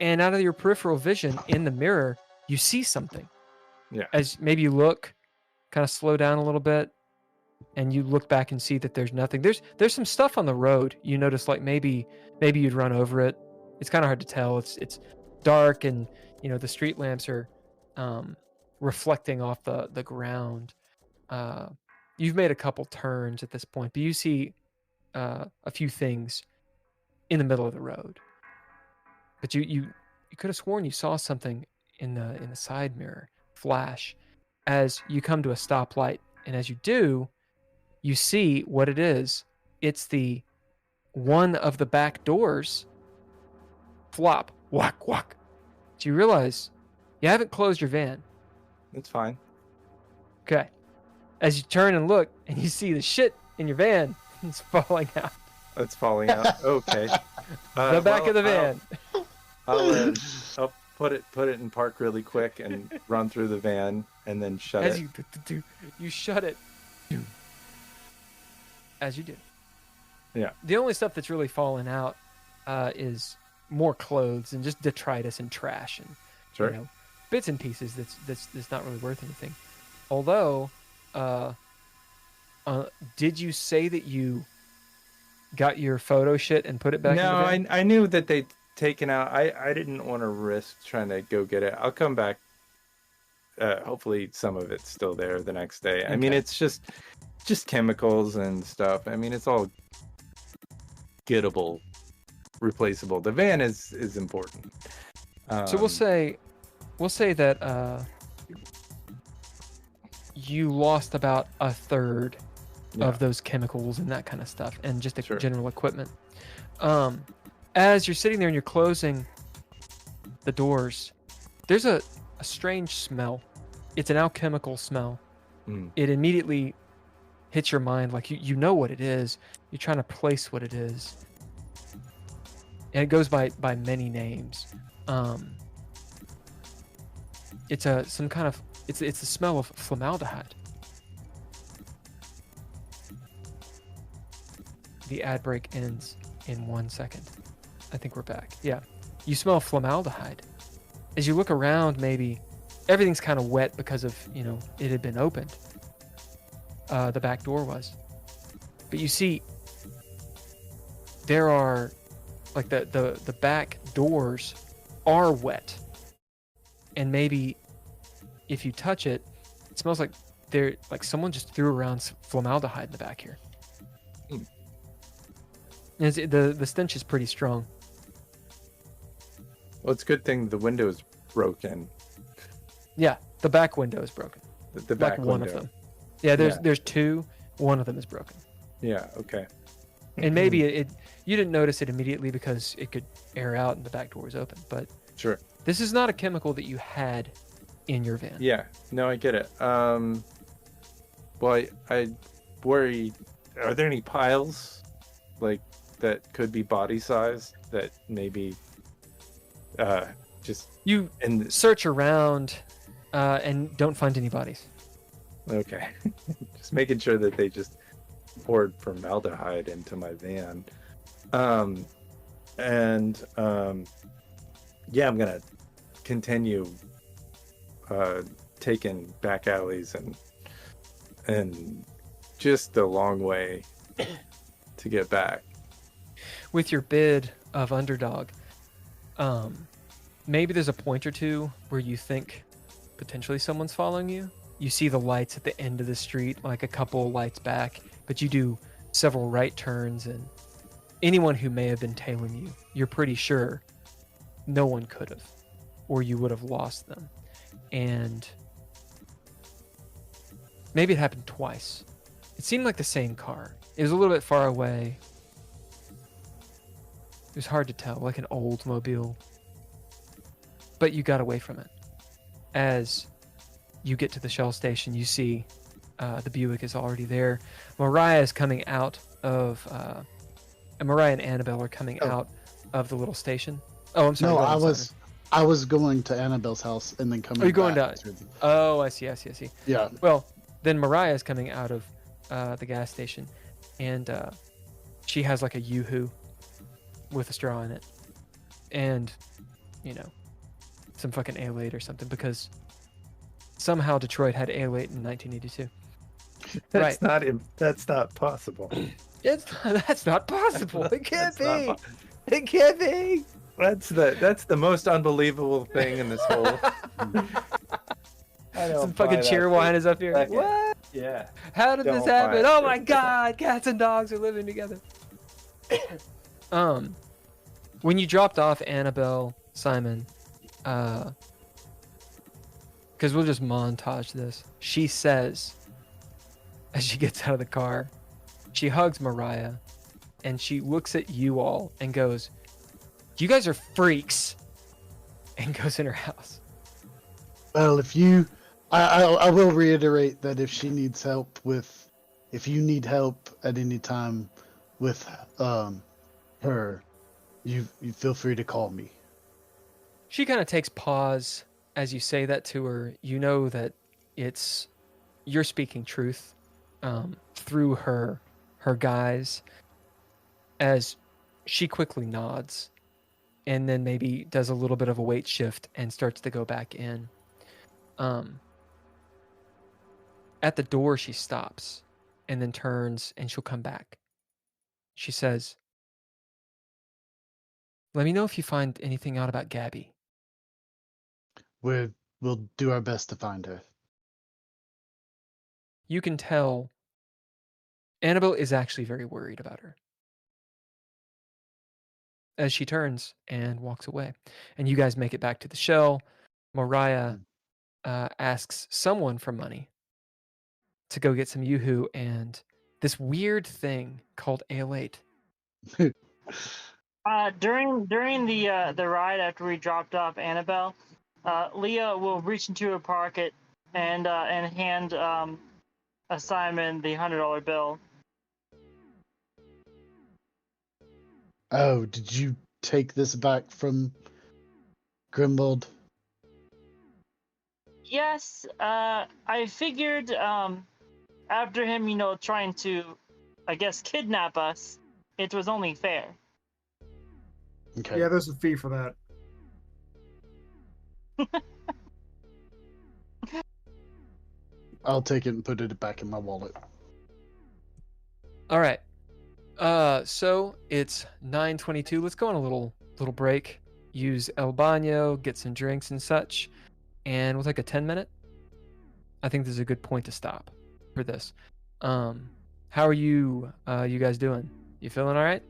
And out of your peripheral vision in the mirror, you see something.
Yeah.
As maybe you look, kind of slow down a little bit, and you look back and see that there's nothing. There's some stuff on the road. You notice, like maybe you'd run over it. It's kind of hard to tell. It's dark, and the street lamps are reflecting off the ground. You've made a couple turns at this point, but you see a few things in the middle of the road. But you could have sworn you saw something in the side mirror flash as you come to a stoplight, and as you do, you see what it is. It's the one of the back doors flop, whack whack. So you realize you haven't closed your van.
It's fine.
Okay. As you turn and look, and you see the shit in your van is falling out.
It's falling out. Okay.
The back of the van.
I'll put it in park really quick and run through the van and then shut it.
You shut it. As you do.
Yeah.
The only stuff that's really fallen out is more clothes and just detritus and trash and
Sure.
Bits and pieces that's not really worth anything. Although, did you say that you got your photo shit and put it back?
No,
in the van?
I knew that they'd taken out. I didn't want to risk trying to go get it. I'll come back. Hopefully some of it's still there the next day.
Okay.
I mean, it's just chemicals and stuff. I mean, it's all gettable, replaceable. The van is important.
So we'll say that you lost about a third of those chemicals and that kind of stuff, and just the general equipment. As you're sitting there and you're closing the doors, there's a strange smell. It's an alchemical smell. It immediately hits your mind, like you know what it is. You're trying to place what it is, and it goes by many names. It's some kind of it's the smell of formaldehyde. The ad break ends in 1 second. I think we're back. Yeah, you smell formaldehyde. As you look around, maybe everything's kind of wet because of it had been opened. The back door was, but you see there are like the back doors are wet, and maybe if you touch it, it smells like someone just threw around some formaldehyde in the back here. And the stench is pretty strong.
Well, it's a good thing the window is broken.
Yeah, the back window is broken.
The back
one
window.
of them. Yeah, there's two. One of them is broken.
Yeah. Okay.
And maybe you didn't notice it immediately because it could air out and the back door was open. But
Sure.
This is not a chemical that you had in your van.
Yeah. No, I get it. Well, I worry. Are there any piles like that could be body size that maybe Just
You
in
search around and don't find any bodies.
okay. Just making sure that they just poured formaldehyde into my van. Yeah, I'm gonna continue taking back alleys and just a long way to get back.
With your bid of underdog, maybe there's a point or two where you think potentially someone's following you. You see the lights at the end of the street, like a couple lights back, but you do several right turns, and anyone who may have been tailing you, you're pretty sure no one could have, or you would have lost them. And maybe it happened twice. It seemed like the same car. It was a little bit far away. It was hard to tell, like an Oldsmobile. But you got away from it. As you get to the Shell station, you see the Buick is already there. Mariah is coming out of... Mariah and Annabelle are coming out of the little station. Oh, I'm sorry.
No,
go ahead,
I was going to Annabelle's house and then coming.
Are you going
back
to? Oh, I see.
Yeah.
Well, then Mariah is coming out of the gas station, and she has like a Yoo-hoo with a straw in it, and some fucking Ale-8 or something, because somehow Detroit had Ale-8 in 1982.
That's not possible.
That's not possible. It can't be. It can't be.
That's the most unbelievable thing in this whole.
Some fucking cheerwine is up here. What?
Yeah.
How did this happen? Oh my god! Cats and dogs are living together. When you dropped off Annabelle, Simon, because we'll just montage this. She says, as she gets out of the car, she hugs Mariah, and she looks at you all and goes, "You guys are freaks," and goes in her house.
Well, I will reiterate that if you need help at any time with her, you feel free to call me.
She kind of takes pause as you say that to her. You know that you're speaking truth through her guise, as she quickly nods and then maybe does a little bit of a weight shift and starts to go back in. At the door, she stops and then turns, and she'll come back. She says, "Let me know if you find anything out about Gabby."
We'll do our best to find her.
You can tell Annabelle is actually very worried about her. As she turns and walks away. And you guys make it back to the Shell. Mariah asks someone for money to go get some Yoo-hoo and this weird thing called Ale-8.
During the ride after we dropped off Annabelle, Leah will reach into her pocket and hand Simon the $100 bill.
Oh, did you take this back from Grimbold?
Yes, I figured after him, trying to, I guess, kidnap us, it was only fair.
Okay.
Yeah, there's a fee for that.
I'll take it and put it back in my wallet.
All right. So it's 9:22. Let's go on a little break. Use El Baño, get some drinks and such, and we'll take a 10-minute. I think this is a good point to stop for this. How are you guys doing? You feeling all right?